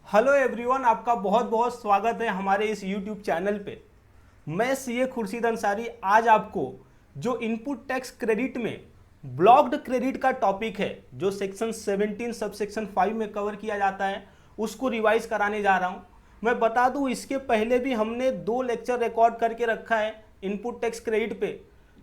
Hello everyone, आपका बहुत बहुत स्वागत है हमारे इस यूट्यूब चैनल पे। मैं सीए खुर्शीद अंसारी आज आपको जो इनपुट टैक्स क्रेडिट में ब्लॉक्ड क्रेडिट का टॉपिक है, जो सेक्शन 17 सब सेक्शन 5 में कवर किया जाता है, उसको रिवाइज कराने जा रहा हूँ। मैं बता दूँ, इसके पहले भी हमने 2 लेक्चर रिकॉर्ड करके रखा है इनपुट टैक्स क्रेडिट पे,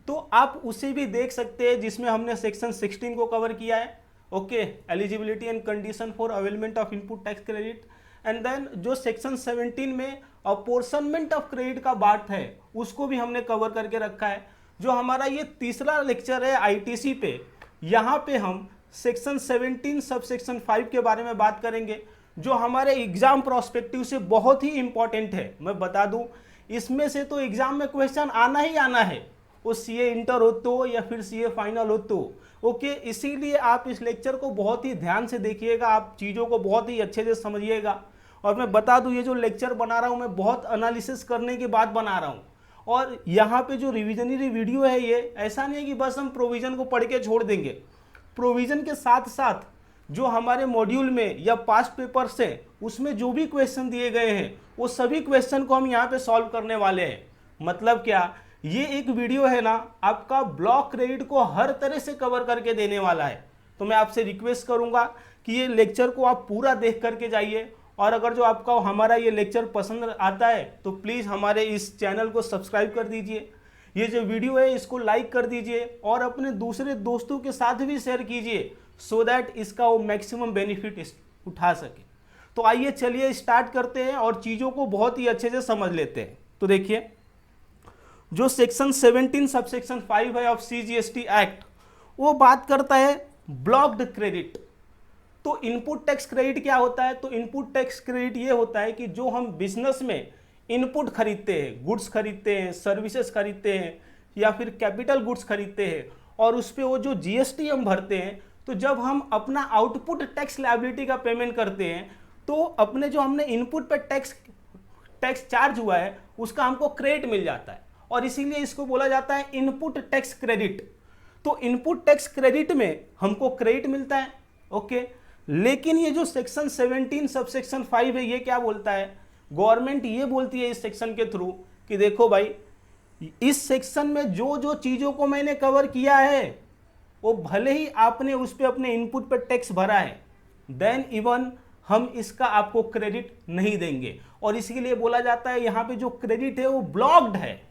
तो आप उसे भी देख सकते हैं, जिसमें हमने सेक्शन 16 को कवर किया है। Okay, eligibility and condition for availment of input tax credit. And then जो सेक्शन 17 में अपोर्शनमेंट ऑफ क्रेडिट का बात है, उसको भी हमने कवर करके रखा है। जो हमारा ये तीसरा लेक्चर है आईटीसी पे, यहाँ पे हम सेक्शन 17 सब सेक्शन 5 के बारे में बात करेंगे, जो हमारे एग्जाम प्रोस्पेक्टिव से बहुत ही इंपॉर्टेंट है। मैं बता दूं, इसमें से तो एग्जाम में क्वेश्चन आना ही आना है, वो सीए इंटर हो तो या फिर सीए फाइनल हो तो। ओके, इसीलिए आप इस लेक्चर को बहुत ही ध्यान से देखिएगा, आप चीज़ों को बहुत ही अच्छे से समझिएगा। और मैं बता दूं, ये जो लेक्चर बना रहा हूं मैं बहुत एनालिसिस करने के बाद बना रहा हूं। और यहाँ पे जो रिविजनरी वीडियो है, ये ऐसा नहीं है कि बस हम प्रोविजन को पढ़ के छोड़ देंगे। प्रोविजन के साथ साथ जो हमारे मॉड्यूल में या पास्ट पेपर्स हैं, उसमें जो भी क्वेश्चन दिए गए हैं, वो सभी क्वेश्चन को हम यहाँ पे सॉल्व करने वाले हैं। मतलब क्या, ये एक वीडियो है ना, आपका ब्लॉक क्रेडिट को हर तरह से कवर करके देने वाला है। तो मैं आपसे रिक्वेस्ट करूंगा कि ये लेक्चर को आप पूरा देख करके जाइए। और अगर जो आपका हमारा ये लेक्चर पसंद आता है तो प्लीज़ हमारे इस चैनल को सब्सक्राइब कर दीजिए, ये जो वीडियो है इसको लाइक कर दीजिए और अपने दूसरे दोस्तों के साथ भी शेयर कीजिए, सो दैट इसका वो मैक्सिमम बेनिफिट उठा सके। तो आइए चलिए स्टार्ट करते हैं और चीज़ों को बहुत ही अच्छे से समझ लेते हैं। तो देखिए, जो सेक्शन 17 सब सेक्शन 5 है ऑफ सीजीएसटी एक्ट, वो बात करता है ब्लॉक्ड क्रेडिट। तो इनपुट टैक्स क्रेडिट क्या होता है? तो इनपुट टैक्स क्रेडिट ये होता है कि जो हम बिजनेस में इनपुट खरीदते हैं, गुड्स खरीदते हैं, सर्विसेज खरीदते हैं या फिर कैपिटल गुड्स खरीदते हैं, और उस पर वो जो जीएसटी हम भरते हैं, तो जब हम अपना आउटपुट टैक्स लायबिलिटी का पेमेंट करते हैं, तो अपने जो हमने इनपुट पर टैक्स चार्ज हुआ है, उसका हमको क्रेडिट मिल जाता है, और इसीलिए इसको बोला जाता है इनपुट टैक्स क्रेडिट। तो इनपुट टैक्स क्रेडिट में हमको क्रेडिट मिलता है। ओके, लेकिन ये जो सेक्शन 17 सब सेक्शन 5 है, ये क्या बोलता है? गवर्नमेंट ये बोलती है इस सेक्शन के थ्रू कि देखो भाई, इस सेक्शन में जो जो चीज़ों को मैंने कवर किया है, वो भले ही आपने उस पर अपने इनपुट पर टैक्स भरा है, देन इवन हम इसका आपको क्रेडिट नहीं देंगे। और इसके लिए बोला जाता है यहाँ पे जो क्रेडिट है वो ब्लॉक्ड है।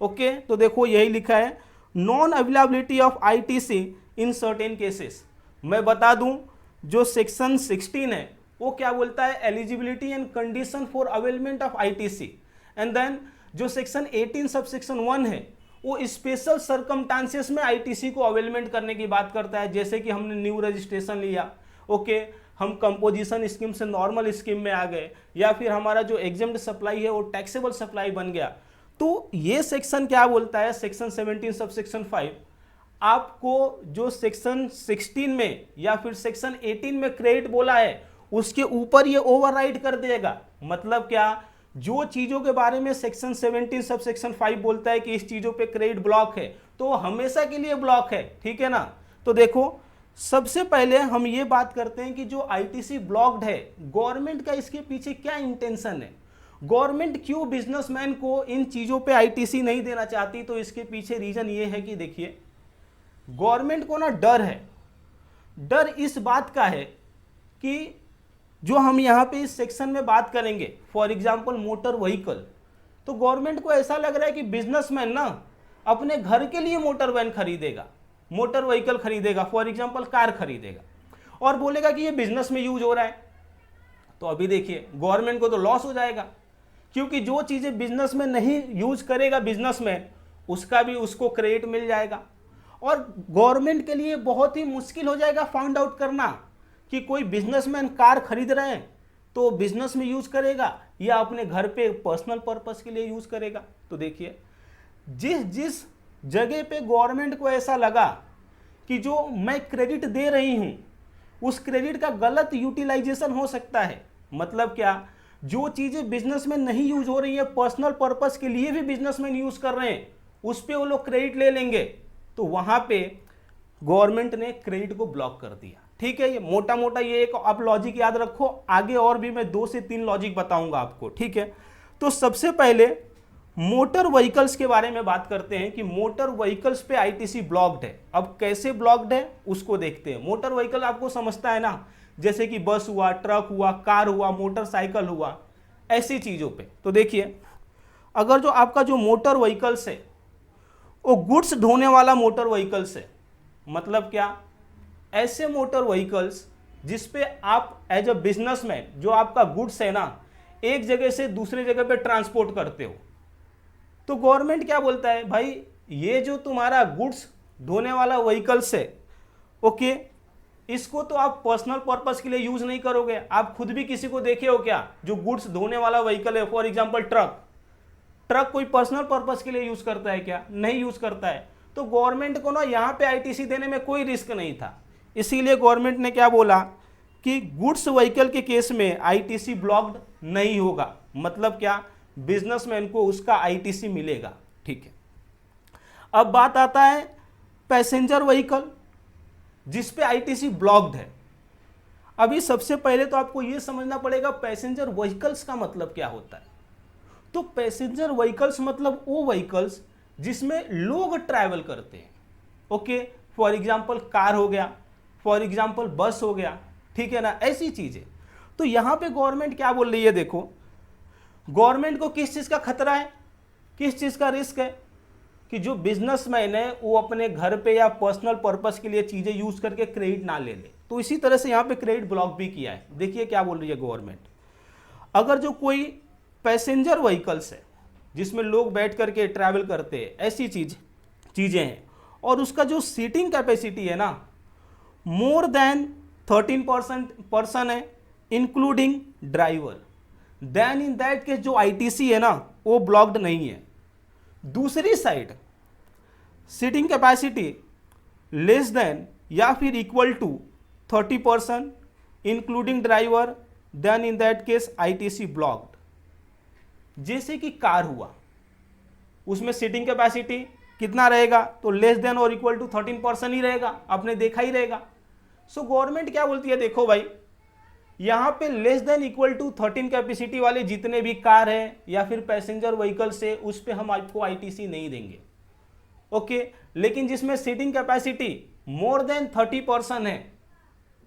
ओके, तो देखो यही लिखा है, non availability of ITC in certain cases. मैं बता दूं, जो सेक्शन 16 है वो क्या बोलता है? Eligibility and condition for availment of ITC. And then जो सेक्शन 18 सब सेक्शन 1 है, वो स्पेशल सर्कमस्टांसेस में आईटीसी को अवेलमेंट करने की बात करता है। जैसे कि हमने न्यू रजिस्ट्रेशन लिया, ओके, हम कंपोजिशन स्कीम से नॉर्मल स्कीम में आ गए, या फिर हमारा जो एग्जेम्प्ट सप्लाई है वो टैक्सेबल सप्लाई बन गया। तो ये सेक्शन क्या बोलता है? सेक्शन 17 सब सेक्शन 5 आपको जो सेक्शन 16 में या फिर सेक्शन 18 में क्रेडिट बोला है, उसके ऊपर ये ओवरराइड कर देगा। मतलब क्या, जो चीज़ों के बारे में सेक्शन 17 सब सेक्शन 5 बोलता है कि इस चीज़ों पे क्रेडिट ब्लॉक है, तो हमेशा के लिए ब्लॉक है। ठीक है ना? तो देखो, सबसे पहले हम ये बात करते हैं कि जो आईटीसी ब्लॉक्ड है, गवर्नमेंट का इसके पीछे क्या इंटेंशन है? गवर्नमेंट क्यों बिजनेसमैन को इन चीज़ों पे आईटीसी नहीं देना चाहती? तो इसके पीछे रीजन ये है कि देखिए, गवर्नमेंट को ना डर है। डर इस बात का है कि जो हम यहाँ पे इस सेक्शन में बात करेंगे, फॉर एग्जांपल मोटर व्हीकल, तो गवर्नमेंट को ऐसा लग रहा है कि बिजनेसमैन ना अपने घर के लिए मोटर वैन खरीदेगा, मोटर व्हीकल खरीदेगा, फॉर एग्जांपल कार खरीदेगा, और बोलेगा कि ये बिजनेस में यूज हो रहा है। तो अभी देखिए, गवर्नमेंट को तो लॉस हो जाएगा, क्योंकि जो चीज़ें बिजनेस में नहीं यूज करेगा बिजनेसमैन, उसका भी उसको क्रेडिट मिल जाएगा। और गवर्नमेंट के लिए बहुत ही मुश्किल हो जाएगा फाइंड आउट करना कि कोई बिजनेसमैन कार खरीद रहे हैं तो बिजनेस में यूज करेगा या अपने घर पे पर्सनल पर्पस के लिए यूज करेगा। तो देखिए, जिस जिस जगह पे गवर्नमेंट को ऐसा लगा कि जो मैं क्रेडिट दे रही हूं, उस क्रेडिट का गलत यूटिलाइजेशन हो सकता है। मतलब क्या, जो चीज़ें बिजनेस में नहीं यूज हो रही है, पर्सनल पर्पस के लिए भी बिजनेसमैन यूज कर रहे हैं, उस पर वो लोग क्रेडिट ले लेंगे। तो वहां पे गवर्नमेंट ने क्रेडिट को ब्लॉक कर दिया। ठीक है, ये मोटा मोटा ये एक आप लॉजिक याद रखो, आगे और भी मैं 2 से 3 लॉजिक बताऊंगा आपको। ठीक है, तो सबसे पहले मोटर व्हीकल्स के बारे में बात करते हैं कि मोटर व्हीकल्स पे आईटीसी ब्लॉक्ड है। अब कैसे ब्लॉक्ड है उसको देखते हैं। मोटर व्हीकल आपको समझता है ना, जैसे कि बस हुआ, ट्रक हुआ, कार हुआ, मोटरसाइकिल हुआ, ऐसी चीजों पे। तो देखिए, अगर जो आपका जो मोटर व्हीकल्स है वो गुड्स ढोने वाला मोटर व्हीकल्स है, मतलब क्या, ऐसे मोटर व्हीकल्स जिसपे आप एज अ बिजनेसमैन जो आपका गुड्स है ना एक जगह से दूसरे जगह पे ट्रांसपोर्ट करते हो, तो गवर्नमेंट क्या बोलता है, भाई ये जो तुम्हारा गुड्स ढोने वाला व्हीकल्स है, ओके, इसको तो आप पर्सनल पर्पस के लिए यूज नहीं करोगे। आप खुद भी किसी को देखे हो क्या जो गुड्स ढोने वाला व्हीकल है, फॉर एग्जांपल ट्रक कोई पर्सनल पर्पस के लिए यूज करता है क्या? नहीं यूज करता है। तो गवर्नमेंट को ना यहाँ पे आईटीसी देने में कोई रिस्क नहीं था, इसीलिए गवर्नमेंट ने क्या बोला कि गुड्स व्हीकल के केस में आईटीसी ब्लॉक्ड नहीं होगा। मतलब क्या, बिजनेसमैन को उसका आईटीसी मिलेगा। ठीक है, अब बात आता है पैसेंजर व्हीकल जिस पे आईटीसी ब्लॉक्ड है। अभी सबसे पहले तो आपको यह समझना पड़ेगा पैसेंजर व्हीकल्स का मतलब क्या होता है। तो पैसेंजर व्हीकल्स मतलब वो व्हीकल्स जिसमें लोग ट्रैवल करते हैं। ओके, फॉर एग्जांपल कार हो गया, फॉर एग्जांपल बस हो गया, ठीक है ना, ऐसी चीजें। तो यहां पे गवर्नमेंट क्या बोल रही है, देखो गवर्नमेंट को किस चीज का खतरा है, किस चीज का रिस्क है कि जो बिजनेसमैन है वो अपने घर पे या पर्सनल पर्पस के लिए चीजें यूज करके क्रेडिट ना ले ले। तो इसी तरह से यहां पे क्रेडिट ब्लॉक भी किया है। देखिए क्या बोल रही है गवर्नमेंट, अगर जो कोई पैसेंजर व्हीकल्स है जिसमें लोग बैठ करके ट्रैवल करते हैं, ऐसी चीजें हैं, और उसका जो सीटिंग कैपेसिटी है ना मोर देन 13% पर्सन है including driver, then in that case जो आईटीसी है ना वो ब्लॉक्ड नहीं है। दूसरी side seating capacity less than या फिर equal to 30% including driver, then in that case ITC blocked. जैसे कि कार हुआ, उसमें सीटिंग कैपेसिटी कितना रहेगा, तो लेस देन और इक्वल टू 13% ही रहेगा, आपने देखा ही रहेगा। सो गवर्नमेंट क्या बोलती है, देखो भाई यहां पे less than equal to 13 capacity वाले जितने भी कार है या फिर पैसेंजर व्हीकल से उस पे हम आपको आईटीसी नहीं देंगे। ओके, लेकिन जिसमें सीटिंग कैपेसिटी मोर देन 30% है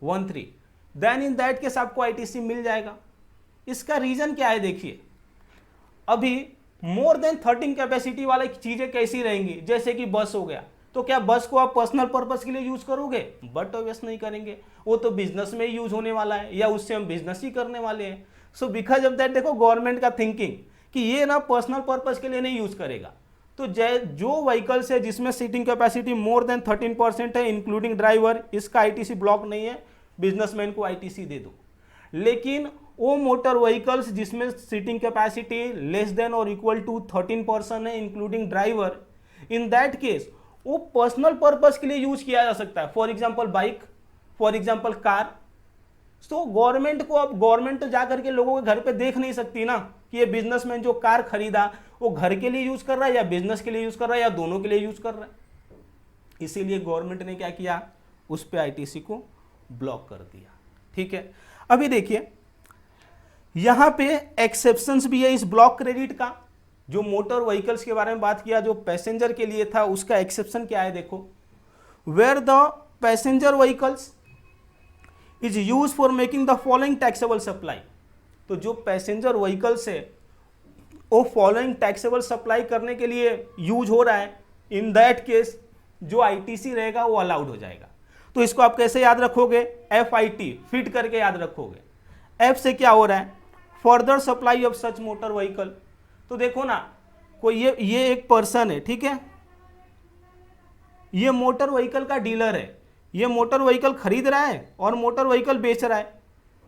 13, देन इन दैट केस आपको आईटीसी मिल जाएगा। इसका रीजन क्या है, देखिए अभी मोर देन 13 कैपेसिटी वाली चीजें कैसी रहेंगी, जैसे कि बस हो गया, तो क्या बस को आप पर्सनल पर्पस के लिए यूज करोगे? बट ऑब्वियस नहीं करेंगे, वो तो बिजनेस में यूज होने वाला है या उससे हम बिजनेस ही करने वाले हैं। सो बिकॉज ऑफ दैट देखो गवर्नमेंट का थिंकिंग कि ये ना पर्सनल पर्पस के लिए नहीं यूज करेगा। तो जो व्हीकल्स है जिसमें सीटिंग कैपेसिटी मोर देन 13% है इंक्लूडिंग ड्राइवर, इसका आईटीसी ब्लॉक नहीं है, बिजनेसमैन को आईटीसी दे दो। लेकिन वो मोटर व्हीकल्स जिसमें सीटिंग कैपेसिटी लेस देन और इक्वल टू 13% है including driver, in that case वो पर्सनल पर्पस के लिए यूज किया जा सकता है, for example bike, for example car. तो गवर्नमेंट को, अब गवर्नमेंट तो जाकर के लोगों के घर पे देख नहीं सकती ना कि ये बिजनेसमैन जो कार खरीदा वो घर के लिए यूज कर रहा है या बिजनेस के लिए यूज कर रहा है या दोनों के लिए यूज कर रहा है। इसीलिए गवर्नमेंट ने क्या किया, उस पे आईटीसी को ब्लॉक कर दिया। ठीक है, अभी देखिए यहां पे एक्सेप्शंस भी है इस ब्लॉक क्रेडिट का। जो मोटर व्हीकल्स के बारे में बात किया, जो पैसेंजर के लिए था, उसका एक्सेप्शन क्या है, देखो where the passenger vehicles is use for making the following taxable supply. तो जो पैसेंजर व्हीकल्स है वो फॉलोइंग टैक्सेबल सप्लाई करने के लिए यूज हो रहा है, इन दैट केस जो आईटीसी रहेगा वो अलाउड हो जाएगा। तो इसको आप कैसे याद रखोगे, FIT फिट करके याद रखोगे। F से क्या हो रहा है, further supply of such motor vehicle. तो देखो ना, कोई ये एक पर्सन है, ठीक है, ये मोटर व्हीकल का डीलर है, ये मोटर व्हीकल खरीद रहा है और मोटर व्हीकल बेच रहा है।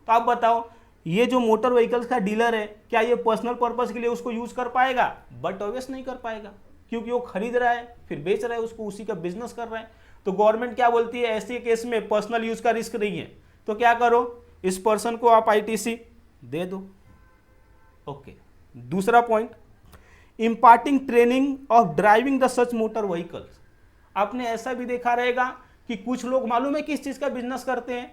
तो आप बताओ ये जो मोटर व्हीकल्स का डीलर है क्या ये पर्सनल पर्पस के लिए उसको यूज कर पाएगा? बट ऑब्वियस नहीं कर पाएगा, क्योंकि वो खरीद रहा है फिर बेच रहा है, उसको उसी का बिजनेस कर रहा है। तो गवर्नमेंट क्या बोलती है, ऐसे केस में पर्सनल यूज का रिस्क नहीं है, तो क्या करो, इस पर्सन को आप आईटीसी दे दो। ओके, दूसरा point, imparting training of driving the such motor vehicles. आपने ऐसा भी देखा रहेगा कि कुछ लोग मालूम है किस चीज का बिजनेस करते हैं,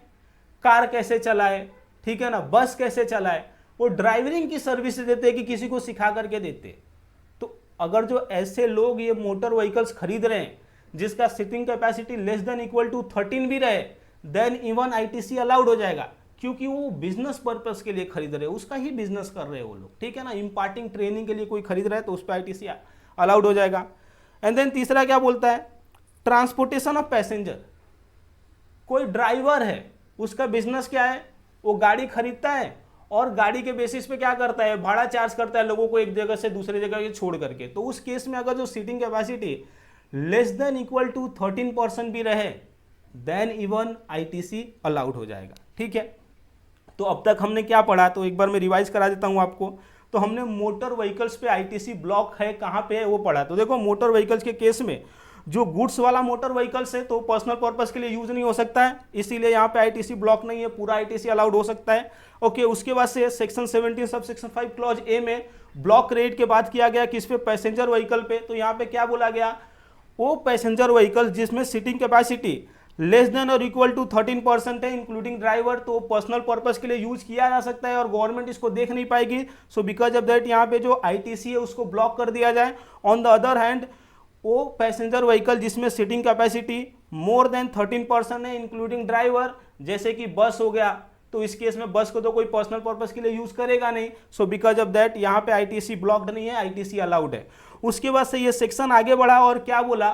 कार कैसे चलाए, ठीक है ना, बस कैसे चलाए, वो ड्राइवरिंग की सर्विस देते हैं कि किसी को सिखा करके देते हैं। तो अगर जो ऐसे लोग ये मोटर व्हीकल्स खरीद रहे हैं जिसका seating capacity less than equal to 13 भी रहे, देन इवन आईटीसी अलाउड हो जाएगा, क्योंकि वो बिजनेस पर्पस के लिए खरीद रहे हैं, उसका ही बिजनेस कर रहे हैं वो लोग, ठीक है ना। इम्पार्टिंग ट्रेनिंग के लिए कोई खरीद रहा है तो उस पर आईटीसी अलाउड हो जाएगा। एंड देन तीसरा क्या बोलता है, ट्रांसपोर्टेशन ऑफ पैसेंजर। कोई ड्राइवर है, उसका बिजनेस क्या है, वो गाड़ी खरीदता है और गाड़ी के बेसिस पे क्या करता है, भाड़ा चार्ज करता है लोगों को एक जगह से दूसरे जगह छोड़ करके। तो उस केस में अगर जो seating capacity less than equal to 13% भी रहे, देन इवन आईटीसी अलाउड हो जाएगा, ठीक है। तो अब तक हमने क्या पढ़ा, तो एक बार मैं रिवाइज करा देता हूं आपको। तो हमने मोटर व्हीकल्स पे आईटीसी ब्लॉक है, कहां पे है वो पढ़ा। तो देखो मोटर व्हीकल्स के केस में जो गुड्स वाला मोटर व्हीकल्स है तो पर्सनल पर्पस के लिए यूज नहीं हो सकता है, इसीलिए यहाँ पे आईटीसी ब्लॉक नहीं है, पूरा आईटीसी अलाउड हो सकता है। ओके, उसके बाद से सेक्शन 17 सब सेक्शन 5 क्लॉज ए में ब्लॉक क्रेडिट के बाद किया गया किस पे, पैसेंजर व्हीकल पे। तो यहाँ पे क्या बोला गया, वो पैसेंजर व्हीकल जिसमें सीटिंग कैपेसिटी लेस देन और इक्वल टू 13% है इंक्लूडिंग ड्राइवर, तो पर्सनल पर्पस के लिए यूज किया जा सकता है और गवर्नमेंट इसको देख नहीं पाएगी। सो बिकॉज ऑफ दैट यहाँ पे जो आईटीसी है उसको ब्लॉक कर दिया जाए। ऑन द अदर हैंड वो पैसेंजर व्हीकल जिसमें सीटिंग कैपेसिटी मोर देन 13% है इंक्लूडिंग ड्राइवर, जैसे कि बस हो गया, तो इस केस में बस को तो कोई पर्सनल पर्पस के लिए यूज करेगा नहीं। सो बिकॉज ऑफ दैट यहाँ पे आईटीसी ब्लॉक्ड नहीं है, आईटीसी अलाउड है। उसके बाद से ये सेक्शन आगे बढ़ा और क्या बोला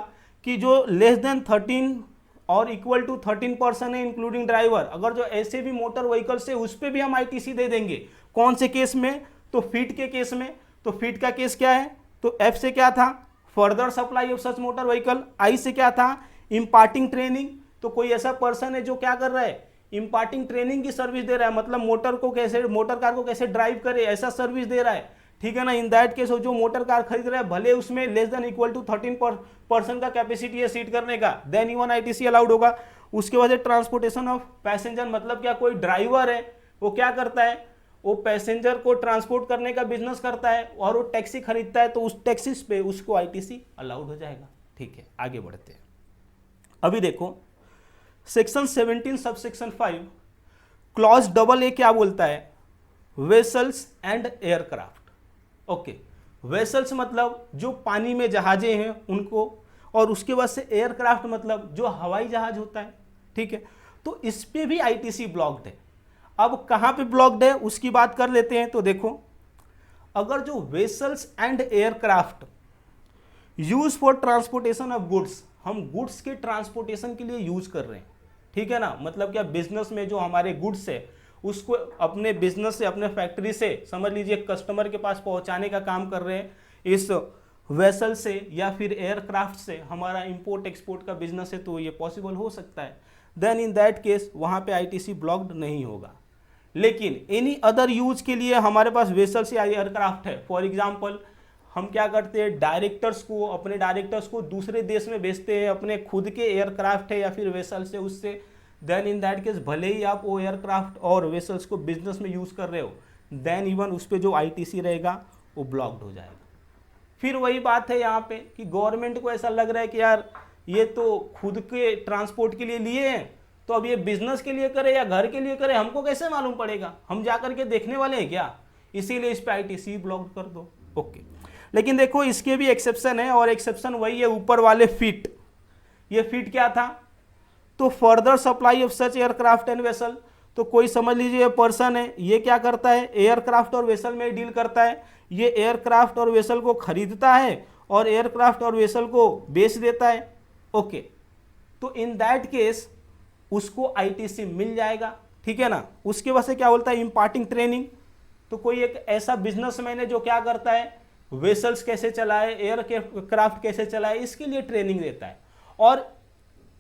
कि जो लेस देन 13 और इक्वल टू 13% है इंक्लूडिंग ड्राइवर, अगर जो ऐसे भी मोटर व्हीकल्स है उस पर भी हम आईटीसी दे देंगे। कौन से केस में, तो फीट के केस में। तो फीट का केस क्या है, तो एफ से क्या था, further supply of such motor vehicle. I से क्या था, इम्पार्टिंग ट्रेनिंग। तो कोई ऐसा पर्सन है जो क्या कर रहा है, इम्पार्टिंग ट्रेनिंग की सर्विस दे रहा है, मतलब मोटर कार को कैसे ड्राइव करे ऐसा सर्विस दे रहा है, ठीक है ना। इन दैट केस जो मोटर कार खरीद रहा है भले उसमें लेस देन इक्वल टू 13% का कैपेसिटी है सीट करने का, देन इवन आईटीसी अलाउड होगा। उसके बाद ट्रांसपोर्टेशन ऑफ पैसेंजर, मतलब क्या, कोई ड्राइवर है वो क्या करता है, वो पैसेंजर को ट्रांसपोर्ट करने का बिजनेस करता है और वो टैक्सी खरीदता है, तो उस टैक्सी पे उसको आईटीसी अलाउड हो जाएगा, ठीक है। आगे बढ़ते हैं। अभी देखो section 17 subsection 5 clause double A क्या बोलता है, vessels and aircraft. Okay, vessels मतलब जो पानी में जहाजें हैं उनको, और उसके बाद से एयरक्राफ्ट मतलब जो हवाई जहाज होता है, ठीक है। तो इस पे भी आईटीसी ब्लॉक्ड है। अब कहां पे ब्लॉक्ड है उसकी बात कर लेते हैं। तो देखो, अगर जो vessels and aircraft use for transportation of goods, हम गुड्स के ट्रांसपोर्टेशन के लिए यूज कर रहे हैं, ठीक है ना, मतलब क्या, बिजनेस में जो हमारे गुड्स है उसको अपने बिजनेस से, अपने फैक्ट्री से समझ लीजिए कस्टमर के पास पहुंचाने का काम कर रहे हैं, इस वेसल से या फिर एयरक्राफ्ट से हमारा इंपोर्ट एक्सपोर्ट का बिजनेस है, तो ये पॉसिबल हो सकता है। देन इन दैट केस वहां पे आईटीसी ब्लॉक्ड नहीं होगा। लेकिन एनी अदर यूज के लिए हमारे पास वेसल्स या एयरक्राफ्ट है, फॉर एग्जाम्पल हम क्या करते हैं, अपने डायरेक्टर्स को दूसरे देश में भेजते हैं, अपने खुद के एयरक्राफ्ट है या फिर वेसल्स है उससे, देन इन दैट केस भले ही आप वो एयरक्राफ्ट और वेसल्स को बिजनेस में यूज कर रहे हो, देन इवन उस पर जो आईटीसी रहेगा वो ब्लॉक्ड हो जाएगा। फिर वही बात है यहाँ पे कि गवर्नमेंट को ऐसा लग रहा है कि यार ये तो खुद के ट्रांसपोर्ट के लिए लिए हैं, तो अब ये बिजनेस के लिए करे या घर के लिए करे हमको कैसे मालूम पड़ेगा, हम जा करके देखने वाले हैं क्या, इसीलिए इस पे आईटीसी ब्लॉक कर दो। ओके, लेकिन देखो इसके भी एक्सेप्शन है, और एक्सेप्शन वही है ऊपर वाले फीट। ये फीट क्या था, तो further supply of such aircraft and vessel. तो कोई समझ लीजिए पर्सन है, ये क्या करता है, एयरक्राफ्ट और वेसल में डील करता है, ये एयरक्राफ्ट और वेसल को खरीदता है और एयरक्राफ्ट और वेसल को बेच देता है। ओके, तो इन दैट केस उसको आईटीसी मिल जाएगा, ठीक है ना। उसके बाद से क्या बोलता है, इम्पार्टिंग ट्रेनिंग। तो कोई एक ऐसा बिजनेसमैन है जो क्या करता है, वेसल्स कैसे चलाए, एयरक्राफ्ट कैसे चलाए, इसके लिए ट्रेनिंग देता है। और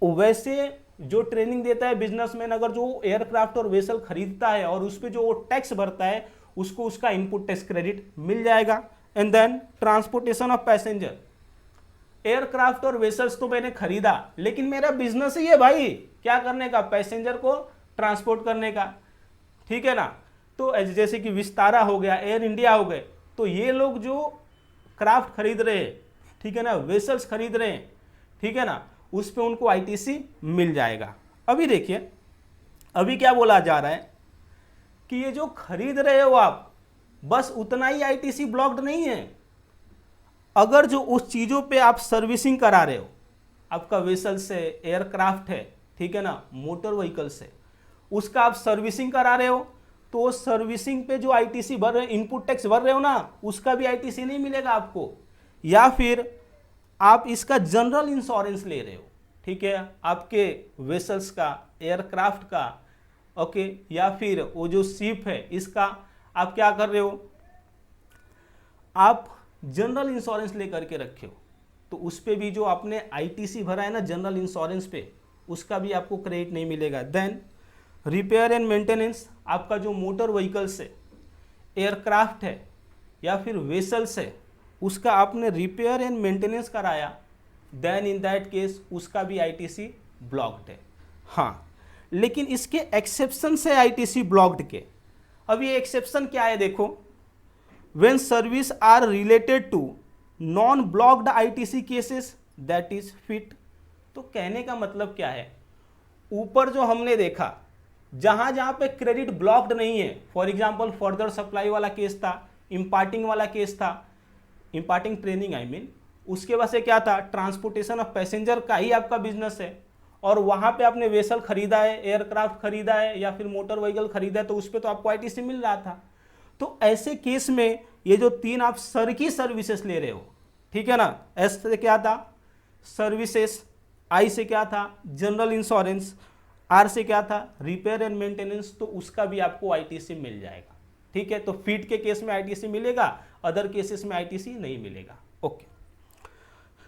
वैसे जो ट्रेनिंग देता है बिजनेसमैन, अगर जो एयरक्राफ्ट और वेसल खरीदता है और उस पर जो टैक्स भरता है उसको उसका इनपुट टैक्स क्रेडिट मिल जाएगा। And then transportation of passenger, aircraft और वेसल्स तो मैंने खरीदा, लेकिन मेरा बिजनेस ही है भाई क्या करने का, पैसेंजर को ट्रांसपोर्ट करने का, ठीक है ना। तो जैसे कि विस्तारा हो गया, एयर इंडिया हो गए, तो ये लोग जो क्राफ्ट खरीद रहे हैं, ठीक है ना, वेसल्स खरीद रहे हैं, ठीक है ना, उस पे उनको आईटीसी मिल जाएगा। अभी देखिए, अभी क्या बोला जा रहा है कि ये जो खरीद रहे हो आप, बस उतना ही आईटीसी ब्लॉक्ड नहीं है। अगर जो उस चीज़ों पे आप सर्विसिंग करा रहे हो, आपका वेसल से, एयरक्राफ्ट है, ठीक है ना, मोटर व्हीकल से, उसका आप सर्विसिंग करा रहे हो, तो सर्विसिंग पे जो आईटीसी भर रहे हो, इनपुट टैक्स भर रहे हो ना, उसका भी आईटीसी नहीं मिलेगा आपको। या फिर आप इसका जनरल इंश्योरेंस ले रहे हो, ठीक है, आपके वेसल्स का, एयरक्राफ्ट का, ओके, या फिर वो जो शिप है इसका आप क्या कर रहे हो, आप जनरल इंश्योरेंस लेकर के रखे हो, तो उस पे भी जो आपने आईटीसी भरा है ना जनरल इंश्योरेंस पे, उसका भी आपको क्रेडिट नहीं मिलेगा। देन रिपेयर एंड मेंटेनेंस, आपका जो मोटर व्हीकल्स है, एयरक्राफ्ट है या फिर वेसल्स है, उसका आपने रिपेयर एंड मेंटेनेंस कराया, देन इन दैट केस उसका भी आईटीसी ब्लॉक्ड है। हाँ, लेकिन इसके एक्सेप्शन है आईटीसी ब्लॉक्ड के। अब ये एक्सेप्शन क्या है देखो, when service are related to non blocked ITC cases that is fit. तो कहने का मतलब क्या है, ऊपर जो हमने देखा जहां जहां पे क्रेडिट ब्लॉक्ड नहीं है, फॉर एग्जांपल फर्दर सप्लाई वाला केस था, इंपार्टिंग वाला केस था, इंपार्टिंग ट्रेनिंग आई मीन, उसके वजह से क्या था, ट्रांसपोर्टेशन ऑफ पैसेंजर का ही आपका बिजनेस है, और वहां पे आपने वेसल खरीदा है, एयरक्राफ्ट खरीदा है या फिर मोटर व्हीकल खरीदा है, तो उस पर तो आपको आईटीसी मिल रहा था। तो ऐसे केस में ये जो तीन आप सर की सर्विसेज ले रहे हो, ठीक है ना, एस से क्या था सर्विसेज, आई से क्या था जनरल इंश्योरेंस, आर से क्या था रिपेयर एंड मेंटेनेंस, तो उसका भी आपको आईटीसी मिल जाएगा। ठीक है, तो फीट के केस में आईटीसी मिलेगा, अदर केसेस में आईटीसी नहीं मिलेगा। ओके,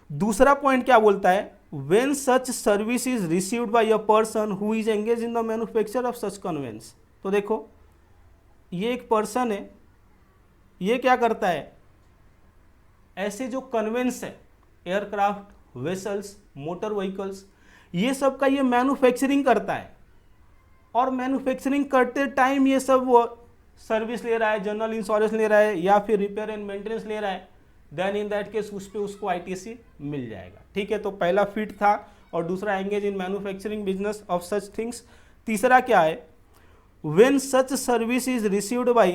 दूसरा पॉइंट क्या बोलता है, when such service is received by a person who is engage in the manufacture of such conveyance. तो देखो, ये एक पर्सन है, ये क्या करता है, ऐसे जो कन्वेंस है, एयरक्राफ्ट, वेसल्स, मोटर व्हीकल्स, ये सब का ये मैन्युफैक्चरिंग करता है, और मैन्युफैक्चरिंग करते टाइम ये सब वो सर्विस ले रहा है, जनरल इंश्योरेंस ले रहा है या फिर रिपेयर एंड मेंटेनेंस ले रहा है, देन इन दैट केस उस पे उसको आईटीसी मिल जाएगा। ठीक है, तो पहला फिट था और दूसरा engage in manufacturing business of such things. तीसरा क्या है, when such service is received by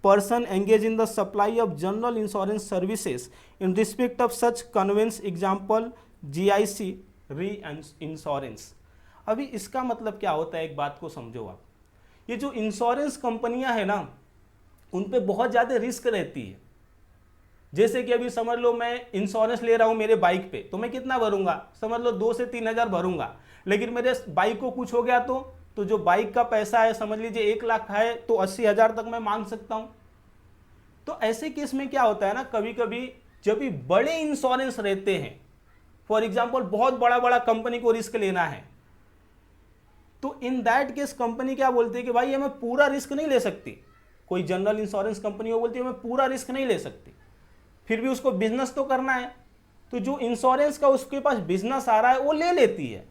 person engage in the supply of general insurance services in respect of such conveyance, example GIC, reinsurance. अभी इसका मतलब क्या होता है, एक बात को समझो आप, ये जो इंश्योरेंस कंपनियां हैं ना, उन पे बहुत ज़्यादा रिस्क रहती है। जैसे कि अभी समझ लो मैं इंश्योरेंस ले रहा हूँ मेरे बाइक पे, तो मैं कितना भरूंगा, समझ लो 2 से 3 हज़ार भरूंगा, लेकिन मेरे बाइक को कुछ हो गया तो जो बाइक का पैसा है समझ लीजिए 1 लाख है, तो 80 हज़ार तक मैं मांग सकता हूँ। तो ऐसे केस में क्या होता है ना, कभी कभी जब भी बड़े इंश्योरेंस रहते हैं, फॉर एग्जाम्पल बहुत बड़ा बड़ा कंपनी को रिस्क लेना है, तो इन दैट केस कंपनी क्या बोलती है कि भाई हमें पूरा रिस्क नहीं ले सकती। कोई जनरल इंश्योरेंस कंपनी वो बोलती है हमें पूरा रिस्क नहीं ले सकती, फिर भी उसको बिजनेस तो करना है, तो जो इंश्योरेंस का उसके पास बिजनेस आ रहा है वो ले लेती है,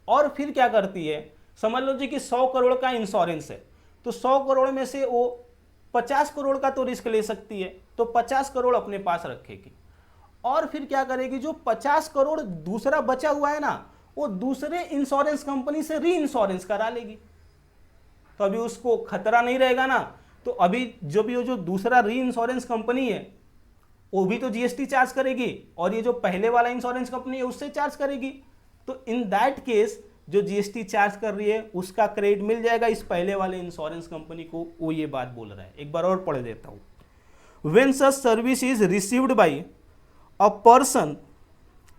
और फिर क्या करती है, समझ लो जी कि 100 करोड़ का इंश्योरेंस है, तो 100 करोड़ में से वो 50 करोड़ का तो रिस्क ले सकती है, तो 50 करोड़ अपने पास रखेगी, और फिर क्या करेगी, जो 50 करोड़ दूसरा बचा हुआ है ना, वो दूसरे इंश्योरेंस कंपनी से री इंश्योरेंस करा लेगी, तो अभी उसको खतरा नहीं रहेगा ना। तो अभी जो दूसरा री इंश्योरेंस कंपनी है वो भी तो जीएसटी चार्ज करेगी, और ये जो पहले वाला इंश्योरेंस कंपनी है उससे चार्ज करेगी, तो इन दैट केस जो जीएसटी चार्ज कर रही है उसका क्रेडिट मिल जाएगा इस पहले वाले इंश्योरेंस कंपनी को। वो ये बात बोल रहा है, एक बार और पढ़ देता हूं। When such service is received by a person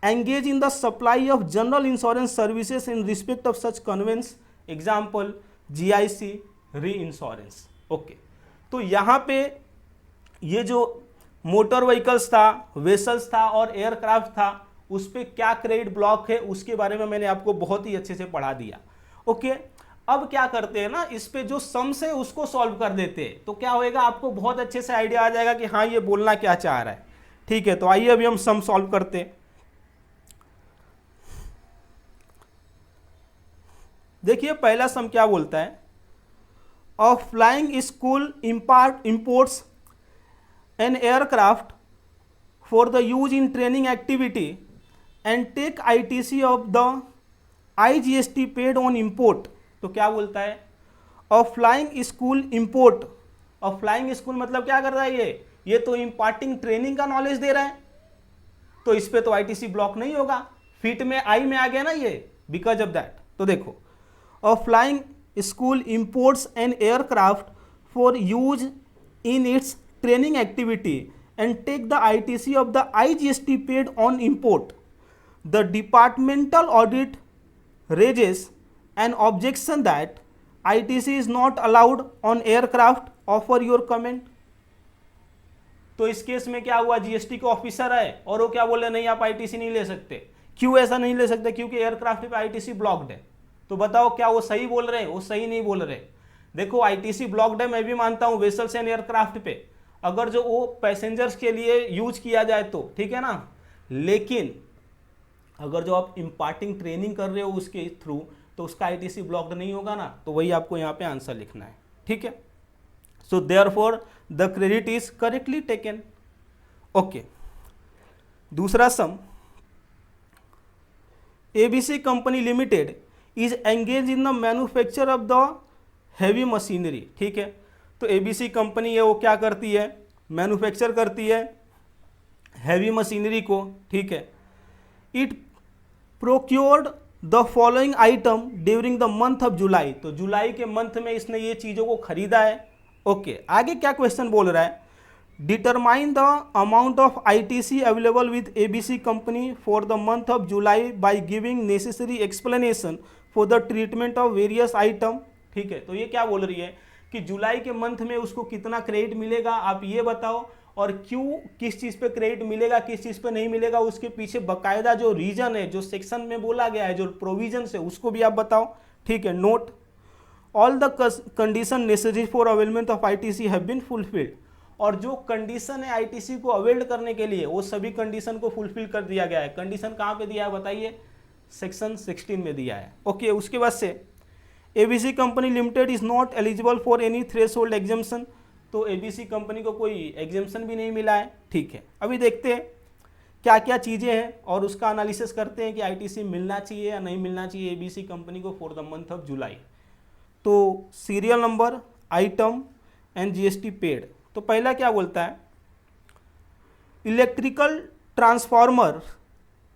engage in the supply of general insurance services in respect of such conveyance, example GIC, reinsurance। Okay, तो यहाँ पे ये जो मोटर व्हीकल्स था, वेसल्स था और एयरक्राफ्ट था, उस पे क्या क्रेडिट ब्लॉक है उसके बारे में मैंने आपको बहुत ही अच्छे से पढ़ा दिया। ओके, अब क्या करते हैं ना, इस पे जो सम्स है उसको सॉल्व कर देते हैं, तो क्या होएगा, आपको बहुत अच्छे से आइडिया आ जाएगा कि हाँ ये बोलना क्या चाह रहा है। ठीक है, तो आइए अभी हम सम सॉल्व करते हैं। देखिए पहला सम क्या बोलता है, a flying school imports an aircraft for the use in training activity and take ITC of the IGST paid on import. तो क्या बोलता है, a flying school import. A flying school मतलब क्या कर रहा है, ये तो इम्पार्टिंग ट्रेनिंग का नॉलेज दे रहा है, तो इस पे तो ITC ब्लॉक नहीं होगा। फीट में आई में आ गया ना ये, बिकॉज ऑफ दैट। तो देखो, a flying school imports an aircraft for use in its training activity and take the ITC of the IGST paid on import. The departmental audit raises an objection that ITC is not allowed on aircraft। offer your comment। तो इस case में क्या हुआ, GST के officer आए और वो क्या बोले, नहीं आप ITC नहीं ले सकते। क्यों ऐसा नहीं ले सकते, क्योंकि एयरक्राफ्ट पे ITC ब्लॉक्ड है। तो बताओ क्या वो सही बोल रहे हैं, वो सही नहीं बोल रहे। देखो ITC ब्लॉक्ड है, मैं भी मानता हूं वेसल्स एंड एयरक्राफ्ट पे, अगर जो वो पैसेंजर्स के लिए यूज किया जाए तो ठीक है ना, लेकिन अगर जो आप इम्पार्टिंग ट्रेनिंग कर रहे हो उसके थ्रू, तो उसका ITC ब्लॉक्ड नहीं होगा ना। तो वही आपको यहाँ पे आंसर लिखना है, ठीक है। So therefore the credit is correctly taken. Okay, दूसरा सम, ABC company limited is engage in the manufacture of the heavy machinery. ठीक है, तो ABC कंपनी है वो क्या करती है, मैन्युफैक्चर करती है हैवी मशीनरी को। ठीक है, it procured the following item during the month of July. तो जुलाई के मंथ में इसने ये चीज़ों को खरीदा है। ओके, आगे क्या क्वेश्चन बोल रहा है, determine the amount of ITC available with ABC company for the month of July by giving necessary explanation for the treatment of various item. ठीक है, तो ये क्या बोल रही है कि जुलाई के मंथ में उसको कितना क्रेडिट मिलेगा, आप ये बताओ, और क्यों, किस चीज़ पे क्रेडिट मिलेगा, किस चीज़ पे नहीं मिलेगा, उसके पीछे बकायदा जो रीजन है, जो सेक्शन में बोला गया है, जो प्रोविजन है, उसको भी आप बताओ। ठीक है, note, all the condition necessary for availment of ITC have been fulfilled. और जो कंडीशन है ITC को अवेल करने के लिए, वो सभी कंडीशन को फुलफिल कर दिया गया है। कंडीशन कहाँ पे दिया है बताइए, सेक्शन 16 में दिया है। ओके, उसके बाद से ABC company limited is not eligible for any threshold exemption. तो ABC कंपनी को कोई एग्जाम्शन भी नहीं मिला है। ठीक है, अभी देखते हैं क्या क्या चीज़ें हैं और उसका एनालिसिस करते हैं कि ITC मिलना चाहिए या नहीं मिलना चाहिए ABC कंपनी को for the month of July. तो serial number, item and GST paid. तो पहला क्या बोलता है, electrical transformer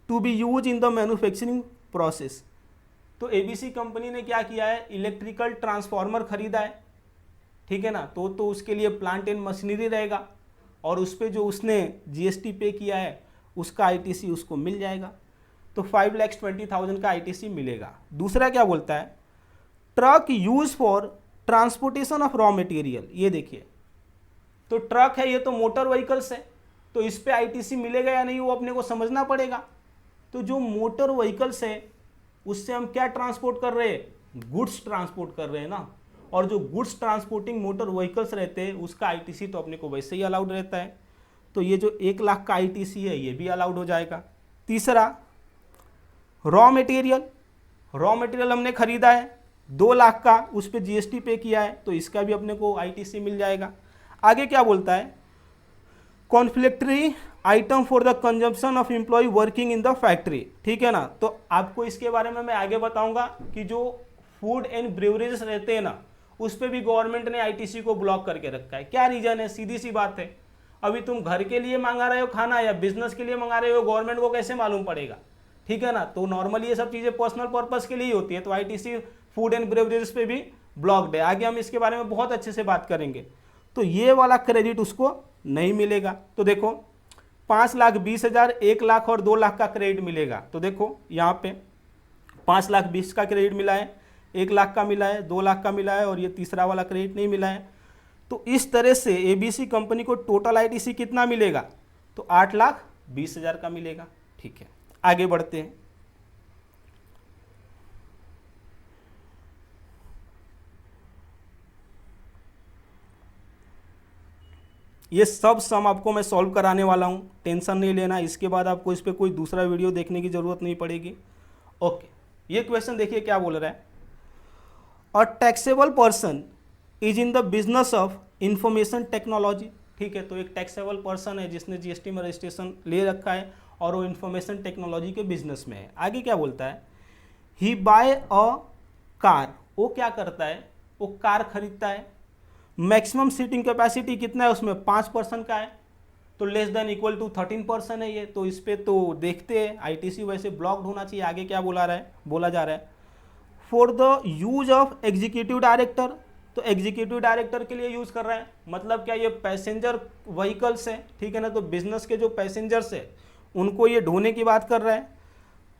to be use in the manufacturing process. तो ABC कंपनी ने क्या किया है, इलेक्ट्रिकल ट्रांसफार्मर खरीदा है। ठीक है ना, तो उसके लिए प्लांट एंड मशीनरी रहेगा, और उस पर जो उसने GST पे किया है उसका ITC उसको मिल जाएगा। तो 5,20,000 का ITC मिलेगा। दूसरा क्या बोलता है, truck use for transportation of raw material. ये देखिए, तो ट्रक है, ये तो मोटर व्हीकल्स है, तो इस पे ITC मिलेगा या नहीं वो अपने को समझना पड़ेगा। तो जो मोटर व्हीकल्स है उससे हम क्या ट्रांसपोर्ट कर रहे हैं, गुड्स ट्रांसपोर्ट कर रहे हैं ना, और जो गुड्स ट्रांसपोर्टिंग मोटर व्हीकल्स रहते हैं उसका ITC तो अपने को वैसे ही अलाउड रहता है। तो ये जो 1 लाख का ITC है ये भी अलाउड हो जाएगा। तीसरा, रॉ मटेरियल, रॉ मटेरियल हमने खरीदा है 2 लाख का, उस पर GST पे किया है, तो इसका भी अपने को ITC मिल जाएगा। आगे क्या बोलता है, complimentary item for the consumption of employ working in the factory. ठीक है ना, तो आपको इसके बारे में मैं आगे बताऊंगा कि जो फूड एंड ब्रेवरेजेस रहते हैं ना, उस पर भी गवर्नमेंट ने ITC को ब्लॉक करके रखा है। क्या रीजन है, सीधी सी बात है, अभी तुम घर के लिए मंगा रहे हो खाना या बिजनेस के लिए मंगा रहे हो, गवर्नमेंट को कैसे मालूम पड़ेगा। ठीक है ना, तो नॉर्मली ये सब चीज़ें पर्सनल पर्पस के लिए ही होती है, तो ITC फूड एंड ब्रेवरेजेस पे भी ब्लॉक्ड है। आगे हम इसके बारे में बहुत अच्छे से बात करेंगे। तो ये वाला क्रेडिट उसको नहीं मिलेगा। तो देखो 5,20,000, 1 लाख और 2 लाख का क्रेडिट मिलेगा। तो देखो यहाँ पे 5,20,000 का क्रेडिट मिला है, 1 लाख का मिला है, 2 लाख का मिला है, और ये तीसरा वाला क्रेडिट नहीं मिला है। तो इस तरह से ABC कंपनी को टोटल ITC कितना मिलेगा, तो 8,20,000 का मिलेगा। ठीक है, आगे बढ़ते हैं। ये सब सम आपको मैं सॉल्व कराने वाला हूँ, टेंशन नहीं लेना। इसके बाद आपको इस पर कोई दूसरा वीडियो देखने की ज़रूरत नहीं पड़ेगी। ओके, ये क्वेश्चन देखिए क्या बोल रहा है, a taxable person is in the business of information technology. ठीक है, तो एक टैक्सेबल पर्सन है जिसने GST में रजिस्ट्रेशन ले रखा है और वो इंफॉर्मेशन टेक्नोलॉजी के बिजनेस में है। आगे क्या बोलता है, ही बाय अ कार, वो क्या करता है, वो कार खरीदता है। मैक्सिमम सीटिंग कैपेसिटी कितना है उसमें, 5 पर्सन का है, तो less than equal to 13 person है ये। तो इस पे तो देखते हैं आईटीसी वैसे ब्लॉक्ड होना चाहिए। आगे क्या बोला जा रहा है, for the use of executive director, तो एग्जीक्यूटिव डायरेक्टर के लिए यूज कर रहे हैं, मतलब क्या ये पैसेंजर व्हीकल्स है, ठीक है ना, तो बिजनेस के जो पैसेंजर्स है उनको ये ढोने की बात कर रहा है।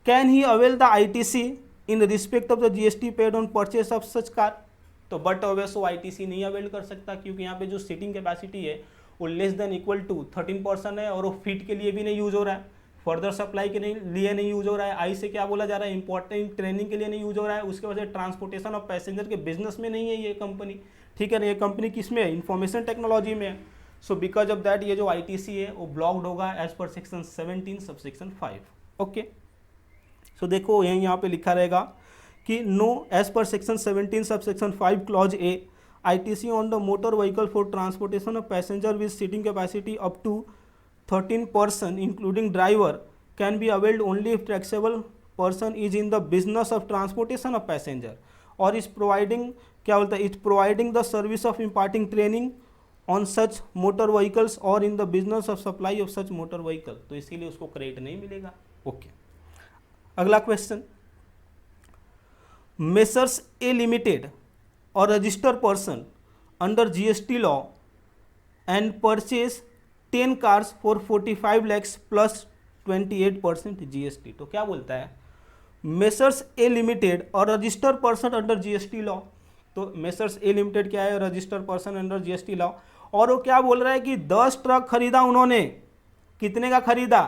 Can he avail the ITC in respect of the GST paid on purchase of such car, तो बट ऑब्वियस वो आईटीसी नहीं अवेल कर सकता, क्योंकि यहाँ पे जो सीटिंग कैपेसिटी है वो less than equal to 13 person है, और वो फीट के लिए भी नहीं यूज हो रहा है, फर्दर सप्लाई के लिए नहीं यूज हो रहा है। आई से क्या बोला जा रहा है, इंपॉर्टेंट ट्रेनिंग के लिए नहीं यूज हो रहा है, उसके वजह से ट्रांसपोर्टेशन ऑफ पैसेंजर के बिजनेस में नहीं है ये कंपनी, ठीक है ना। ये कंपनी किस में है, इंफॉर्मेशन टेक्नोलॉजी में है। सो बिकॉज ऑफ दैट ये जो आईटीसी है वो ब्लॉक्ड होगा as per section 17 subsection 5। Okay, सो देखो यहाँ पे लिखा रहेगा कि no as per section 17 subsection 5 clause a, ITC on the motor vehicle for transportation of passenger with seating capacity up to 13 person including driver can be availed only if taxable person is in the business of transportation of passenger or is providing क्या बोलता है, is providing the service of imparting training on such motor vehicles or in the business of supply of such motor vehicle, तो इसीलिए उसको credit नहीं मिलेगा। Okay, अगला question, messrs A limited or registered person under GST law and purchase 10 cars for 45 lakhs plus 28% GST, तो क्या बोलता है, मेसर्स ए लिमिटेड और registered person under GST law, तो मेसर्स ए लिमिटेड क्या है, registered person under GST law, और वो क्या बोल रहा है कि 10 ट्रक खरीदा उन्होंने, कितने का खरीदा,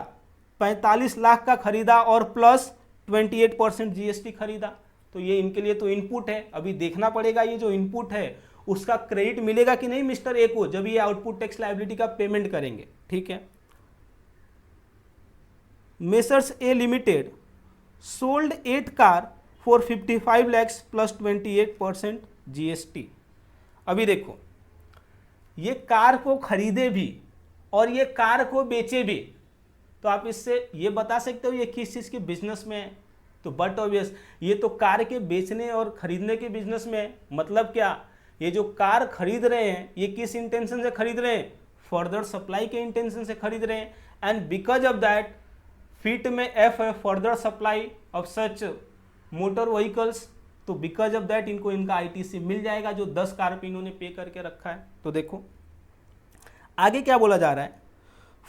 45 लाख का खरीदा और प्लस 28% जीएसटी खरीदा, तो ये इनके लिए तो इनपुट है। अभी देखना पड़ेगा ये जो इनपुट है उसका क्रेडिट मिलेगा कि नहीं मिस्टर ए को, जब ये आउटपुट टैक्स लायबिलिटी का पेमेंट करेंगे, ठीक है। Messrs A limited sold 8 car for 55 lakhs plus 28% GST. अभी देखो ये कार को खरीदे भी और ये कार को बेचे भी, तो आप इससे ये बता सकते हो ये किस चीज के बिजनेस में है, तो बट ऑब्वियस ये तो कार के बेचने और खरीदने के बिजनेस में है। मतलब क्या, ये जो कार खरीद रहे हैं ये किस इंटेंशन से खरीद रहे हैं, फर्दर सप्लाई के इंटेंशन से खरीद रहे हैं, and because of that feet में एफ है further supply of such motor vehicles, तो बिकॉज ऑफ दैट इनको इनका आईटीसी मिल जाएगा जो 10 कार पे इन्होंने पे करके रखा है। तो देखो आगे क्या बोला जा रहा है,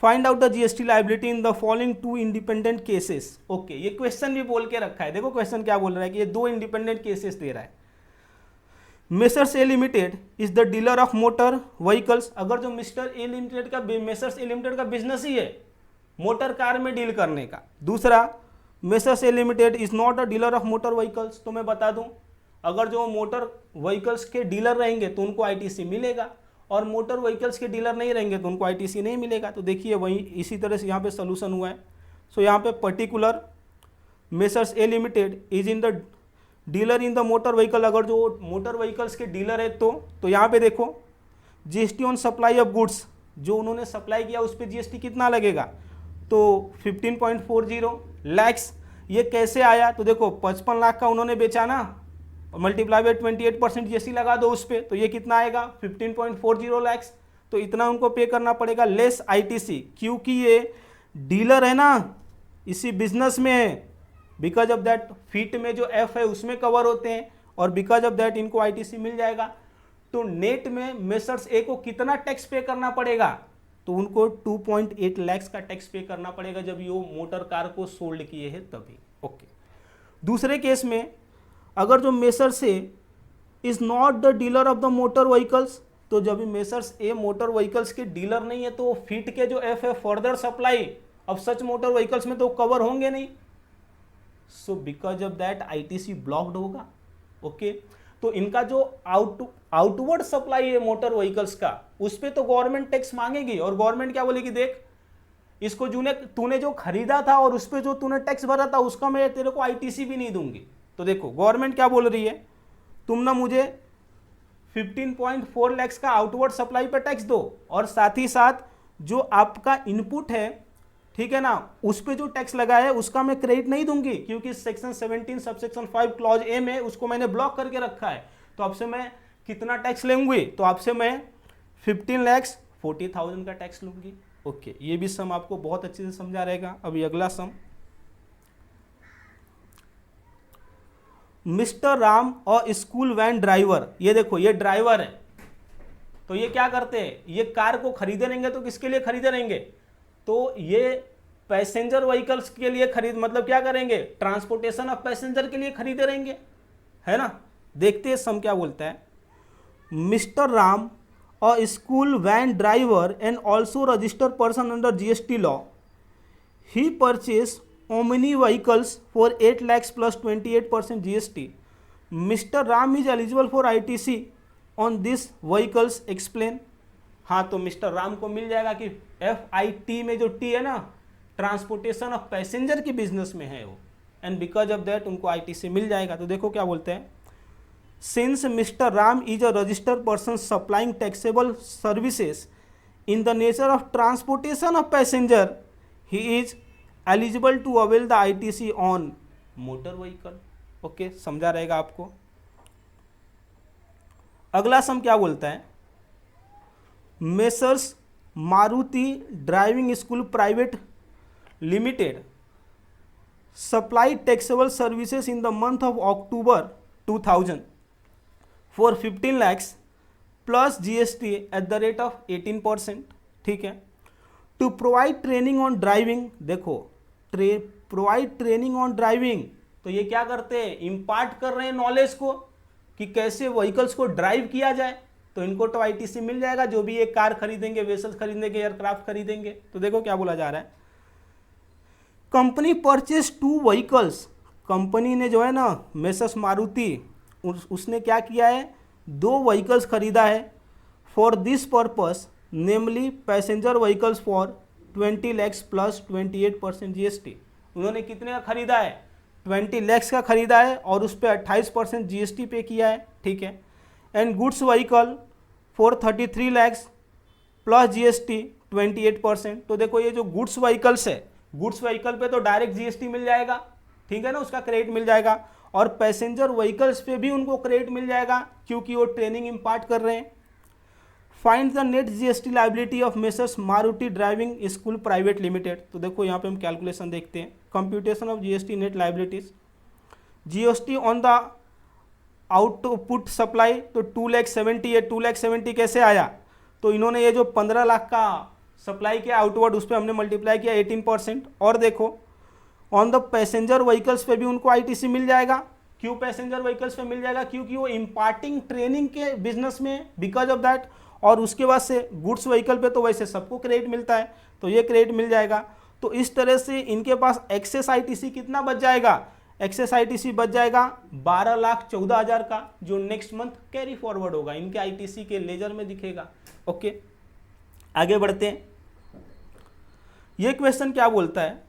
find out the GST liability in the following 2 independent cases. Okay, ये क्वेश्चन भी बोल के रखा है, देखो क्वेश्चन क्या बोल रहा है कि ये 2 इंडिपेंडेंट केसेस दे रहा है। Messrs A limited is the dealer of motor vehicles, अगर जो मिस्टर ए लिमिटेड का मेसर्स ए लिमिटेड का बिजनेस ही है मोटर कार में डील करने का। दूसरा, messrs A limited is not a dealer of motor vehicles, तो मैं बता दूं अगर जो मोटर व्हीकल्स के डीलर रहेंगे तो उनको आईटीसी मिलेगा, और मोटर व्हीकल्स के डीलर नहीं रहेंगे तो उनको आईटीसी नहीं मिलेगा। तो देखिए वही इसी तरह से यहाँ पे सोल्यूशन हुआ है। सो यहाँ पे particular messrs A limited is in the dealer in the motor vehicle, अगर जो मोटर व्हीकल्स के डीलर है तो यहाँ पे देखो GST on supply of goods, जो उन्होंने सप्लाई किया उस पर जीएसटी कितना लगेगा, तो 15.40 लैक्स। ये कैसे आया, तो देखो 55 लाख का उन्होंने बेचा ना, मल्टीप्लाई बाय 28% जीएसटी लगा दो उस पर, तो ये कितना आएगा 15.40 लैक्स, तो इतना उनको पे करना पड़ेगा लेस आईटीसी, क्योंकि ये डीलर है ना इसी बिजनेस में है, बिकॉज ऑफ दैट फीट में जो एफ है उसमें कवर होते हैं, और बिकॉज ऑफ दैट इनको आईटीसी मिल जाएगा। तो नेट में मेसर्स ए को कितना टैक्स पे करना पड़ेगा, तो उनको 2.8 लैक्स का टैक्स पे करना पड़ेगा जब ये मोटर कार को सोल्ड किए हैं तभी। ओके, दूसरे केस में अगर जो messrs A is not the dealer of the motor vehicles, तो जब मेसर्स ए मोटर व्हीकल्स के डीलर नहीं है तो फीट के जो एफ है further supply of such motor vehicles में तो कवर होंगे नहीं, सो because of that ITC blocked होगा। ओके, तो इनका जो आउटवर्ड सप्लाई है मोटर व्हीकल्स का उस पर तो गवर्नमेंट टैक्स मांगेगी, और गवर्नमेंट क्या बोलेगी, देख इसको तूने जो खरीदा था और उस पर जो तूने टैक्स भरा था उसका मैं तेरे को आईटीसी भी नहीं दूंगी। तो देखो गवर्नमेंट क्या बोल रही है, तुम ना मुझे 15.4 लाख का आउटवर्ड सप्लाई पर टैक्स दो, और साथ ही साथ जो आपका इनपुट है ठीक है ना, उस पे जो टैक्स लगा है उसका मैं क्रेडिट नहीं दूंगी, क्योंकि सेक्शन 17 सबसेक्शन 5 क्लॉज ए में उसको मैंने ब्लॉक करके रखा है। तो आपसे मैं कितना टैक्स लूंगी, तो आपसे मैं 15,40,000 का टैक्स लूंगी। ओके, ये भी सम आपको बहुत अच्छे से समझा रहेगा। अभी अगला सम, मिस्टर राम और स्कूल वैन ड्राइवर, ये देखो ये ड्राइवर है, तो ये क्या करते हैं, ये कार को खरीदे रहेंगे तो किसके लिए खरीदे रहेंगे, तो ये पैसेंजर व्हीकल्स के लिए खरीद, मतलब क्या करेंगे, ट्रांसपोर्टेशन ऑफ पैसेंजर के लिए खरीदे रहेंगे, है ना। देखते हैं सम क्या बोलता है। मिस्टर राम और school van driver and also registered person under GST law, he purchase Omni vehicles for 8 lakhs plus 28% GST. Mister Ram is eligible for ITC on this vehicles, explain. हाँ, तो मिस्टर राम को मिल जाएगा कि FIT में जो टी है ना, ट्रांसपोर्टेशन ऑफ पैसेंजर की बिजनेस में है वो, एंड बिकॉज ऑफ दैट उनको ITC मिल जाएगा। तो देखो क्या बोलते हैं, since mister Ram is a registered person supplying taxable services in the nature of transportation of passenger, he is eligible to avail the ITC on motor vehicle. Okay, समझा रहेगा आपको। अगला सम क्या बोलता है, messrs Maruti driving school private limited supply taxable services in the month of October 2000 for 15 lakhs plus GST at the rate of 18%। ठीक है, to provide training on driving, देखो प्रोवाइड ट्रेनिंग ऑन ड्राइविंग, तो ये क्या करते हैं, इम्पार्ट कर रहे हैं नॉलेज को कि कैसे व्हीकल्स को ड्राइव किया जाए। तो इनको तो ITC मिल जाएगा, जो भी ये कार खरीदेंगे, वेसल्स खरीदेंगे, एयरक्राफ्ट खरीदेंगे। तो देखो क्या बोला जा रहा है, कंपनी परचेज 2 व्हीकल्स, कंपनी ने जो है ना मेसर्स मारुति, उसने क्या किया है, 2 व्हीकल्स खरीदा है for this purpose, namely passenger vehicles for 20 lakhs plus 28% GST। उन्होंने कितने का खरीदा है, 20 lakhs का खरीदा है और उस पर 28% GST पे किया है। ठीक है, and goods vehicle for 33 lakhs plus GST 28%। तो देखो ये जो गुड्स व्हीकल्स है, गुड्स व्हीकल पे तो डायरेक्ट GST मिल जाएगा, ठीक है ना, उसका क्रेडिट मिल जाएगा, और पैसेंजर व्हीकल्स पे भी उनको क्रेडिट मिल जाएगा क्योंकि वो ट्रेनिंग इम्पार्ट कर रहे हैं। Find the net GST liability of messrs Maruti driving school private limited. तो देखो यहाँ पे हम कैलकुलेशन देखते हैं, computation of GST net liabilities, GST on the output supply, तो 2,70,000 है, 2,70,000 कैसे आया, तो इन्होंने ये जो 15 लाख का सप्लाई किया आउटवर्ड, उस पर हमने मल्टीप्लाई किया 18%। और देखो ऑन द पैसेंजर व्हीकल्स पे भी उनको ITC मिल जाएगा। क्यों पैसेंजर व्हीकल्स पे मिल जाएगा, क्योंकि वो इम्पार्टिंग ट्रेनिंग के बिजनेस में, बिकॉज ऑफ दैट। और उसके बाद से गुड्स व्हीकल पे तो वैसे सबको क्रेडिट मिलता है, तो ये क्रेडिट मिल जाएगा। तो इस तरह से इनके पास एक्सेस ITC कितना बच जाएगा, एक्सेस ITC बच जाएगा 12,14,000 का, जो नेक्स्ट मंथ कैरी फॉरवर्ड होगा, इनके ITC के लेजर में दिखेगा। ओके, आगे बढ़ते हैं। ये क्वेश्चन क्या बोलता है,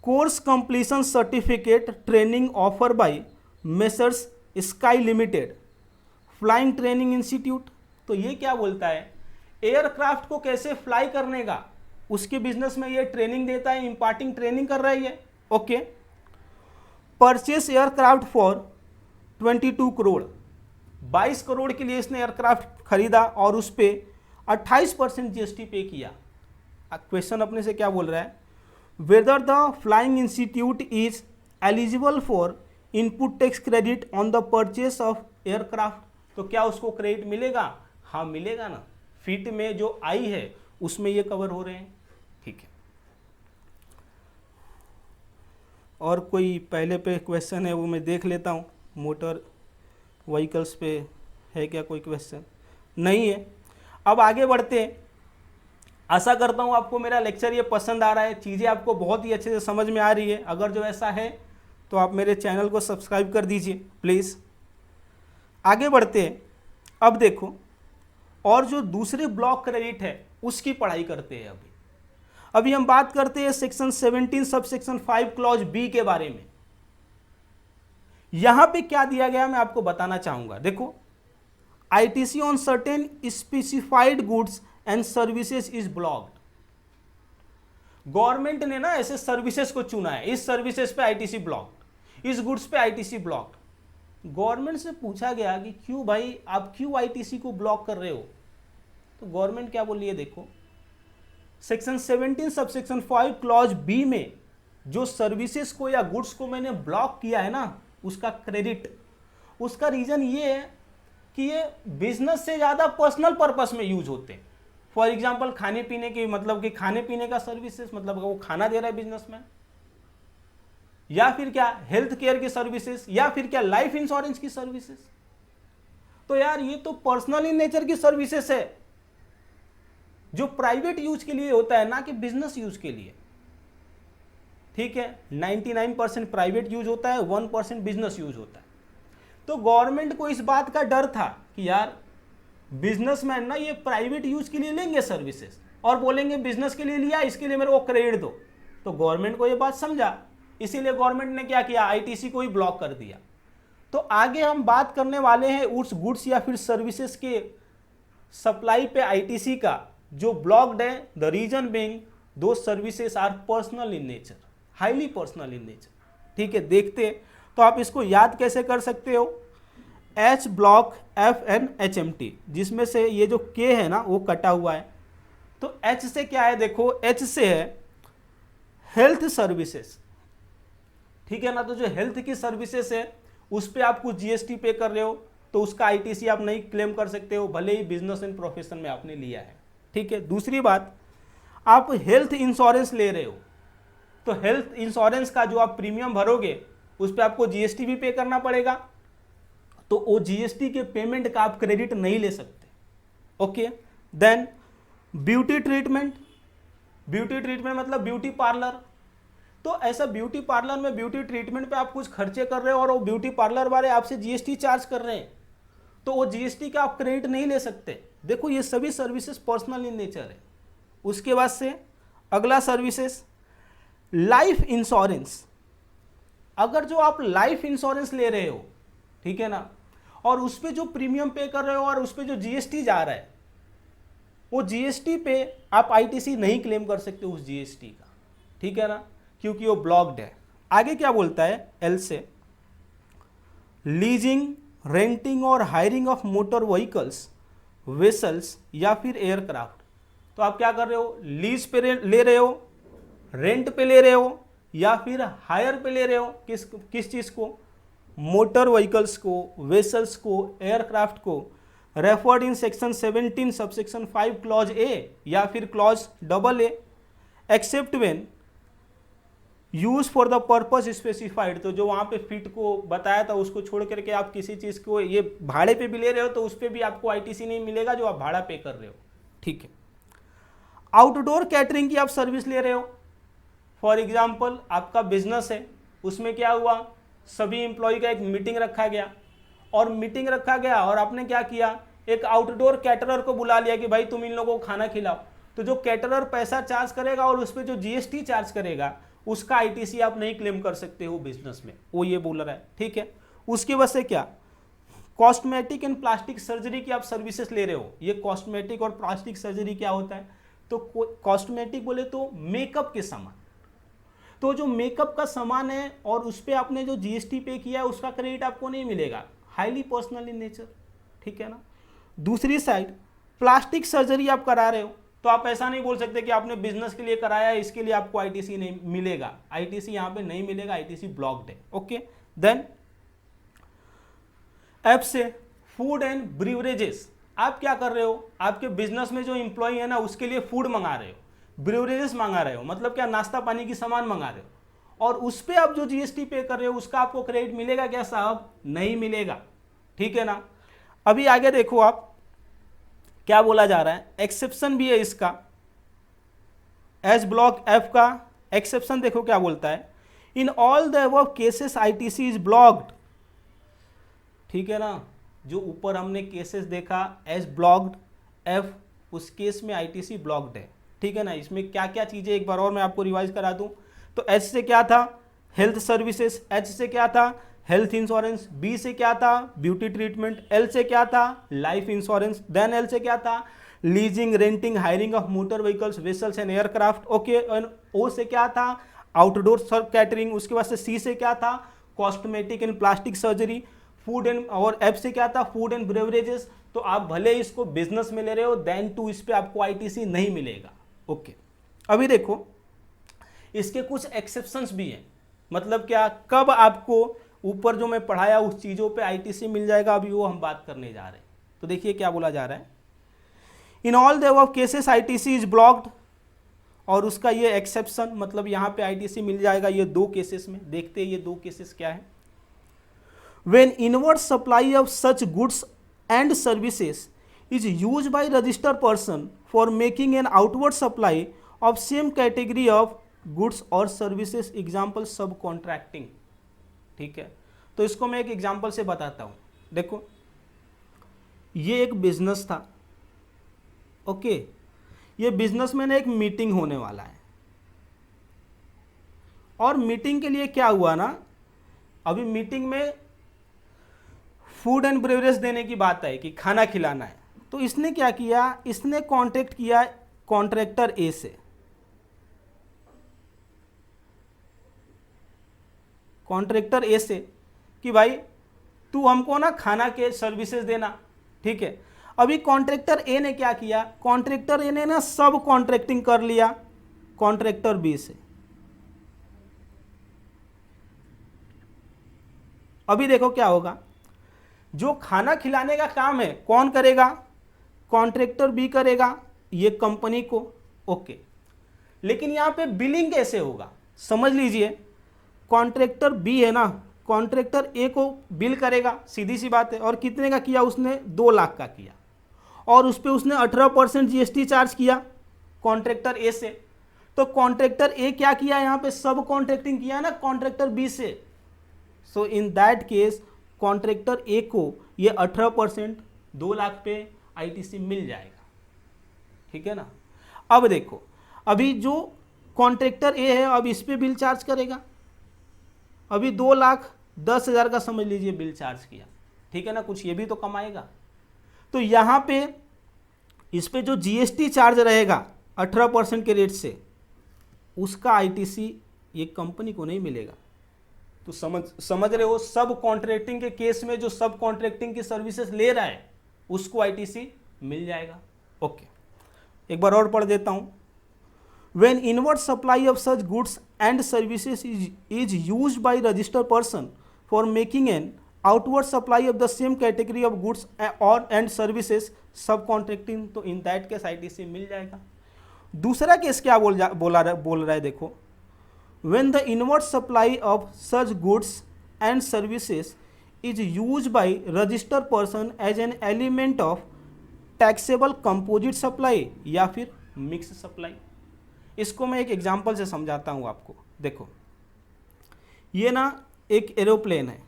course completion certificate training offer by messrs sky limited flying training institute. तो ये क्या बोलता है, एयरक्राफ्ट को कैसे फ्लाई करने का उसके बिजनेस में ये ट्रेनिंग देता है, इम्पार्टिंग ट्रेनिंग कर रहा है ये। Okay, purchase aircraft for 22 crore, 22 crore के लिए इसने एयरक्राफ्ट खरीदा और उस पर 28% GST पे किया। क्वेश्चन अपने से क्या बोल रहा है, whether the flying institute is eligible for input tax credit on the purchase of aircraft. तो क्या उसको क्रेडिट मिलेगा, हाँ मिलेगा ना, फिट में जो आई है उसमें ये कवर हो रहे हैं। ठीक है, और कोई पहले पे क्वेश्चन है वो मैं देख लेता हूँ, मोटर व्हीकल्स पे है क्या कोई क्वेश्चन, नहीं है। अब आगे बढ़ते हैं। आशा करता हूँ आपको मेरा लेक्चर ये पसंद आ रहा है, चीज़ें आपको बहुत ही अच्छे से समझ में आ रही है। अगर जो ऐसा है तो आप मेरे चैनल को सब्सक्राइब कर दीजिए प्लीज़। आगे बढ़ते हैं। अब देखो, और जो दूसरे ब्लॉक क्रेडिट है उसकी पढ़ाई करते हैं। अभी हम बात करते हैं section 17 subsection 5 clause B के बारे में। यहां पे क्या दिया गया मैं आपको बताना चाहूंगा। देखो, ITC on certain specified goods and services is blocked. Government ने ना ऐसे सर्विसेज को चुना है, इस सर्विसेज पे आईटीसी ब्लॉक्ड, इस गुड्स पे आईटीसी ब्लॉक्ड। गवर्नमेंट से पूछा गया कि क्यों भाई आप क्यों आईटीसी को ब्लॉक कर रहे हो, तो गवर्नमेंट क्या बोल रही है, देखो सेक्शन 17 सबसेक्शन 5 क्लॉज बी में जो सर्विसेज को या गुड्स को मैंने ब्लॉक किया है ना, उसका क्रेडिट, उसका रीजन ये है कि ये बिजनेस से ज़्यादा पर्सनल पर्पस में यूज होते हैं। फॉर एग्जाम्पल खाने पीने की, मतलब कि खाने पीने का सर्विसेज, मतलब वो खाना दे रहा है बिजनेसमैन, या फिर क्या हेल्थ केयर की सर्विसेज, या फिर क्या लाइफ इंश्योरेंस की सर्विसेज। तो यार ये तो पर्सनल इन नेचर की सर्विसेज है, जो प्राइवेट यूज के लिए होता है, ना कि बिजनेस यूज के लिए। ठीक है, 99% प्राइवेट यूज होता है, 1% बिजनेस यूज होता है। तो गवर्नमेंट को इस बात का डर था कि यार बिजनेसमैन ना ये प्राइवेट यूज के लिए लेंगे सर्विसेज और बोलेंगे बिजनेस के लिए लिया, इसके लिए मेरे को क्रेडिट दो। तो गवर्नमेंट को ये बात समझा, इसीलिए गवर्नमेंट ने क्या किया, आईटीसी को ही ब्लॉक कर दिया। तो आगे हम बात करने वाले हैं उस गुड्स या फिर सर्विसेज के सप्लाई पे आईटीसी का जो ब्लॉक्ड है। द रीजन बीइंग दो services are personal in nature, highly personal in nature. ठीक है, देखते तो आप इसको याद कैसे कर सकते हो। H block F N H M T, जिसमें से ये जो के है ना वो कटा हुआ है। तो एच से क्या है, देखो एच से है हेल्थ सर्विसेज। ठीक है ना, तो जो हेल्थ की सर्विसेज है उस पर आप कुछ जीएसटी पे कर रहे हो तो उसका आईटीसी आप नहीं क्लेम कर सकते हो, भले ही बिजनेस एंड प्रोफेशन में आपने लिया है। ठीक है, दूसरी बात, आप हेल्थ इंश्योरेंस ले रहे हो तो हेल्थ इंश्योरेंस का जो आप प्रीमियम भरोगे उस पर आपको जीएसटी भी पे करना पड़ेगा, तो वो जीएसटी के पेमेंट का आप क्रेडिट नहीं ले सकते। Okay, then beauty treatment, beauty treatment मतलब ब्यूटी पार्लर। तो ऐसा ब्यूटी पार्लर में ब्यूटी ट्रीटमेंट पे आप कुछ खर्चे कर रहे हो और वो ब्यूटी पार्लर वाले आपसे जीएसटी चार्ज कर रहे हैं, तो वो जीएसटी का आप क्रेडिट नहीं ले सकते। देखो ये सभी सर्विसेज पर्सनल इन नेचर है। उसके बाद से अगला सर्विसेज लाइफ इंश्योरेंस। अगर जो आप लाइफ इंश्योरेंस ले रहे हो, ठीक है ना, और उस पे जो प्रीमियम पे कर रहे हो और उस पे जो जीएसटी जा रहा है, वो जीएसटी पे आप आईटीसी नहीं क्लेम कर सकते उस जीएसटी का। ठीक है ना, क्योंकि वो ब्लॉक्ड है। आगे क्या बोलता है एल से, लीजिंग, रेंटिंग और hiring of motor vehicles, vessels या फिर एयरक्राफ्ट। तो आप क्या कर रहे हो, लीज पे ले रहे हो, रेंट पे ले रहे हो या फिर हायर पे ले रहे हो, किस चीज को, मोटर व्हीकल्स को, वेसल्स को, एयरक्राफ्ट को, referred in section 17 subsection 5 clause ए या फिर clause double A, except when use for the purpose specified. तो जो वहां पे फिट को बताया था उसको छोड़ करके आप किसी चीज को ये भाड़े पे भी ले रहे हो तो उस पर भी आपको आईटीसी नहीं मिलेगा जो आप भाड़ा पे कर रहे हो। ठीक है, आउटडोर कैटरिंग की आप सर्विस ले रहे हो, फॉर एग्जाम्पल आपका बिजनेस है, उसमें क्या हुआ, सभी एम्प्लॉय का एक मीटिंग रखा गया और आपने क्या किया, एक आउटडोर कैटरर को बुला लिया कि भाई तुम इन लोगों को खाना खिलाओ। तो जो कैटरर पैसा चार्ज करेगा और उस पर जो जीएसटी चार्ज करेगा उसका आईटीसी आप नहीं क्लेम कर सकते हो बिजनेस में, वो ये बोल रहा है। ठीक है, उसकी वजह से क्या, कॉस्मेटिक एंड प्लास्टिक सर्जरी की आप सर्विसेज ले रहे हो। ये कॉस्मेटिक और प्लास्टिक सर्जरी क्या होता है, तो कॉस्मेटिक बोले तो मेकअप के सामान, तो जो मेकअप का सामान है और उस पर आपने जो जीएसटी पे किया है उसका क्रेडिट आपको नहीं मिलेगा, हाईली पर्सनल इन नेचर। ठीक है ना, दूसरी साइड प्लास्टिक सर्जरी आप करा रहे हो तो आप ऐसा नहीं बोल सकते कि आपने बिजनेस के लिए कराया है इसके लिए आपको आईटीसी नहीं मिलेगा, आईटीसी यहां पे नहीं मिलेगा, आईटीसी ब्लॉक्ड है। ओके, देन एफ से फूड एंड ब्रीवरेजेस। आप क्या कर रहे हो, आपके बिजनेस में जो इंप्लॉय है ना उसके लिए फूड मंगा रहे हो, ब्रीवरेजेस मंगा रहे हो, मतलब क्या नाश्ता पानी की सामान मंगा रहे हो और उस पर आप जो जीएसटी पे कर रहे हो उसका आपको क्रेडिट मिलेगा क्या साहब, नहीं मिलेगा। ठीक है ना, अभी आगे देखो आप क्या बोला जा रहा है, एक्सेप्शन भी है इसका, एच ब्लॉक एफ का एक्सेप्शन देखो क्या बोलता है, in all the above cases ITC is blocked. ठीक है ना, जो ऊपर हमने केसेस देखा एच ब्लॉक्ड एफ, उस केस में आईटीसी ब्लॉक्ड है। ठीक है ना, इसमें क्या क्या चीजें एक बार और मैं आपको रिवाइज करा दूं, तो एच से क्या था, हेल्थ सर्विसेज, एच से क्या था, हेल्थ इंश्योरेंस, बी से क्या था, ब्यूटी ट्रीटमेंट, एल से क्या था, लाइफ इंश्योरेंस, देन एल से क्या था, leasing, renting, hiring of motor vehicles, vessels and aircraft. Okay, O से क्या था, आउटडोर कैटरिंग। उसके बाद से सी से क्या था, cosmetic and plastic surgery. Food and, और एफ से क्या था, फूड एंड ब्रेवरेजेस। तो आप भले इसको बिजनेस में ले रहे हो, देन टू इस पे आपको आईटीसी नहीं मिलेगा। ओके, अभी देखो इसके कुछ एक्सेप्शंस भी हैं। मतलब क्या, कब आपको ऊपर जो मैं पढ़ाया उस चीज़ों पे आईटीसी मिल जाएगा, अभी वो हम बात करने जा रहे हैं। तो देखिए क्या बोला जा रहा है, in all the above cases ITC is blocked. और उसका ये एक्सेप्शन, मतलब यहाँ पे आईटीसी मिल जाएगा ये दो केसेस में। देखते हैं ये दो केसेस क्या है। When inward supply of such goods and services is use by registered person for making an outward supply of same category of goods और सर्विसेज, एग्जाम्पल सब कॉन्ट्रैक्टिंग। ठीक है, तो इसको मैं एक एग्जाम्पल से बताता हूँ। देखो ये एक बिजनेस था। ओके, ये बिजनेस में ना एक मीटिंग होने वाला है, और मीटिंग के लिए क्या हुआ ना, अभी मीटिंग में फूड एंड ब्रेवरेज देने की बात है कि खाना खिलाना है। तो इसने क्या किया, इसने कॉन्ट्रैक्ट किया कॉन्ट्रैक्टर ए से, कॉन्ट्रैक्टर ए से कि भाई तू हमको ना खाना के सर्विसेज देना। ठीक है, अभी कॉन्ट्रैक्टर ए ने क्या किया, कॉन्ट्रैक्टर ए ने ना सब कॉन्ट्रैक्टिंग कर लिया कॉन्ट्रैक्टर बी से। अभी देखो क्या होगा, जो खाना खिलाने का काम है कौन करेगा, कॉन्ट्रैक्टर बी करेगा, ये कंपनी को। ओके, लेकिन यहां पे बिलिंग कैसे होगा, समझ लीजिए। कॉन्ट्रैक्टर बी है ना, कॉन्ट्रैक्टर ए को बिल करेगा, सीधी सी बात है। और कितने का किया उसने, 2 लाख का किया, और उस पर उसने 18% जीएसटी चार्ज किया कॉन्ट्रैक्टर ए से। तो कॉन्ट्रैक्टर ए क्या किया, यहाँ पे सब कॉन्ट्रैक्टिंग किया ना कॉन्ट्रैक्टर बी से। सो इन दैट केस कॉन्ट्रैक्टर ए को ये 18% 2 लाख पे आईटीसी मिल जाएगा। ठीक है ना। अब देखो, अभी जो कॉन्ट्रैक्टर ए है अब इस पे बिल चार्ज करेगा। अभी 2,10,000 का समझ लीजिए बिल चार्ज किया। ठीक है ना, कुछ ये भी तो कमाएगा। तो यहाँ पे इस पे जो जीएसटी चार्ज रहेगा 18% के रेट से, उसका आईटीसी ये कंपनी को नहीं मिलेगा। तो समझ रहे हो, सब कॉन्ट्रैक्टिंग के केस में जो सब कॉन्ट्रैक्टिंग की सर्विसेज ले रहा है उसको आईटीसी मिल जाएगा। ओके, एक बार और पढ़ देता हूं। When inward supply of such goods and services is used by registered person for making an outward supply of the same category of goods or and services subcontracting, तो in that case ITC मिल जाएगा। दूसरा case क्या बोल रहा है देखो, when the inward supply of such goods and services is used by registered person as an element of taxable composite supply या फिर mixed supply। इसको मैं एक एग्जांपल से समझाता हूँ आपको। देखो ये ना एक एरोप्लेन है।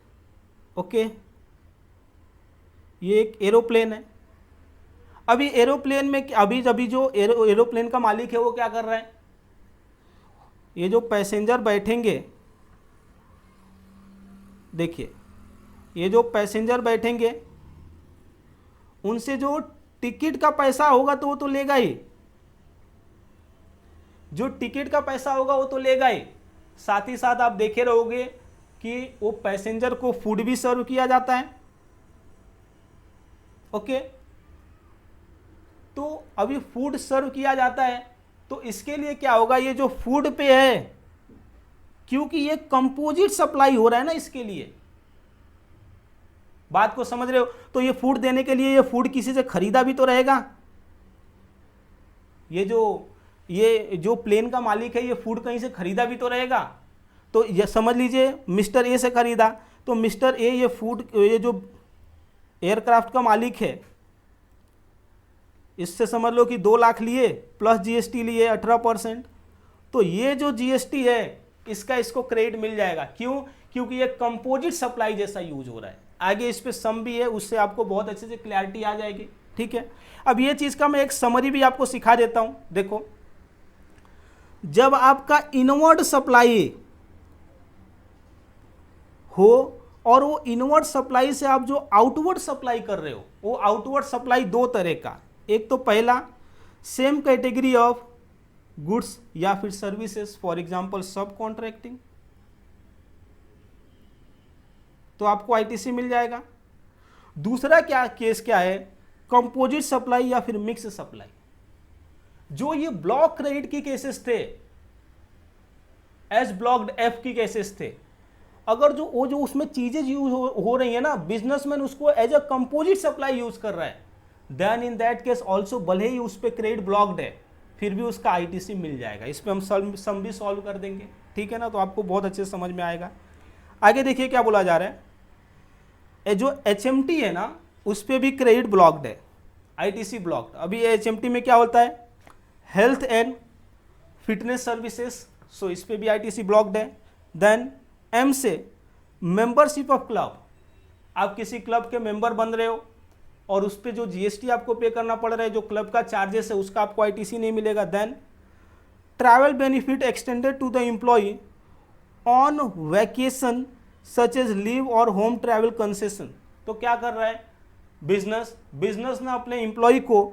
ओके, ये एक एरोप्लेन है। अभी एरोप्लेन में अभी जो एरोप्लेन का मालिक है वो क्या कर रहा है, ये जो पैसेंजर बैठेंगे, देखिए ये जो पैसेंजर बैठेंगे उनसे जो टिकट का पैसा होगा तो वो तो लेगा ही, जो टिकट का पैसा होगा वो तो लेगा ही। साथ ही साथ आप देखे रहोगे कि वो पैसेंजर को फूड भी सर्व किया जाता है। ओके, तो अभी फूड सर्व किया जाता है तो इसके लिए क्या होगा, ये जो फूड पे है, क्योंकि ये कंपोजिट सप्लाई हो रहा है ना, इसके लिए बात को समझ रहे हो। तो ये फूड देने के लिए ये फूड किसी से खरीदा भी तो रहेगा। ये जो प्लेन का मालिक है ये फूड कहीं से खरीदा भी तो रहेगा। तो ये समझ लीजिए मिस्टर ए से खरीदा, तो मिस्टर ए ये जो एयरक्राफ्ट का मालिक है, इससे समझ लो कि 2 लाख लिए प्लस जीएसटी लिए 18%। तो ये जो जीएसटी है इसका इसको क्रेडिट मिल जाएगा। क्यों, क्योंकि ये कंपोजिट सप्लाई जैसा यूज हो रहा है। आगे इस पे सम भी है, उससे आपको बहुत अच्छे से क्लैरिटी आ जाएगी। ठीक है, अब ये चीज का मैं एक समरी भी आपको सिखा देता हूं। देखो, जब आपका इनवर्ड सप्लाई हो और वो इनवर्ड सप्लाई से आप जो आउटवर्ड सप्लाई कर रहे हो, वो आउटवर्ड सप्लाई 2 तरह का, एक तो पहला सेम कैटेगरी ऑफ गुड्स या फिर सर्विसेज, फॉर एग्जांपल सब कॉन्ट्रैक्टिंग, तो आपको आईटीसी मिल जाएगा। दूसरा क्या केस क्या है, कंपोजिट सप्लाई या फिर मिक्स सप्लाई। जो ये ब्लॉक क्रेडिट की केसेस थे, एस ब्लॉक्ड एफ की केसेस थे, अगर जो उसमें चीजें यूज हो रही है ना, बिजनेसमैन उसको as a composite supply use कर रहा है, then in that case also भले ही उस पर क्रेडिट ब्लॉक्ड है फिर भी उसका आईटीसी मिल जाएगा। इस पर हम सम भी सॉल्व कर देंगे, ठीक है ना, तो आपको बहुत अच्छे से समझ में आएगा। आगे देखिए क्या बोला जा रहा है, जो एचएमटी है ना उस पर भी क्रेडिट ब्लॉक्ड है, आईटीसी ब्लॉक्ड। अभी एचएमटी में क्या होता है, हेल्थ एंड फिटनेस सर्विसेज, सो इस पे भी आईटीसी ब्लॉक्ड है। देन एम से मेंबरशिप ऑफ क्लब, आप किसी क्लब के मेंबर बन रहे हो और उस पर जो जीएसटी आपको पे करना पड़ रहा है, जो क्लब का चार्जेस है उसका आपको आईटीसी नहीं मिलेगा। Then travel benefit extended to the employee on vacation such as leave और होम ट्रैवल कंसेशन। तो क्या कर रहा है बिजनेस ना अपने एम्प्लॉय को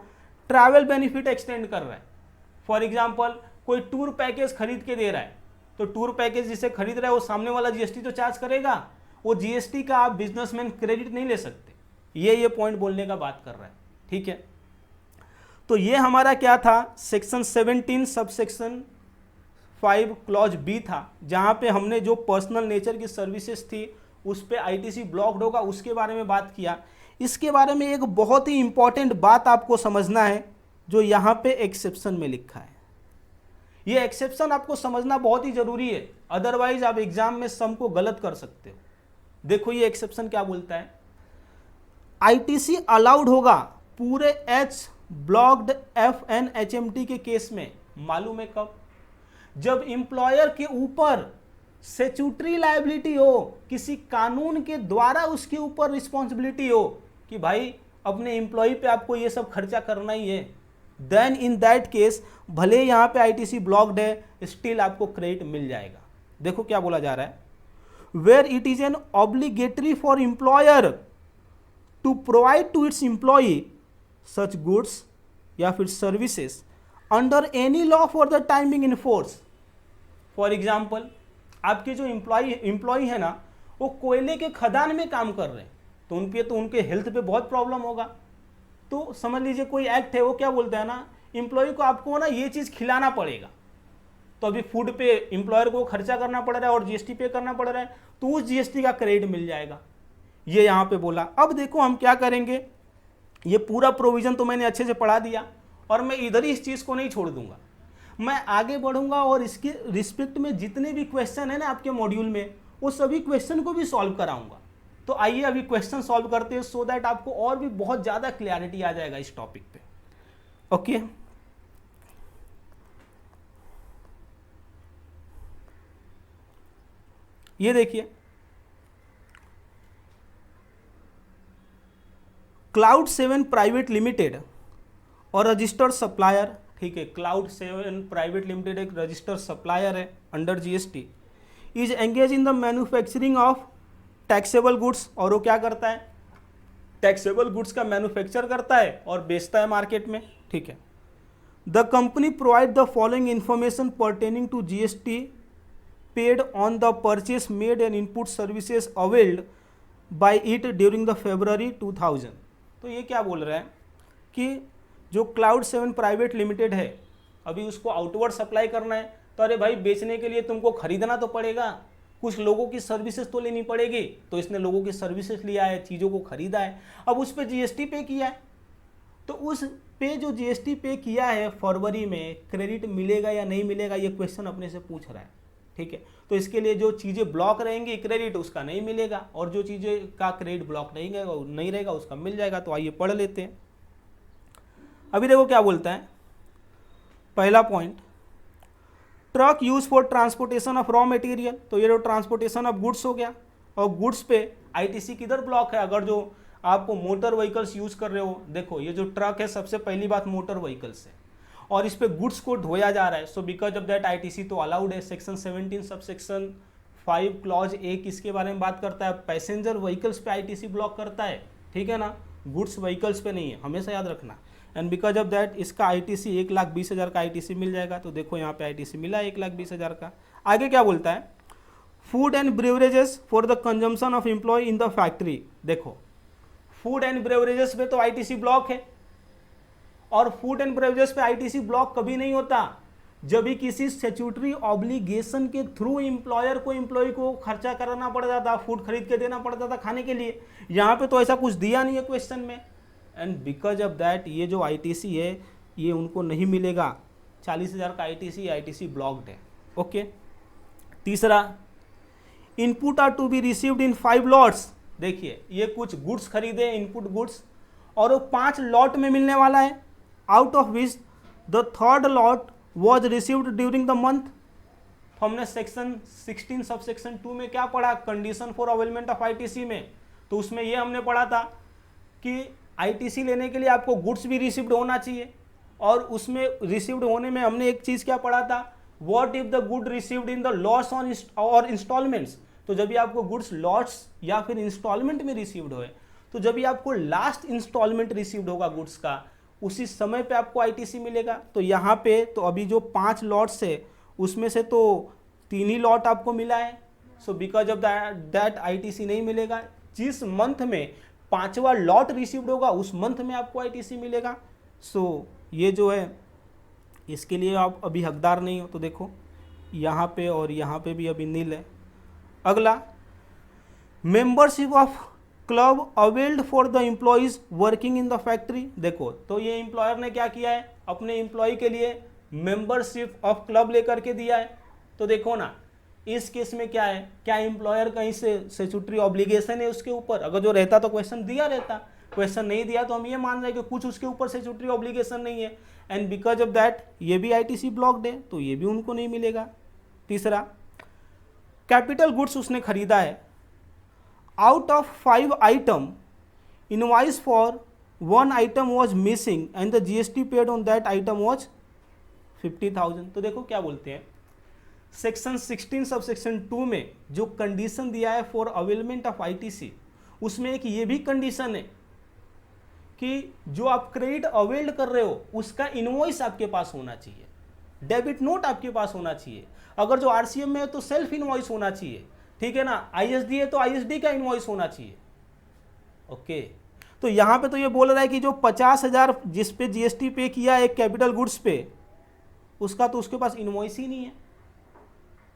ट्रैवल बेनिफिट एक्सटेंड कर रहा है। फॉर एग्जांपल कोई टूर पैकेज खरीद के दे रहा है, तो टूर पैकेज जिसे खरीद रहा है वो सामने वाला जीएसटी तो चार्ज करेगा, वो जीएसटी का आप बिजनेसमैन क्रेडिट नहीं ले सकते। ये पॉइंट बोलने का बात कर रहा है, ठीक है। तो ये हमारा क्या था, section 17 subsection 5 clause B था, जहां पे हमने जो पर्सनल नेचर की सर्विसेज थी उस पे आईटीसी ब्लॉक्ड होगा उसके बारे में बात किया। इसके बारे में एक बहुत ही इंपॉर्टेंट बात आपको समझना है, जो यहाँ पे एक्सेप्शन में लिखा है। ये एक्सेप्शन आपको समझना बहुत ही जरूरी है, अदरवाइज आप एग्जाम में सम को गलत कर सकते हो। देखो ये एक्सेप्शन क्या बोलता है, आईटीसी अलाउड होगा पूरे H blocked F N HMT के केस में, मालूम है कब, जब इंप्लॉयर के ऊपर स्टैट्यूटरी लायबिलिटी हो, किसी कानून के द्वारा उसके ऊपर रिस्पॉन्सिबिलिटी हो कि भाई अपने एम्प्लॉय पे आपको ये सब खर्चा करना ही है, देन इन दैट केस भले यहाँ पे आईटीसी ब्लॉक्ड है स्टिल आपको क्रेडिट मिल जाएगा। देखो क्या बोला जा रहा है, where it is an obligatory for employer to provide to its employee such goods या फिर services under any law for the timing in force. For example आपके जो एम्प्लॉय है ना वो कोयले के खदान में काम कर रहे हैं, तो उनके हेल्थ पे बहुत प्रॉब्लम होगा। तो समझ लीजिए कोई एक्ट है वो क्या बोलता है ना, एम्प्लॉय को आपको ना ये चीज़ खिलाना पड़ेगा, तो अभी फूड पे एम्प्लॉयर को खर्चा करना पड़ रहा है और जीएसटी पे करना पड़ रहा है, तो उस जीएसटी का क्रेडिट मिल जाएगा, ये यहाँ पे बोला। अब देखो हम क्या करेंगे, ये पूरा प्रोविजन तो मैंने अच्छे से पढ़ा दिया और मैं इधर ही इस चीज़ को नहीं छोड़ दूंगा, मैं आगे बढ़ूंगा और इसके रिस्पेक्ट में जितने भी क्वेश्चन है ना आपके मॉड्यूल में वो सभी क्वेश्चन को भी सॉल्व कराऊंगा। तो आइए अभी क्वेश्चन सॉल्व करते हैं, सो दैट आपको और भी बहुत ज़्यादा क्लैरिटी आ जाएगा इस टॉपिक पे। ओके ये देखिए, क्लाउड 7 प्राइवेट लिमिटेड और रजिस्टर्ड सप्लायर, ठीक है, क्लाउड 7 प्राइवेट लिमिटेड एक रजिस्टर्ड सप्लायर है under GST, is engage in the manufacturing of taxable goods, और वो क्या करता है, टैक्सेबल गुड्स का मैन्युफैक्चर करता है और बेचता है मार्केट में, ठीक है। The company provide the following information pertaining to GST paid on the purchase made and input services availed by it during the February 2000। तो ये क्या बोल रहा है कि जो क्लाउड 7 प्राइवेट लिमिटेड है अभी उसको आउटवर्ड सप्लाई करना है, तो अरे भाई बेचने के लिए तुमको खरीदना तो पड़ेगा, कुछ लोगों की सर्विसेज तो लेनी पड़ेगी, तो इसने लोगों की सर्विसेज लिया है, चीज़ों को खरीदा है, अब उस पर जीएसटी पे किया है, तो उस पे जो जीएसटी पे किया है फरवरी में क्रेडिट मिलेगा या नहीं मिलेगा, ये क्वेश्चन अपने से पूछ रहा है, ठीक है। तो इसके लिए जो चीज़ें ब्लॉक रहेंगी क्रेडिट उसका नहीं मिलेगा, और जो चीज़ें का क्रेडिट ब्लॉक नहीं रहेगा उसका मिल जाएगा। तो आइए पढ़ लेते हैं। अभी देखो क्या बोलता है, पहला point, truck use for transportation of raw material, तो ये जो ट्रांसपोर्टेशन ऑफ गुड्स हो गया, और गुड्स पे आईटीसी किधर ब्लॉक है, अगर जो आपको मोटर व्हीकल्स यूज कर रहे हो, देखो ये जो ट्रक है सबसे पहली बात मोटर व्हीकल्स है और इस पे गुड्स को ढोया जा रहा है, सो बिकॉज ऑफ दैट आईटीसी तो अलाउड है। सेक्शन 17 सब सेक्शन 5 क्लॉज 1 इसके बारे में बात करता है, पैसेंजर व्हीकल्स पे आईटीसी ब्लॉक करता है, ठीक है ना, गुड्स व्हीकल्स पे नहीं है, हमेशा याद रखना। एंड बिकॉज ऑफ दैट इसका आईटीसी 1,20,000 का आईटीसी मिल जाएगा। तो देखो यहाँ पे आईटीसी मिला 1,20,000 का। आगे क्या बोलता है, food and beverages for the consumption of employee in the factory. देखो फूड एंड ब्रेवरेजेस पे तो आईटीसी ब्लॉक है, और फूड एंड ब्रेवरेजेस पे आईटीसी ब्लॉक कभी नहीं होता जब भी किसी स्टैट्यूटरी ऑब्लिगेशन के थ्रू एम्प्लॉयर को एम्प्लॉय को खर्चा कराना पड़ता था, फूड खरीद के देना पड़ता था खाने के लिए। यहाँ पे तो ऐसा कुछ दिया नहीं है क्वेश्चन में, एंड बिकॉज ऑफ दैट ये जो आईटीसी है ये उनको नहीं मिलेगा। 40,000 का आईटीसी ब्लॉक्ड है। ओके, तीसरा, input are to be received in 5 lots. देखिए ये कुछ गुड्स खरीदे, इनपुट गुड्स, और वो 5 लॉट में मिलने वाला है, out of which the third lot was received during the month. तो हमने सेक्शन 16 सब सेक्शन 2 में क्या पढ़ा, condition for availment of ITC में, तो उसमें ये हमने पढ़ा था कि आईटीसी लेने के लिए आपको गुड्स भी रिसीव्ड होना चाहिए, और उसमें रिसीव्ड होने में हमने एक चीज़ क्या पढ़ा था, what if the good received in the lots on और इंस्टॉलमेंट्स। तो जब भी आपको गुड्स लॉट्स या फिर इंस्टॉलमेंट में रिसीव्ड होए, तो जब भी आपको लास्ट इंस्टॉलमेंट रिसीव्ड होगा गुड्स का, उसी समय पे आपको आईटीसी मिलेगा। तो यहाँ पे तो अभी जो 5 लॉट्स है उसमें से तो 3 ही लॉट आपको मिला है, सो बिकॉज ऑफ दैट आईटीसी नहीं मिलेगा। जिस मंथ में 5वां लॉट रिसीव्ड होगा उस मंथ में आपको आईटीसी मिलेगा। सो ये जो है इसके लिए आप अभी हकदार नहीं हो। तो देखो यहाँ पे और यहाँ पे भी अभी नील है। अगला, membership of club availed for the employees working in the factory. देखो तो ये एम्प्लॉयर ने क्या किया है, अपने एम्प्लॉय के लिए मेंबरशिप ऑफ क्लब लेकर के दिया है। तो देखो ना इस केस में क्या है, क्या एम्प्लॉयर कहीं से स्टैट्यूटरी ऑब्लिगेशन है उसके ऊपर, अगर जो रहता तो क्वेश्चन दिया रहता, क्वेश्चन नहीं दिया तो हम ये मान रहे हैं कि कुछ उसके ऊपर स्टैट्यूटरी ऑब्लिगेशन नहीं है, एंड बिकॉज ऑफ दैट ये भी आईटीसी ब्लॉक्ड है, तो ये भी उनको नहीं मिलेगा। तीसरा, कैपिटल गुड्स उसने खरीदा है, out of 5 item invoice for 1 item was missing and the GST paid on that item was 50,000। तो देखो क्या बोलते हैं, सेक्शन 16 सब सेक्शन 2 में जो कंडीशन दिया है फॉर अवेलमेंट ऑफ आईटीसी, उसमें एक ये भी कंडीशन है कि जो आप क्रेडिट अवेल्ड कर रहे हो उसका इनवॉइस आपके पास होना चाहिए, डेबिट नोट आपके पास होना चाहिए। अगर जो आरसीएम में है तो सेल्फ इनवॉइस होना चाहिए, ठीक है ना, आईएसडी है तो आईएसडी का इनवॉइस होना चाहिए। ओके, तो यहां पे तो ये बोल रहा है कि जो 50,000 जिस पे जीएसटी पे किया एक कैपिटल गुड्स पे, उसका तो उसके पास इनवॉइस ही नहीं है।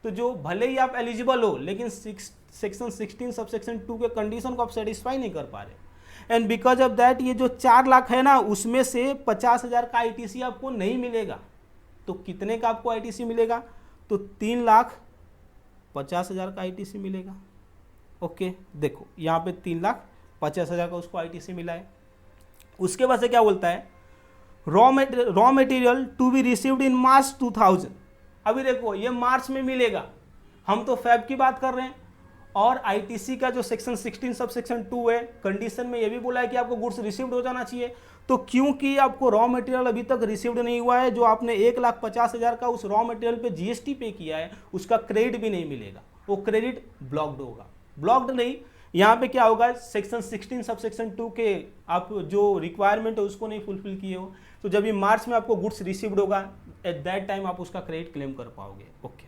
तो जो भले ही आप एलिजिबल हो लेकिन सेक्शन 16 सब सेक्शन 2 के कंडीशन को आप सेटिस्फाई नहीं कर पा रहे, एंड बिकॉज ऑफ दैट ये जो 4 लाख है ना उसमें से 50,000 का आईटीसी आपको नहीं मिलेगा। तो कितने का आपको आईटीसी मिलेगा, तो 3,50,000 का आईटीसी मिलेगा। ओके, देखो यहाँ पे 3,50,000 का उसको आईटीसी मिला है। उसके बाद से क्या बोलता है, raw material to be received in March 2000। अभी देखो ये मार्च में मिलेगा, हम तो फैब की बात कर रहे हैं, और आईटीसी का जो सेक्शन 16 सब सेक्शन 2 है कंडीशन में ये भी बोला है कि आपको गुड्स रिसीव्ड हो जाना चाहिए। तो क्योंकि आपको रॉ मटेरियल अभी तक रिसीव्ड नहीं हुआ है, जो आपने 1,50,000 का उस रॉ मटेरियल पे जीएसटी पे किया है उसका क्रेडिट भी नहीं मिलेगा, वो क्रेडिट ब्लॉक्ड होगा। ब्लॉक्ड नहीं, यहाँ पे क्या होगा, सेक्शन 16 सब सेक्शन 2 के आप जो रिक्वायरमेंट है उसको नहीं फुलफिल किए हो, तो जब ये मार्च में आपको गुड्स रिसीव्ड होगा एट दैट टाइम आप उसका क्रेडिट क्लेम कर पाओगे। ओके,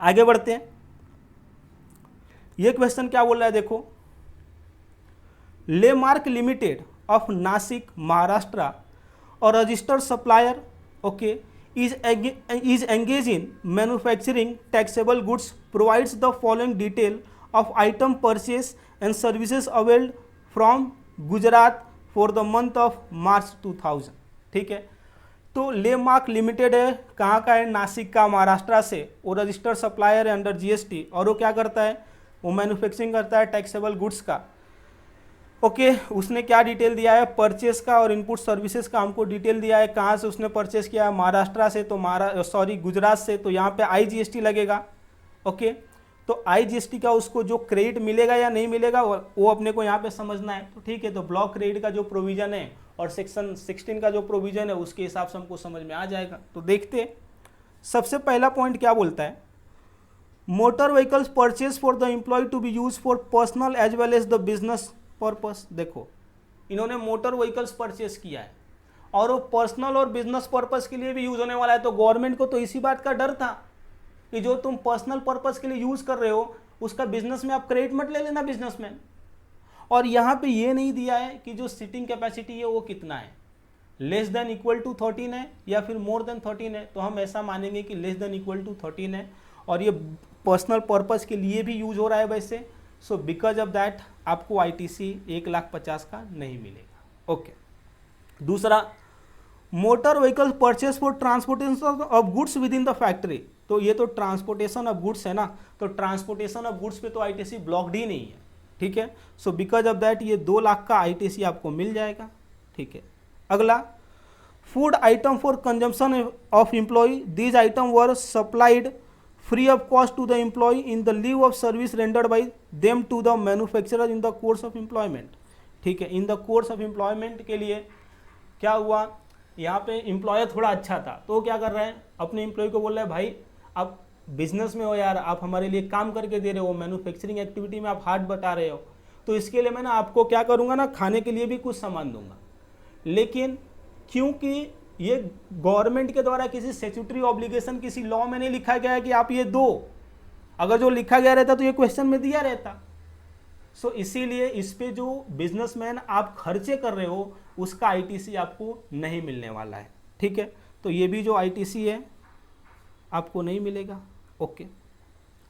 आगे बढ़ते हैं। ये क्वेश्चन क्या बोल रहा है, देखो, Lamarck limited of Nasik Maharashtra और registered supplier, okay, is engaged in manufacturing taxable goods, provides the following detail of item purchase and services availed from Gujarat for the month of March 2000। ठीक है, तो लेमार्क लिमिटेड है, कहाँ का है, नासिक का, महाराष्ट्र से, वो रजिस्टर्ड सप्लायर है अंडर जीएसटी, और वो क्या करता है, वो मैन्युफैक्चरिंग करता है टैक्सेबल गुड्स का। ओके, उसने क्या डिटेल दिया है, परचेस का और इनपुट सर्विसेज का हमको डिटेल दिया है। कहाँ से उसने परचेस किया है, महाराष्ट्र से, तो गुजरात से, तो यहाँ पे आईजीएसटी लगेगा। ओके, तो आईजीएसटी का उसको जो क्रेडिट मिलेगा या नहीं मिलेगा वो अपने को यहाँ पे समझना है। तो ठीक है, तो ब्लॉक क्रेडिट का जो प्रोविजन है और सेक्शन 16 का जो प्रोविजन है उसके हिसाब से हमको समझ में आ जाएगा। तो देखते, सबसे पहला पॉइंट क्या बोलता है, motor vehicles purchase for the employee to be use for personal as well as the business purpose. देखो इन्होंने मोटर व्हीकल्स परचेस किया है, और वो पर्सनल और बिजनेस पर्पस के लिए भी यूज होने वाला है। तो गवर्नमेंट को तो इसी बात का डर था कि जो तुम पर्सनल पर्पस के लिए यूज कर रहे हो उसका बिजनेस में आप क्रेडिट मत ले लेना बिजनेसमैन। और यहाँ पे ये नहीं दिया है कि जो सीटिंग कैपेसिटी है वो कितना है, लेस देन इक्वल टू 13 है या फिर मोर देन 13 है। तो हम ऐसा मानेंगे कि लेस देन इक्वल टू 13 है और ये पर्सनल पर्पस के लिए भी यूज हो रहा है वैसे। सो बिकॉज ऑफ दैट आपको ITC 1,50,000 का नहीं मिलेगा। ओके। दूसरा, motor vehicle purchase for transportation of goods with in the factory. तो ये तो ट्रांसपोर्टेशन ऑफ गुड्स है ना, तो ट्रांसपोर्टेशन ऑफ गुड्स पे तो ITC ब्लॉक्ड ही नहीं है, ठीक है। सो बिकॉज ऑफ दैट ये 2 लाख का ITC आपको मिल जाएगा, ठीक है। अगला, food item for consumption of employee, these item were supplied free of cost to the employee in the leave of service rendered by them to the manufacturer in the course of employment, ठीक है। In the course of employment के लिए क्या हुआ, यहाँ पे employer थोड़ा अच्छा था तो क्या कर रहे हैं, अपने एम्प्लॉय को बोल रहे हैं भाई आप बिजनेस में हो यार, आप हमारे लिए काम करके दे रहे हो, मैन्युफैक्चरिंग एक्टिविटी में आप हाथ बटा रहे हो, तो इसके लिए मैं ना आपको क्या करूँगा ना, खाने के लिए भी कुछ सामान दूंगा। लेकिन क्योंकि ये गवर्नमेंट के द्वारा किसी स्टैट्यूटरी ऑब्लिगेशन किसी लॉ में नहीं लिखा गया है कि आप ये दो, अगर जो लिखा गया रहता तो ये क्वेश्चन में दिया रहता। सो इसीलिए इस पे जो बिजनेसमैन आप खर्चे कर रहे हो उसका ITC आपको नहीं मिलने वाला है, ठीक है। तो ये भी जो ITC है आपको नहीं मिलेगा। ओके,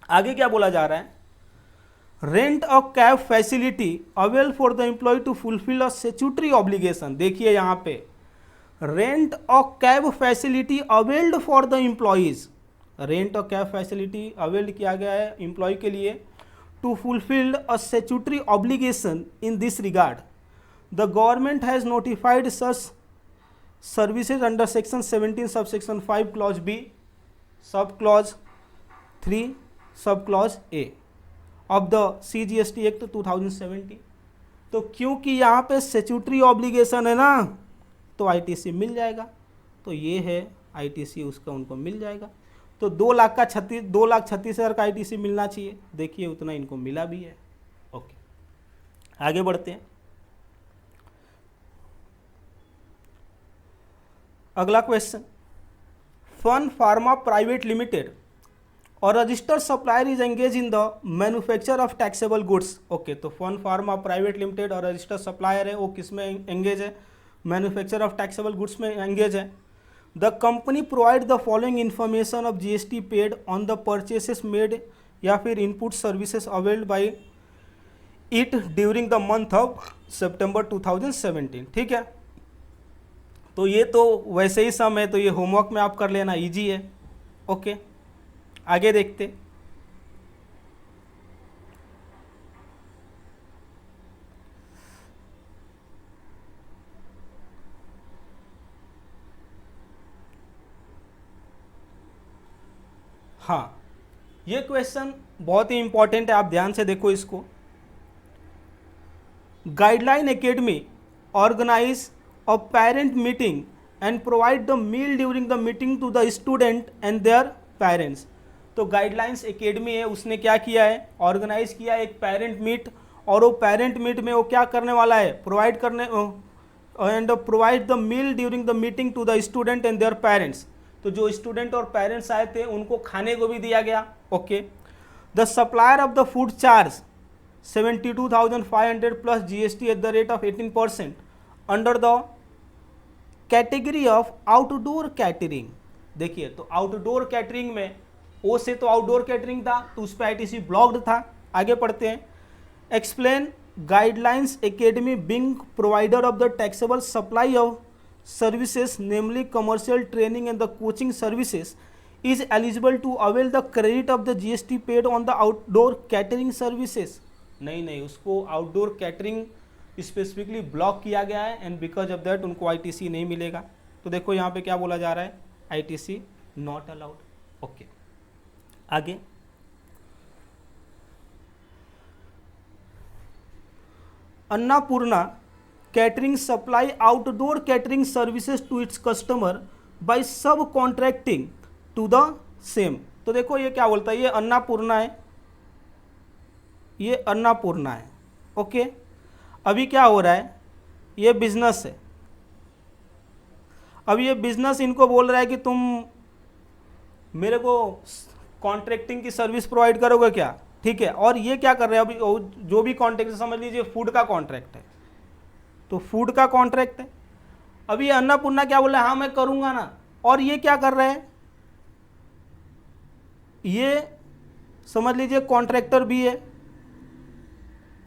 आगे क्या बोला जा रहा है, rent a cab facility avail for the employee to fulfil a statutory obligation. देखिए यहाँ पे rent a cab facility availed for the employees, rent a cab facility availed किया गया है एम्प्लॉय के लिए to fulfil a statutory obligation in this regard the government has notified such services under section 17 subsection 5 clause B sub clause 3 sub clause A of the CGST act 2017। तो क्योंकि यहाँ पे statutory obligation है ना तो ITC मिल जाएगा, तो ये है ITC उसका उनको मिल जाएगा। तो 2,36,000 का ITC मिलना चाहिए, देखिए उतना इनको मिला भी है। ओके, आगे बढ़ते हैं। अगला question, fun pharma private limited और registered supplier is engage in the manufacture of taxable goods. Okay, तो फन फार्मा प्राइवेट लिमिटेड और रजिस्टर्ड सप्लायर है वो किस में एंगेज है, मैन्युफैक्चर ऑफ टैक्सेबल गुड्स में एंगेज है। The company provide the following information of GST paid on the purchases made या फिर input services availed by it during the month of September 2017, ठीक है। तो ये तो वैसे ही सम है, तो ये होमवर्क में आप कर लेना, इजी है। ओके, आगे देखते। हाँ, ये क्वेश्चन बहुत ही इंपॉर्टेंट है, आप ध्यान से देखो इसको। Guideline academy organise a parent meeting and provide the meal during the meeting to the student and their parents. तो गाइडलाइंस एकेडमी है, उसने क्या किया है, ऑर्गेनाइज किया है एक पेरेंट मीट, और वो पेरेंट मीट में वो क्या करने वाला है, प्रोवाइड करने and provide the meal during the meeting to the student and their parents. तो जो स्टूडेंट और पेरेंट्स आए थे उनको खाने को भी दिया गया। Okay, the supplier of the food charge 72,500 plus GST at the rate of 18% under the category of outdoor catering. देखिए, तो आउटडोर कैटरिंग में ओ से तो आउटडोर कैटरिंग था तो उस पर ITC ब्लॉक्ड था। आगे पढ़ते हैं। Explain guidelines academy being provider of the taxable supply of services namely commercial training and the coaching services is eligible to avail the credit of the GST paid on the outdoor catering services। नहीं, उसको outdoor catering specifically block किया गया है and because of that उनको ITC नहीं मिलेगा। तो देखो यहाँ पे क्या बोला जा रहा है, ITC नॉट अलाउड। ओके, आगे। Annapurna catering supply outdoor catering services to its customer by subcontracting to the same। तो देखो ये क्या बोलता है, ये अन्नापूर्णा है, ये अन्नापूर्णा है। ओके, अभी क्या हो रहा है, ये बिजनेस है, अब ये बिजनेस इनको बोल रहा है कि तुम मेरे को कॉन्ट्रैक्टिंग की सर्विस प्रोवाइड करोगे क्या, ठीक है। और ये क्या कर रहे हैं, अभी जो भी कॉन्ट्रैक्ट समझ लीजिए फूड का कॉन्ट्रैक्ट है, तो फूड का कॉन्ट्रैक्ट है। अभी ये अन्नपूर्णा क्या बोल रहा है, हाँ मैं करूंगा ना। और ये क्या कर रहे हैं, ये समझ लीजिए कॉन्ट्रैक्टर भी है।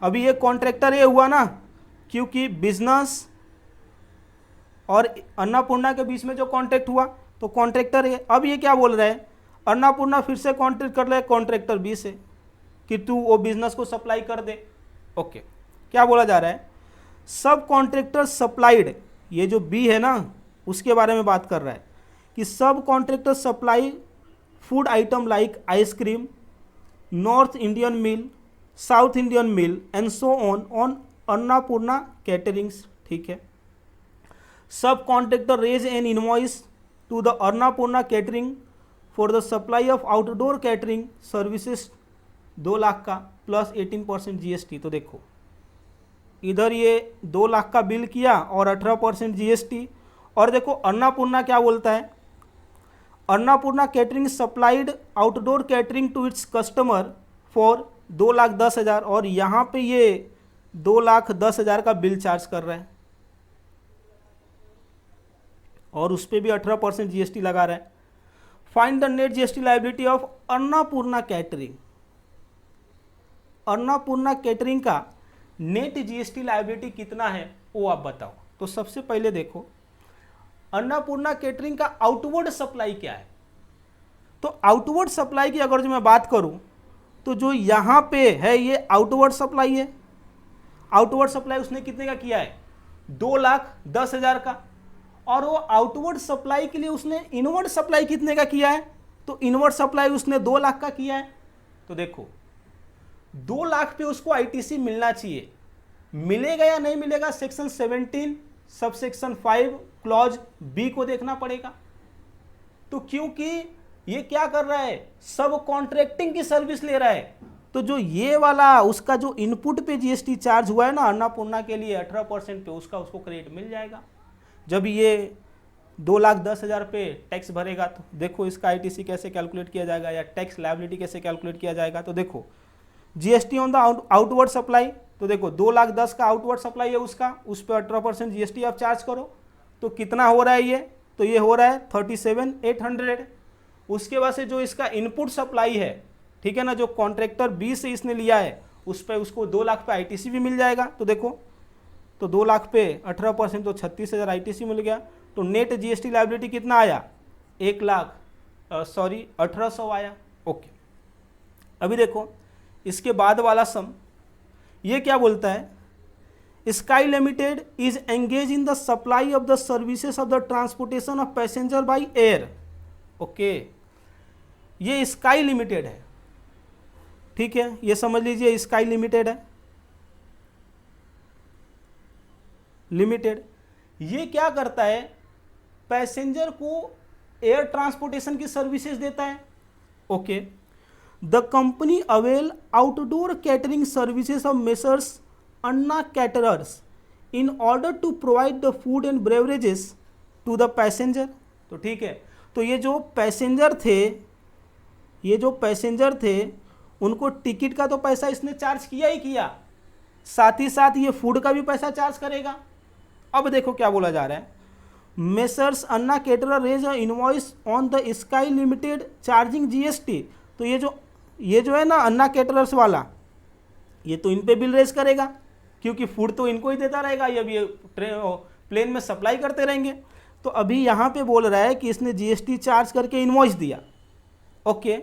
अभी ये कॉन्ट्रैक्टर ये हुआ ना, क्योंकि बिजनेस और अन्नपूर्णा के बीच में जो कॉन्ट्रैक्ट हुआ तो कॉन्ट्रैक्टर है। अब ये क्या बोल रहे हैं, अन्नपूर्णा फिर से कॉन्ट्रैक्ट कर रहे हैं कॉन्ट्रैक्टर बी से कि तू वो बिजनेस को सप्लाई कर दे। ओके, क्या बोला जा रहा है, सब कॉन्ट्रैक्टर सप्लाइड, ये जो बी है ना उसके बारे में बात कर रहा है कि subcontractor supply food item like ice cream, North Indian meal, South Indian meal and so on Annapurna caterings, ठीक है। Subcontractor raise an invoice to the Annapurna catering for the supply of outdoor catering services 2 lakh का plus 18% GST. तो देखो इधर ये 2 लाख का bill किया और 18% जीएसटी। और देखो अन्नपूर्णा क्या बोलता है, Annapurna catering supplied outdoor catering to its customer for 2,10,000 और यहाँ पे ये 2,10,000 का बिल चार्ज कर रहा है और उस पर भी 18% जीएसटी लगा रहा है। Find the net GST liability of Annapurna catering. Annapurna catering का नेट जीएसटी लायबिलिटी कितना है वो आप बताओ। तो सबसे पहले देखो अन्नपूर्णा कैटरिंग का आउटवर्ड सप्लाई क्या है। तो आउटवर्ड सप्लाई की अगर जो मैं बात करूं तो जो यहां पे है ये आउटवर्ड सप्लाई है। आउटवर्ड सप्लाई उसने कितने का किया है, 2,10,000 का। और वो आउटवर्ड सप्लाई के लिए उसने इनवर्ड सप्लाई कितने का किया है, तो इनवर्ड सप्लाई उसने 2 लाख का किया है। तो देखो 2 लाख पे उसको आईटीसी मिलना चाहिए, मिलेगा या नहीं मिलेगा, section 17 subsection 5 clause B को देखना पड़ेगा। तो क्योंकि ये क्या कर रहा है, सब कॉन्ट्रैक्टिंग की सर्विस ले रहा है, तो जो ये वाला उसका जो इनपुट पे जीएसटी चार्ज हुआ है ना अन्नपूर्णा के लिए 18% पे, उसका उसको क्रेडिट मिल जाएगा। जब ये 2,10,000 पे टैक्स भरेगा तो देखो इसका आईटीसी कैसे कैलकुलेट किया जाएगा या टैक्स लायबिलिटी कैसे कैलकुलेट किया जाएगा। तो देखो GST on the outward supply, तो देखो 2,10,000 का आउटवर्ड सप्लाई है उसका, उस पर 18% जीएसटी आप चार्ज करो तो कितना हो रहा है ये, तो ये हो रहा है 37,800। उसके बाद से जो इसका इनपुट सप्लाई है, ठीक है ना, जो कॉन्ट्रैक्टर बी से इसने लिया है उस पर उसको 2 लाख पे आईटीसी भी मिल जाएगा। तो देखो तो 2 लाख पे 18% तो 36,000 आईटीसी मिल गया। तो नेट जीएसटी लायबिलिटी कितना आया, 1,18,000 आया। ओके, अभी देखो इसके बाद वाला सम ये क्या बोलता है, sky limited is engage in the supply of the services of the transportation of passenger by air. Okay, ये स्काई लिमिटेड है, ठीक है, ये समझ लीजिए स्काई लिमिटेड है। लिमिटेड ये क्या करता है, पैसेंजर को एयर ट्रांसपोर्टेशन की सर्विसेज देता है। Okay, the company avail outdoor catering services of messrs Anna caterers in order to provide the food and beverages to the passenger. तो ठीक है, तो ये जो पैसेंजर थे उनको टिकट का तो पैसा इसने चार्ज किया ही किया, साथ ही साथ ये फूड का भी पैसा चार्ज करेगा। अब देखो क्या बोला जा रहा है, messrs Anna caterer raise invoice on the sky limited charging GST. तो ये जो है ना अन्ना कैटरर्स वाला, ये तो इन पे बिल रेज करेगा क्योंकि फूड तो इनको ही देता रहेगा, ये प्लेन में सप्लाई करते रहेंगे। तो अभी यहाँ पे बोल रहा है कि इसने जीएसटी चार्ज करके इनवॉइस दिया। Okay,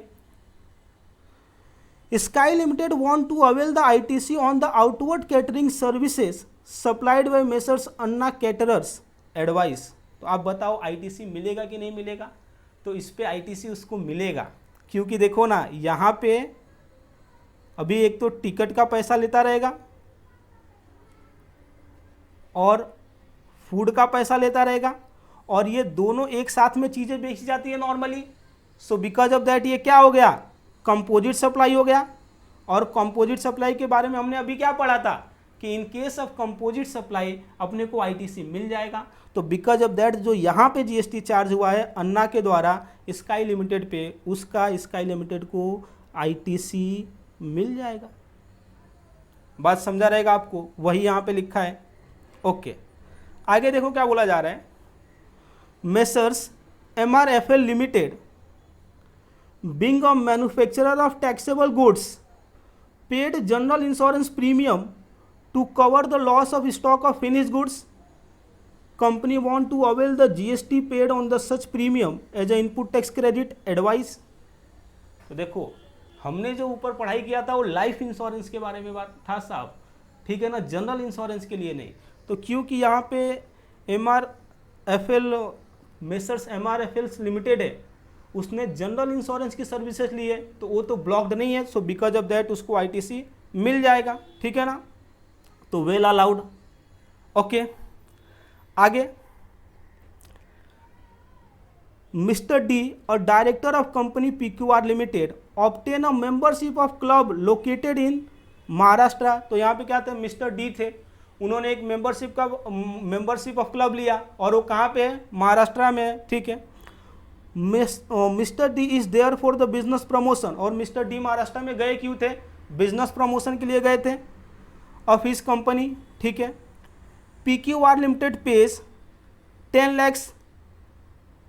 sky limited want to avail the ITC on the outward catering services supplied by messrs Anna caterers advice. तो आप बताओ आईटीसी मिलेगा कि नहीं मिलेगा, तो इस पे आईटीसी उसको मिलेगा क्योंकि देखो ना यहाँ पे अभी एक तो टिकट का पैसा लेता रहेगा और फूड का पैसा लेता रहेगा और ये दोनों एक साथ में चीज़ें बेची जाती है normally. So because of that ये क्या हो गया, कंपोजिट सप्लाई हो गया। और कंपोजिट सप्लाई के बारे में हमने अभी क्या पढ़ा था कि in case of composite supply अपने को आईटीसी मिल जाएगा। तो बिकॉज ऑफ दैट जो यहाँ पे जीएसटी चार्ज हुआ है अन्ना के द्वारा स्काई लिमिटेड पे, उसका स्काई लिमिटेड को आईटीसी मिल जाएगा। बात समझा रहेगा आपको, वही यहाँ पे लिखा है। ओके, आगे देखो क्या बोला जा रहा है। Messrs MRFL limited being a manufacturer of taxable goods paid general insurance premium to cover the loss of stock of finished goods. Company want to avail the GST paid on the such premium as a input tax credit advice. तो देखो हमने जो ऊपर पढ़ाई किया था वो life insurance के बारे में बात था साहब, ठीक है ना, जनरल इंश्योरेंस के लिए नहीं। तो क्योंकि यहाँ पे MRFL मेसर्स MRFL लिमिटेड है, उसने जनरल इंश्योरेंस की सर्विसेज ली है, तो वो तो ब्लॉक्ड नहीं है। सो बिकॉज ऑफ दैट उसको आईटीसी मिल जाएगा, ठीक है ना, तो वेल अलाउड। ओके, आगे मिस्टर डी और director of company PQR limited obtain a membership of club located in Maharashtra. तो यहाँ पे क्या थे, मिस्टर डी थे, उन्होंने एक मेंबरशिप ऑफ क्लब लिया और वो कहाँ पे है, महाराष्ट्र में है, ठीक है। Mister D is there for the business promotion, और मिस्टर डी महाराष्ट्र में गए क्यों थे, बिजनेस प्रमोशन के लिए गए थे ऑफ हिज कंपनी, ठीक है। PQR limited pays 10 lakhs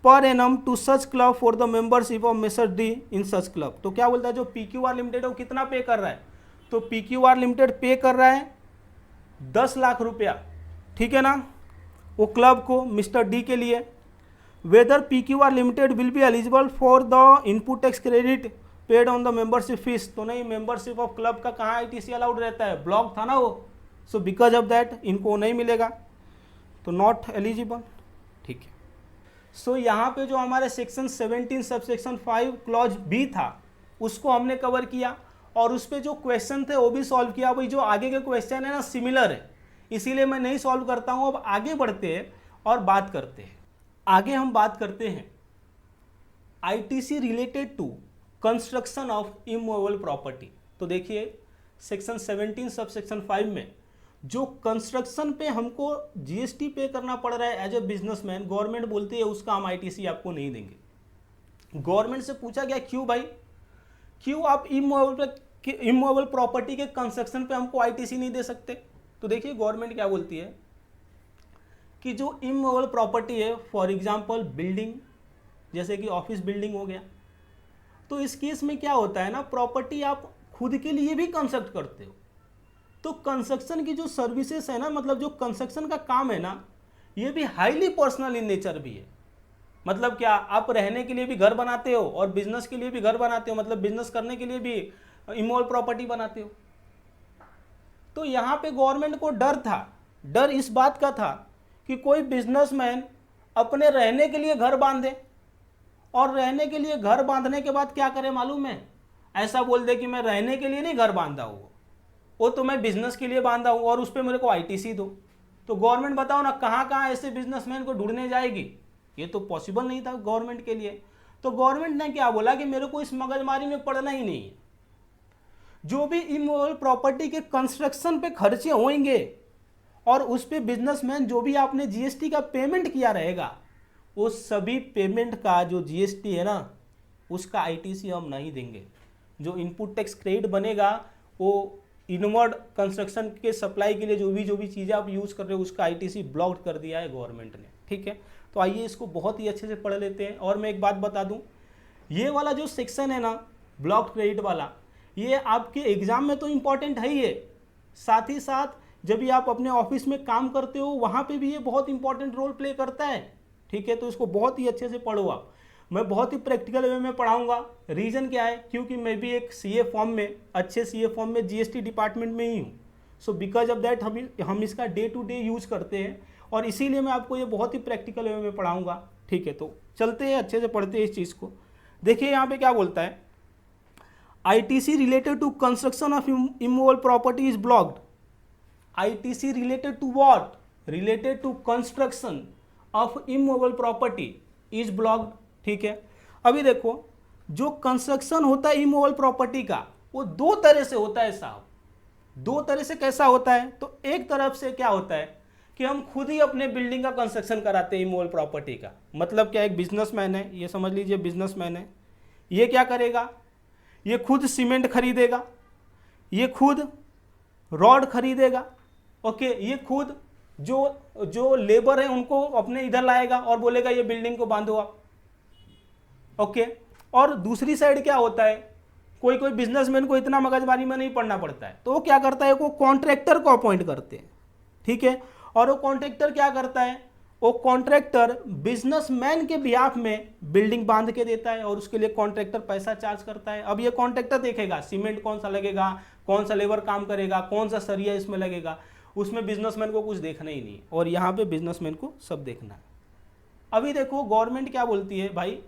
per annum to such club for the membership of mister D in such club. तो क्या बोलता है, जो PQR लिमिटेड है वो कितना पे कर रहा है, तो PQR लिमिटेड पे कर रहा है 10 लाख रुपया, ठीक है ना, वो क्लब को मिस्टर डी के लिए। Whether PQR limited will be eligible for the input tax credit paid on the membership fees. तो नहीं, मेंबरशिप ऑफ क्लब का कहाँ आईटीसी अलाउड रहता है, ब्लॉक था ना वो। सो बिकॉज ऑफ दैट इनको नहीं मिलेगा, तो नॉट एलिजिबल, ठीक है। सो यहाँ पे जो हमारे सेक्शन 17 सबसेक्शन 5 क्लॉज बी था उसको हमने कवर किया, और उस पर जो क्वेश्चन थे वो भी सॉल्व किया। भाई जो आगे के क्वेश्चन है ना सिमिलर है, इसीलिए मैं नहीं सॉल्व करता हूँ। अब आगे बढ़ते हैं और बात करते हैं। आगे हम बात करते हैं ITC related to construction of immovable property. तो देखिए सेक्शन 17 सबसेक्शन 5 में जो कंस्ट्रक्शन पे हमको जीएसटी पे करना पड़ रहा है एज ए बिजनेसमैन, गवर्नमेंट बोलती है उसका हम आईटीसी आपको नहीं देंगे। गवर्नमेंट से पूछा गया क्यों भाई, क्यों आप इमूवेबल प्रॉपर्टी के कंस्ट्रक्शन पे हमको आईटीसी नहीं दे सकते। तो देखिए गवर्नमेंट क्या बोलती है कि जो इमूवेबल प्रॉपर्टी है, फॉर एग्जांपल बिल्डिंग, जैसे कि ऑफिस बिल्डिंग हो गया, तो इस केस में क्या होता है ना, प्रॉपर्टी आप खुद के लिए भी कंस्ट्रक्ट करते हो, तो कंस्ट्रक्शन की जो सर्विसेज है ना, मतलब जो कंस्ट्रक्शन का काम है ना, ये भी हाईली पर्सनल इन नेचर भी है। मतलब क्या, आप रहने के लिए भी घर बनाते हो और बिजनेस के लिए भी घर बनाते हो, मतलब बिजनेस करने के लिए भी इमूवेबल प्रॉपर्टी बनाते हो। तो यहाँ पे गवर्नमेंट को डर था, डर इस बात का था कि कोई बिजनेसमैन अपने रहने के लिए घर बांधे, और रहने के लिए घर बांधने के बाद क्या करे मालूम है, ऐसा बोल दे कि मैं रहने के लिए नहीं घर बांधा हूँ, वो तो मैं बिजनेस के लिए बांधा हूँ और उस पर मेरे को आईटीसी दो। तो गवर्नमेंट बताओ ना कहाँ कहाँ ऐसे बिजनेसमैन को ढूंढने जाएगी, ये तो पॉसिबल नहीं था गवर्नमेंट के लिए। तो गवर्नमेंट ने क्या बोला कि मेरे को इस मगजमारी में पड़ना ही नहीं है, जो भी इमूवेबल प्रॉपर्टी के कंस्ट्रक्शन पे खर्चे होंगे और उस पे बिजनेसमैन जो भी आपने जीएसटी का पेमेंट किया रहेगा, वो सभी पेमेंट का जो जीएसटी है ना, उसका आईटीसी हम नहीं देंगे। जो इनपुट टैक्स क्रेडिट बनेगा वो इनवर्ड कंस्ट्रक्शन के सप्लाई के लिए जो भी चीज़ें आप यूज़ कर रहे हो उसका आईटीसी ब्लॉक्ड कर दिया है गवर्नमेंट ने, ठीक है। तो आइए इसको बहुत ही अच्छे से पढ़ लेते हैं। और मैं एक बात बता दूं, ये वाला जो सेक्शन है ना ब्लॉक्ड क्रेडिट वाला, ये आपके एग्जाम में तो इम्पॉर्टेंट है ही है, साथ ही साथ जब भी आप अपने ऑफिस में काम करते हो वहाँ पे भी ये बहुत इंपॉर्टेंट रोल प्ले करता है, ठीक है। तो इसको बहुत ही अच्छे से पढ़ो आप, मैं बहुत ही प्रैक्टिकल वे में पढ़ाऊंगा। रीज़न क्या है, क्योंकि मैं भी एक सीए फॉर्म में, अच्छे सीए फॉर्म में जीएसटी डिपार्टमेंट में ही हूँ। सो बिकॉज ऑफ दैट हम इसका डे टू डे यूज करते हैं, और इसीलिए मैं आपको ये बहुत ही प्रैक्टिकल वे में पढ़ाऊंगा, ठीक है। तो चलते हैं, अच्छे से पढ़ते हैं इस चीज़ को। देखिए यहाँ पे क्या बोलता है, ITC related to construction of immovable property is blocked. ITC related to what, related to construction of immovable property is blocked, ठीक है। अभी देखो जो कंस्ट्रक्शन होता है इमूवेबल प्रॉपर्टी का, वो दो तरह से होता है साहब, दो तरह से कैसा होता है, तो एक तरफ से क्या होता है कि हम खुद ही अपने बिल्डिंग का कंस्ट्रक्शन कराते हैं इमूवेबल प्रॉपर्टी का। मतलब क्या, एक बिजनेसमैन है, ये समझ लीजिए बिजनेसमैन है, ये क्या करेगा, ये खुद सीमेंट खरीदेगा, ये खुद रॉड खरीदेगा, ओके, ये खुद जो लेबर है उनको अपने इधर लाएगा और बोलेगा ये बिल्डिंग को बांधो आप, ओके। और दूसरी साइड क्या होता है, कोई कोई बिजनेसमैन को इतना मगजमारी में नहीं पड़ना पड़ता है, तो वो क्या करता है, वो कॉन्ट्रैक्टर को अपॉइंट करते हैं, ठीक है। और वो कॉन्ट्रैक्टर क्या करता है, वो कॉन्ट्रैक्टर बिजनेसमैन के बिहाफ में बिल्डिंग बांध के देता है और उसके लिए कॉन्ट्रैक्टर पैसा चार्ज करता है। अब ये कॉन्ट्रैक्टर देखेगा सीमेंट कौन सा लगेगा, कौन सा लेबर काम करेगा, कौन सा सरिया इसमें लगेगा, उसमें बिजनेसमैन को कुछ देखना ही नहीं, और यहाँ पे बिजनेसमैन को सब देखना है। अभी देखो गवर्नमेंट क्या बोलती है, भाई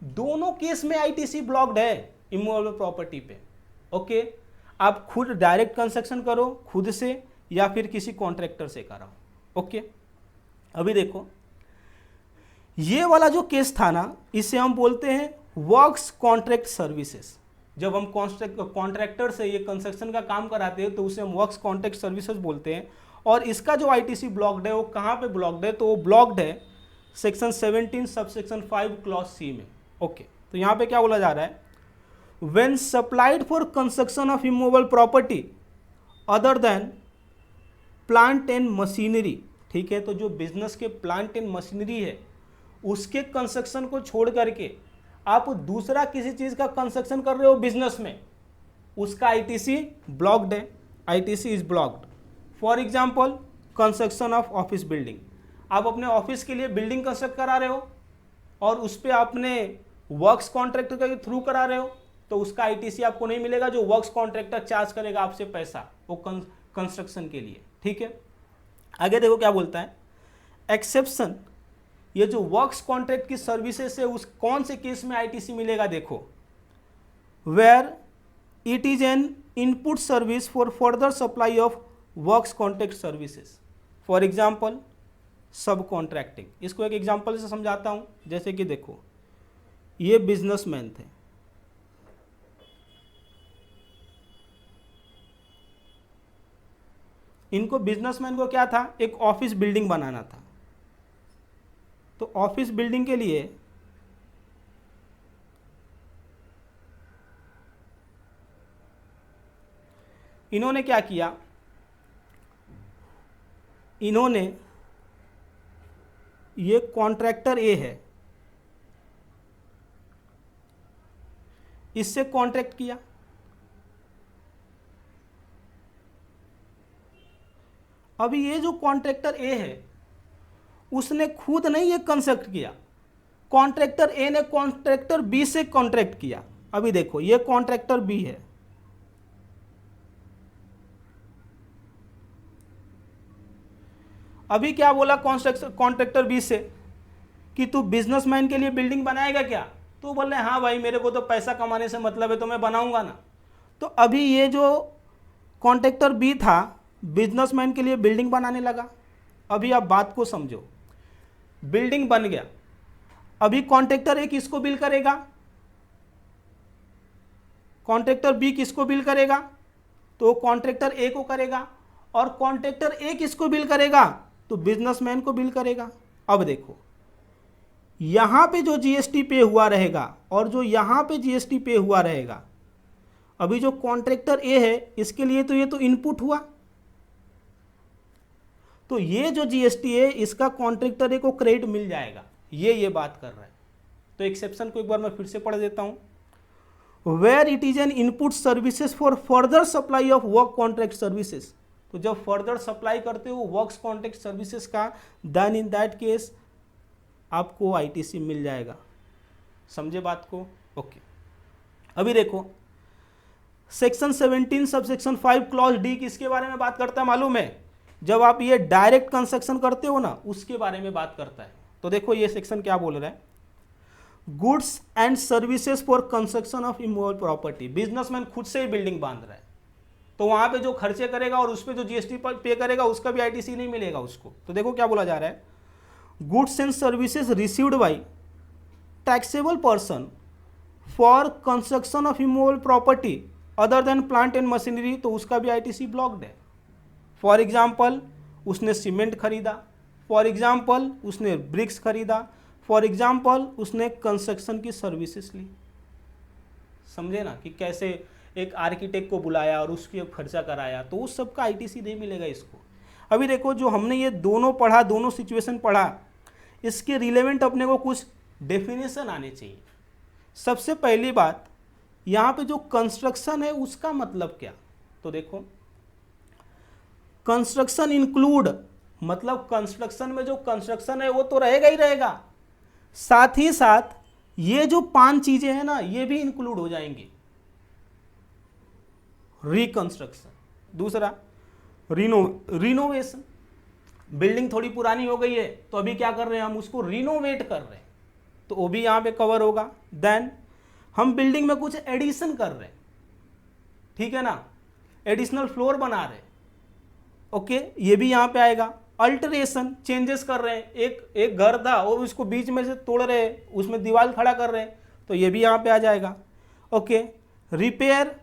दोनों केस में आईटीसी ब्लॉक्ड है इमूवेबल प्रॉपर्टी पे, ओके। आप खुद डायरेक्ट कंस्ट्रक्शन करो खुद से या फिर किसी कॉन्ट्रैक्टर से कराओ, ओके। अभी देखो ये वाला जो केस था ना, इसे हम बोलते हैं वर्क्स कॉन्ट्रैक्ट सर्विसेज। जब हम कॉन्ट्रैक्टर से ये कंस्ट्रक्शन का काम कराते हैं तो उसे हम वर्क्स कॉन्ट्रैक्ट सर्विसेज बोलते हैं। और इसका जो आईटीसी ब्लॉक्ड है वो कहाँ पे ब्लॉक्ड है, तो वो ब्लॉक्ड है सेक्शन 17 सब सेक्शन 5 क्लॉज सी में, ओके। तो यहाँ पे क्या बोला जा रहा है, when supplied for construction of immovable property other than plant and machinery, ठीक है। तो जो बिजनेस के प्लांट एंड मशीनरी है उसके कंस्ट्रक्शन को छोड़ करके आप दूसरा किसी चीज़ का कंस्ट्रक्शन कर रहे हो बिजनेस में, उसका आईटीसी ब्लॉक्ड है, ITC is blocked. For example construction of office building, आप अपने ऑफिस के लिए बिल्डिंग कंस्ट्रक्ट करा रहे हो और उस पर आपने वर्क्स कॉन्ट्रैक्टर के थ्रू करा रहे हो, तो उसका आईटीसी आपको नहीं मिलेगा, जो वर्क्स कॉन्ट्रैक्टर चार्ज करेगा आपसे पैसा वो कंस्ट्रक्शन के लिए, ठीक है। आगे देखो क्या बोलता है, एक्सेप्शन, ये जो वर्क्स कॉन्ट्रैक्ट की सर्विसेज है उस कौन से केस में आईटीसी मिलेगा, देखो, where it is an input service for further supply of works contract services, for example subcontracting. इसको एक एग्जांपल से समझाता हूं, जैसे कि देखो ये बिजनेसमैन थे, इनको बिजनेसमैन को क्या था, एक ऑफिस बिल्डिंग बनाना था। तो ऑफिस बिल्डिंग के लिए इन्होंने क्या किया, इन्होंने ये कॉन्ट्रैक्टर ए है, इससे कॉन्ट्रैक्ट किया। अभी ये जो कॉन्ट्रैक्टर ए है उसने खुद नहीं ये कंस्ट्रक्ट किया, कॉन्ट्रैक्टर ए ने कॉन्ट्रैक्टर बी से कॉन्ट्रैक्ट किया। अभी देखो ये कॉन्ट्रैक्टर बी है, अभी क्या बोला कॉन्ट्रैक्टर बी से कि तू बिजनेसमैन के लिए बिल्डिंग बनाएगा क्या, तो बोल रहे हाँ भाई मेरे को तो पैसा कमाने से मतलब है तो मैं बनाऊंगा ना। तो अभी ये जो कॉन्ट्रैक्टर बी था बिजनेसमैन के लिए बिल्डिंग बनाने लगा। अभी आप बात को समझो, बिल्डिंग बन गया, अभी कॉन्ट्रैक्टर ए किसको बिल करेगा, कॉन्ट्रैक्टर बी किसको बिल करेगा, तो कॉन्ट्रैक्टर ए को करेगा, और कॉन्ट्रैक्टर ए किसको बिल करेगा, तो बिजनेसमैन को बिल करेगा। अब देखो यहां पे जो जीएसटी पे हुआ रहेगा और जो यहां पे जीएसटी पे हुआ रहेगा, अभी जो कॉन्ट्रैक्टर ए है इसके लिए तो ये तो इनपुट हुआ, तो ये जो जीएसटी है इसका कॉन्ट्रैक्टर ए को क्रेडिट मिल जाएगा, ये बात कर रहा है। तो एक्सेप्शन को एक बार मैं फिर से पढ़ देता हूं, where it is an input services for further supply of work contract services. तो जब फर्दर सप्लाई करते हो वर्क्स कॉन्ट्रैक्ट सर्विसेज का, देन इन दैट केस आपको आईटीसी मिल जाएगा। समझे बात को, ओके। अभी देखो section 17 subsection 5 clause D किसके बारे में बात करता है मालूम है, जब आप ये डायरेक्ट कंस्ट्रक्शन करते हो ना उसके बारे में बात करता है। तो देखो ये सेक्शन क्या बोल रहा है, goods and services for construction of immovable property. Businessman खुद से ही बिल्डिंग बांध रहा है तो वहां पे जो खर्चे करेगा और उस पर जो जीएसटी पे करेगा उसका भी आईटीसी नहीं मिलेगा उसको। तो देखो क्या बोला जा रहा है, goods and services received by taxable person for construction of immovable property other than plant and machinery तो उसका भी आईटीसी ब्लॉक्ड है। फॉर एग्जाम्पल उसने सीमेंट खरीदा, फॉर एग्जाम्पल उसने ब्रिक्स खरीदा, फॉर एग्जाम्पल उसने कंस्ट्रक्शन की सर्विसेज ली। समझे ना कि कैसे एक आर्किटेक्ट को बुलाया और उसके खर्चा कराया, तो उस सब का आईटीसी नहीं मिलेगा इसको। अभी देखो जो हमने ये दोनों पढ़ा, दोनों सिचुएशन पढ़ा, इसके रिलेवेंट अपने को कुछ डेफिनेशन आने चाहिए। सबसे पहली बात, यहाँ पे जो कंस्ट्रक्शन है उसका मतलब क्या, तो देखो कंस्ट्रक्शन इंक्लूड, मतलब कंस्ट्रक्शन में जो कंस्ट्रक्शन है वो तो रहेगा ही रहेगा, साथ ही साथ ये जो 5 चीजें हैं ना ये भी इंक्लूड हो जाएंगी। रिकंस्ट्रक्शन, दूसरा रिनोवेशन, बिल्डिंग थोड़ी पुरानी हो गई है तो अभी क्या कर रहे हैं हम, उसको रिनोवेट कर रहे हैं, तो वो भी यहां पे कवर होगा। देन हम बिल्डिंग में कुछ एडिशन कर रहे हैं, ठीक है ना, एडिशनल फ्लोर बना रहे हैं, ओके, ये भी यहां पे आएगा। अल्टरेशन, चेंजेस कर रहे हैं, एक घर था और उसको बीच में से तोड़ रहे हैं, उसमें दीवार खड़ा कर रहे हैं, तो ये भी यहां पे आ जाएगा, ओके। रिपेयर,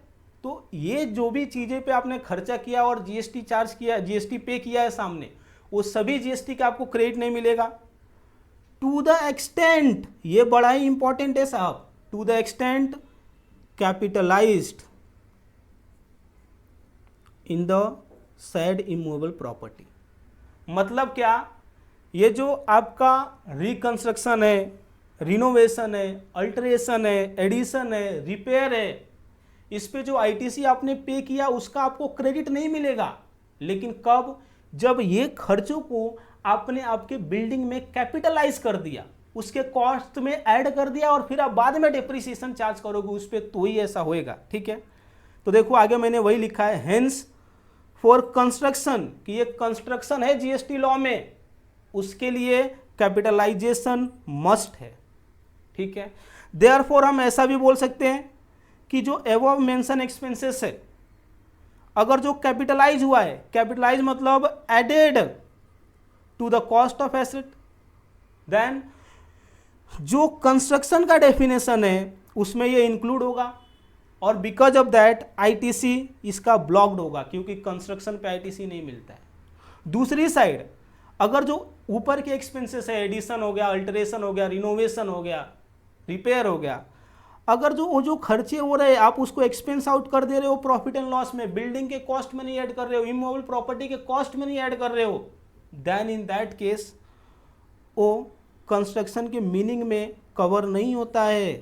तो ये जो भी चीजें पे आपने खर्चा किया और जीएसटी चार्ज किया, जीएसटी पे किया है सामने, वो सभी जीएसटी का आपको क्रेडिट नहीं मिलेगा। टू द एक्सटेंट, ये बड़ा ही इंपॉर्टेंट है साहब, to the extent capitalized in the said immovable property, मतलब क्या, ये जो आपका रिकंस्ट्रक्शन है, रिनोवेशन है, अल्टरेशन है, एडिशन है, रिपेयर है, इस पे जो आईटीसी आपने पे किया उसका आपको क्रेडिट नहीं मिलेगा। लेकिन कब, जब ये खर्चों को आपने आपके बिल्डिंग में कैपिटलाइज कर दिया, उसके कॉस्ट में ऐड कर दिया और फिर आप बाद में डेप्रिसिएशन चार्ज करोगे उस पर, तो ही ऐसा होएगा, ठीक है। तो देखो आगे मैंने वही लिखा है, हेंस फॉर कंस्ट्रक्शन, कि ये कंस्ट्रक्शन है जीएसटी लॉ में, उसके लिए कैपिटलाइजेशन मस्ट है, ठीक है। देयरफॉर हम ऐसा भी बोल सकते हैं कि जो एबव मेंशन एक्सपेंसेस है, अगर जो कैपिटलाइज हुआ है, कैपिटलाइज मतलब added to the cost of asset, then जो कंस्ट्रक्शन का डेफिनेशन है उसमें ये इंक्लूड होगा, और बिकॉज ऑफ दैट आईटीसी इसका ब्लॉक्ड होगा, क्योंकि कंस्ट्रक्शन पे आईटीसी नहीं मिलता है। दूसरी साइड अगर जो ऊपर के एक्सपेंसेस है, एडिशन हो गया, अल्टरेशन हो गया, रिनोवेशन हो गया, रिपेयर हो गया, अगर जो वो जो खर्चे हो रहे हैं आप उसको एक्सपेंस आउट कर दे रहे हो प्रॉफिट एंड लॉस में, बिल्डिंग के कॉस्ट में नहीं ऐड कर रहे हो, इमूवेबल प्रॉपर्टी के कॉस्ट में नहीं ऐड कर रहे हो, देन इन दैट केस वो कंस्ट्रक्शन के मीनिंग में कवर नहीं होता है,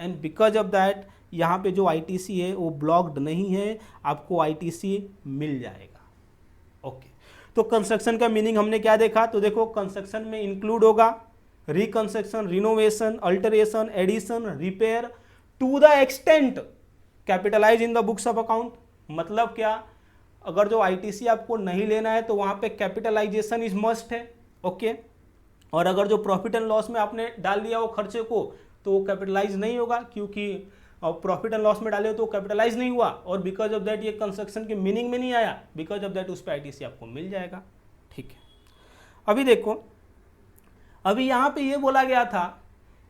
एंड बिकॉज ऑफ दैट यहाँ पे जो आईटीसी है वो ब्लॉक्ड नहीं है, आपको आईटीसी मिल जाएगा, ओके। तो कंस्ट्रक्शन का मीनिंग हमने क्या देखा, तो देखो कंस्ट्रक्शन में इंक्लूड होगा reconstruction, renovation, alteration, addition, repair, to the extent capitalize in the books of account, मतलब क्या, अगर जो आईटीसी आपको नहीं लेना है तो वहां पे कैपिटलाइजेशन इज मस्ट है, ओके। और अगर जो प्रॉफिट एंड लॉस में आपने डाल दिया वो खर्चे को तो वो कैपिटलाइज नहीं होगा, क्योंकि प्रॉफिट एंड लॉस में डाले हो तो कैपिटलाइज नहीं हुआ, और बिकॉज ऑफ दैट ये कंस्ट्रक्शन के मीनिंग में नहीं आया, बिकॉज ऑफ दैट उस पर आईटीसी आपको मिल जाएगा, ठीक है। अभी देखो, अभी यहाँ पे ये बोला गया था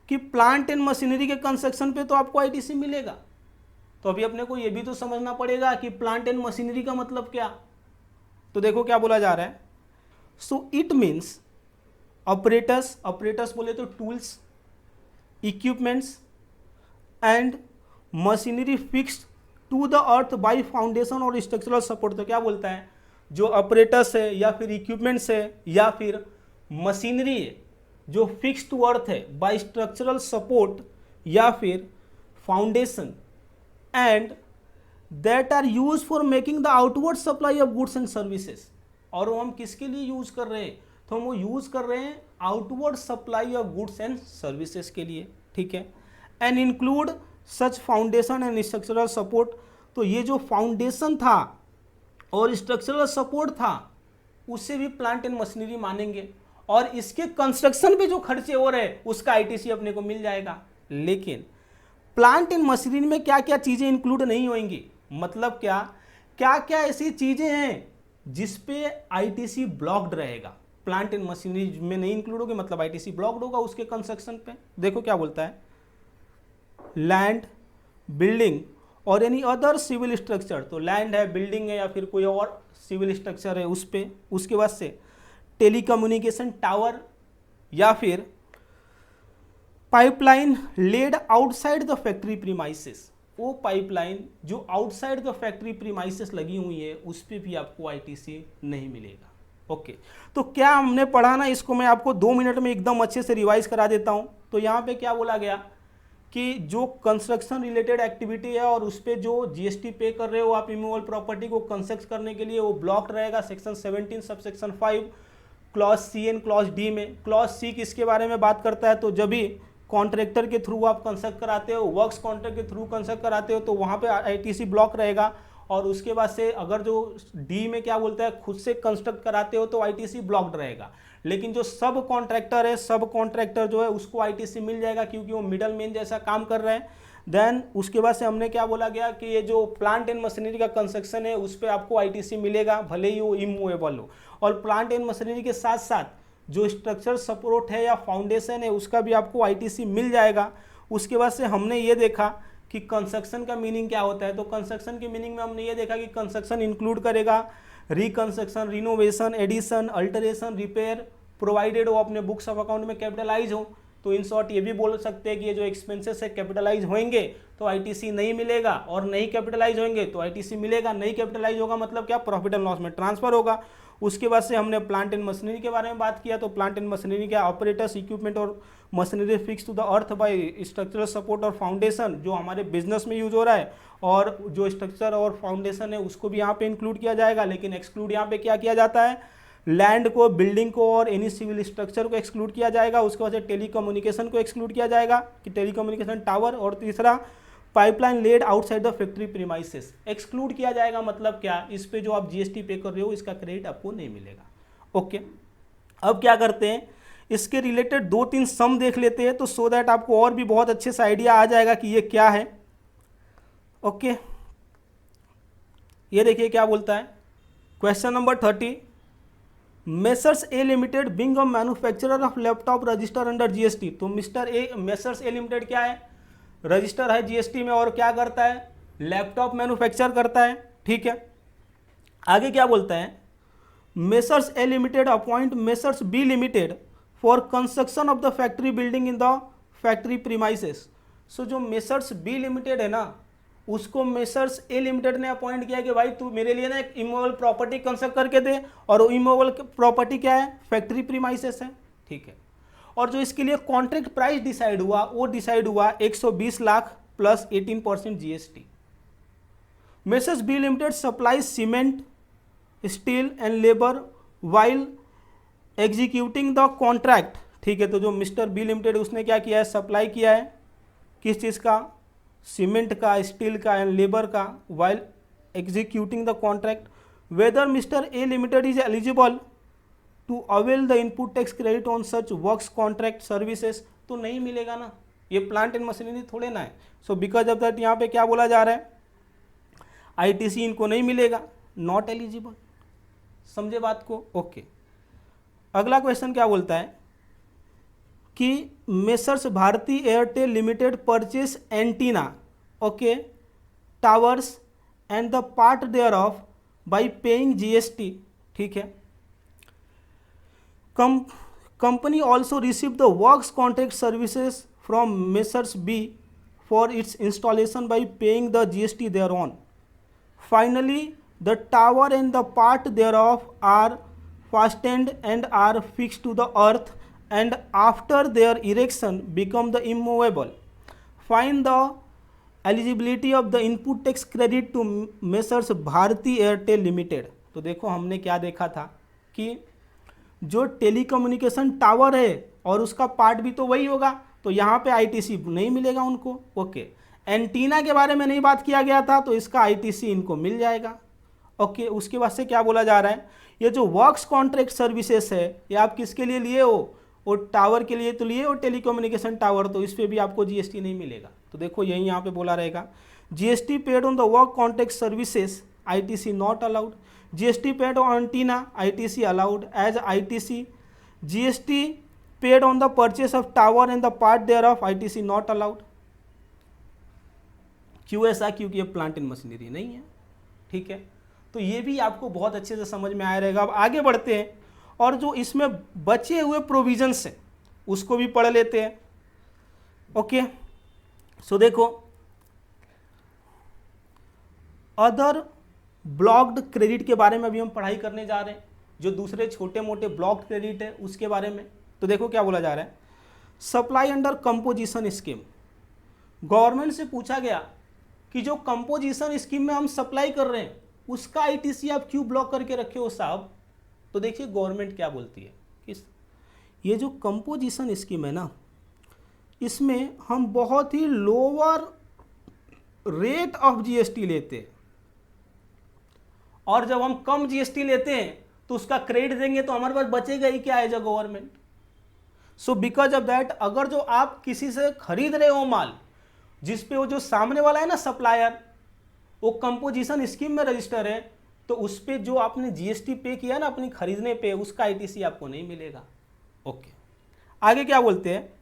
कि प्लांट एंड मशीनरी के कंस्ट्रक्शन पे तो आपको आईटीसी मिलेगा, तो अभी अपने को ये भी तो समझना पड़ेगा कि प्लांट एंड मशीनरी का मतलब क्या। तो देखो क्या बोला जा रहा है, so it means operators, operators बोले तो tools, equipments and machinery fixed to the earth by foundation और स्ट्रक्चरल सपोर्ट। तो क्या बोलता है, जो ऑपरेटर्स है या फिर इक्विपमेंट्स है या फिर मशीनरी है जो फिक्स टू अर्थ है बाय स्ट्रक्चरल सपोर्ट या फिर foundation, and that are use for making the outward supply of goods and services. और वो हम किसके लिए यूज कर रहे हैं, तो हम वो यूज कर रहे हैं outward supply of goods and services के लिए, ठीक है। And include such foundation and structural support, तो ये जो फाउंडेशन था और स्ट्रक्चरल सपोर्ट था उससे भी प्लांट एंड मशीनरी मानेंगे, और इसके कंस्ट्रक्शन पे जो खर्चे हो रहे हैं उसका आईटीसी अपने को मिल जाएगा। लेकिन प्लांट एंड मशीनरी में क्या क्या चीजें इंक्लूड नहीं होंगी, मतलब क्या क्या क्या ऐसी चीजें हैं जिसपे आईटीसी ब्लॉक्ड रहेगा, प्लांट एंड मशीनरी में नहीं इंक्लूड होगी, मतलब आईटीसी ब्लॉक्ड होगा उसके कंस्ट्रक्शन पे। देखो क्या बोलता है, लैंड, बिल्डिंग और एनी अदर सिविल स्ट्रक्चर, तो लैंड है, बिल्डिंग है या फिर कोई और सिविल स्ट्रक्चर है उस पे, उसके बाद से टेलीकम्युनिकेशन टावर या फिर pipeline laid outside the factory premises, वो पाइपलाइन जो आउटसाइड द फैक्ट्री प्रीमाइसेस लगी हुई है उस पे भी आपको आईटीसी नहीं मिलेगा। ओके, तो क्या हमने पढ़ा ना, इसको मैं आपको 2 मिनट में एकदम अच्छे से रिवाइज करा देता हूं। तो यहाँ पे क्या बोला गया कि जो कंस्ट्रक्शन रिलेटेड एक्टिविटी है और उस पर जो जीएसटी पे कर रहे हो आप इमूवेबल प्रॉपर्टी को कंस्ट्रक्ट करने के लिए, वो ब्लॉक्ड रहेगा section 17 subsection 5 clause C and clause D में। क्लॉज सी किसके बारे में बात करता है, तो जब भी कॉन्ट्रैक्टर के थ्रू आप कंस्ट्रक्ट कराते हो, वर्क्स कॉन्ट्रैक्ट के थ्रू कंस्ट्रक्ट कराते हो, तो वहाँ पे आईटीसी ब्लॉक रहेगा। और उसके बाद से अगर जो डी में क्या बोलता है, खुद से कंस्ट्रक्ट कराते हो तो आईटीसी ब्लॉक्ड रहेगा। लेकिन जो सब कॉन्ट्रैक्टर है, सब कॉन्ट्रैक्टर जो है उसको आईटीसी मिल जाएगा क्योंकि वो मिडल मैन जैसा काम कर रहे हैं। देन उसके बाद से हमने क्या बोला गया कि ये जो प्लांट एंड मशीनरी का कंस्ट्रक्शन है उस पर आपको आईटीसी मिलेगा, भले ही वो इमूवेबल हो। और प्लांट एंड मशीनरी के साथ साथ जो स्ट्रक्चर सपोर्ट है या फाउंडेशन है उसका भी आपको आईटीसी मिल जाएगा। उसके बाद से हमने ये देखा कि कंस्ट्रक्शन का मीनिंग क्या होता है, तो कंस्ट्रक्शन के मीनिंग में हमने ये देखा कि कंस्ट्रक्शन इंक्लूड करेगा reconstruction, renovation, addition, alteration, repair, provided वो अपने बुक्स ऑफ अकाउंट में कैपिटलाइज हो। तो इन शॉर्ट ये भी बोल सकते हैं कि ये जो एक्सपेंसेस है कैपिटलाइज होंगे तो आईटीसी नहीं मिलेगा, और नहीं कैपिटलाइज होंगे तो आईटीसी मिलेगा। नहीं कैपिटलाइज होगा मतलब क्या, प्रॉफिट एंड लॉस में ट्रांसफर होगा। उसके बाद से हमने प्लांट एंड मशीनरी के बारे में बात किया, तो प्लांट एंड मशीनरी क्या, ऑपरेटर्स, इक्विपमेंट और machinery fix to the earth by structural support और फाउंडेशन, जो हमारे बिजनेस में यूज हो रहा है, और जो स्ट्रक्चर और फाउंडेशन है उसको भी यहाँ पे इंक्लूड किया जाएगा। लेकिन एक्सक्लूड यहाँ पे क्या किया जाता है, लैंड को, बिल्डिंग को और एनी सिविल स्ट्रक्चर को एक्सक्लूड किया जाएगा। उसके बाद से टेलीकम्युनिकेशन को एक्सक्लूड किया जाएगा कि टेलीकम्युनिकेशन टावर, और तीसरा pipeline laid outside the factory premises exclude किया जाएगा। मतलब क्या, इस पे जो आप जीएसटी पे कर रहे हो इसका क्रेडिट आपको नहीं मिलेगा। ओके, अब क्या करते हैं, इसके रिलेटेड 2-3 सम देख लेते हैं, तो सो दैट आपको और भी बहुत अच्छे से आइडिया आ जाएगा कि ये क्या है। ओके, ये देखिए क्या बोलता है, question number 30, messrs A limited being a manufacturer of laptop register under GST. तो मेसर्स ए लिमिटेड क्या है, रजिस्टर है जीएसटी में, और क्या करता है, लैपटॉप मैन्युफैक्चर करता है। ठीक है, आगे क्या बोलता है, messrs A limited appoint messrs B limited for construction of the factory building in the factory premises. So जो मेसर्स बी लिमिटेड है ना, उसको मेसर्स ए लिमिटेड ने अपॉइंट किया कि भाई तू मेरे लिए ना एक इमूवेबल प्रॉपर्टी कंस्ट्रक्ट करके दे, और वो इमूवेबल प्रॉपर्टी क्या है, फैक्ट्री प्रीमाइसेस है। ठीक है, और जो इसके लिए कॉन्ट्रैक्ट प्राइस डिसाइड हुआ, वो डिसाइड हुआ 120 lakh plus 18% GST. Messrs B limited supply cement, steel and labour while executing the contract. ठीक है, तो जो मिस्टर बी लिमिटेड उसने क्या किया है, सप्लाई किया है किस चीज़ का, सीमेंट का, स्टील का एंड लेबर का, while executing the contract. Whether mister A limited is eligible to avail the input tax credit on such works contract services, तो नहीं मिलेगा ना, ये प्लांट एंड मशीनरी थोड़े ना है। सो बिकॉज ऑफ दैट यहाँ पे क्या बोला जा रहा है, आईटीसी इनको नहीं मिलेगा, नॉट एलिजिबल। समझे बात को। ओके, अगला क्वेश्चन क्या बोलता है कि messrs Bharti Airtel limited purchase antenna, okay, towers and the part thereof by paying GST. ठीक है, company also received the works contract services from Messrs B for its installation by paying the GST thereon. Finally, the tower and the part thereof are fastened and are fixed to the earth, and after their erection become the immovable. Find the eligibility of the input tax credit to Messrs Bharti Airtel Limited. तो देखो हमने क्या देखा था कि जो telecommunication tower है और उसका पार्ट भी तो वही होगा, तो यहाँ पे आईटीसी नहीं मिलेगा उनको। ओके, एंटीना के बारे में नहीं बात किया गया था, तो इसका आईटीसी इनको मिल जाएगा। ओके, उसके बाद से क्या बोला जा रहा है, ये जो वर्क्स कॉन्ट्रैक्ट सर्विसेज है ये आप किसके लिए लिए हो, वो टावर के लिए तो लिए हो, टेलीकम्युनिकेशन टावर, तो इस पर भी आपको जीएसटी नहीं मिलेगा। तो देखो यही यहाँ पे बोला रहेगा, GST paid on the work contract services, ITC not allowed. GST paid on antenna, ITC allowed as ITC. GST paid on the purchase of tower and the part thereof, ITC not allowed. क्यों ऐसा? क्योंकि ये plant and machinery नहीं है। ठीक है, तो ये भी आपको बहुत अच्छे से समझ में आया रहेगा। अब आगे बढ़ते हैं और जो इसमें बचे हुए प्रोविजंस हैं उसको भी पढ़ लेते हैं। ओके, सो देखो, अदर ब्लॉक्ड क्रेडिट के बारे में अभी हम पढ़ाई करने जा रहे हैं, जो दूसरे छोटे मोटे ब्लॉक्ड क्रेडिट है उसके बारे में। तो देखो क्या बोला जा रहा है, supply under composition scheme. Government से पूछा गया कि जो कंपोजिशन स्कीम में हम सप्लाई कर रहे हैं उसका आईटीसी आप क्यों ब्लॉक करके रखे हो साहब? तो देखिए गवर्नमेंट क्या बोलती है कि ये जो कंपोजिशन स्कीम है ना, इसमें हम बहुत ही लोअर रेट ऑफ जीएसटी लेते हैं, और जब हम कम जीएसटी लेते हैं तो उसका क्रेडिट देंगे तो हमारे पास बचेगा ही क्या as a government. So because of that, अगर जो आप किसी से खरीद रहे हो माल जिसपे वो जो सामने वाला है ना सप्लायर, वो कंपोजिशन स्कीम में रजिस्टर है, तो उस पे जो आपने जीएसटी पे किया ना अपनी खरीदने पे, उसका आईटीसी आपको नहीं मिलेगा। ओके, आगे क्या बोलते हैं,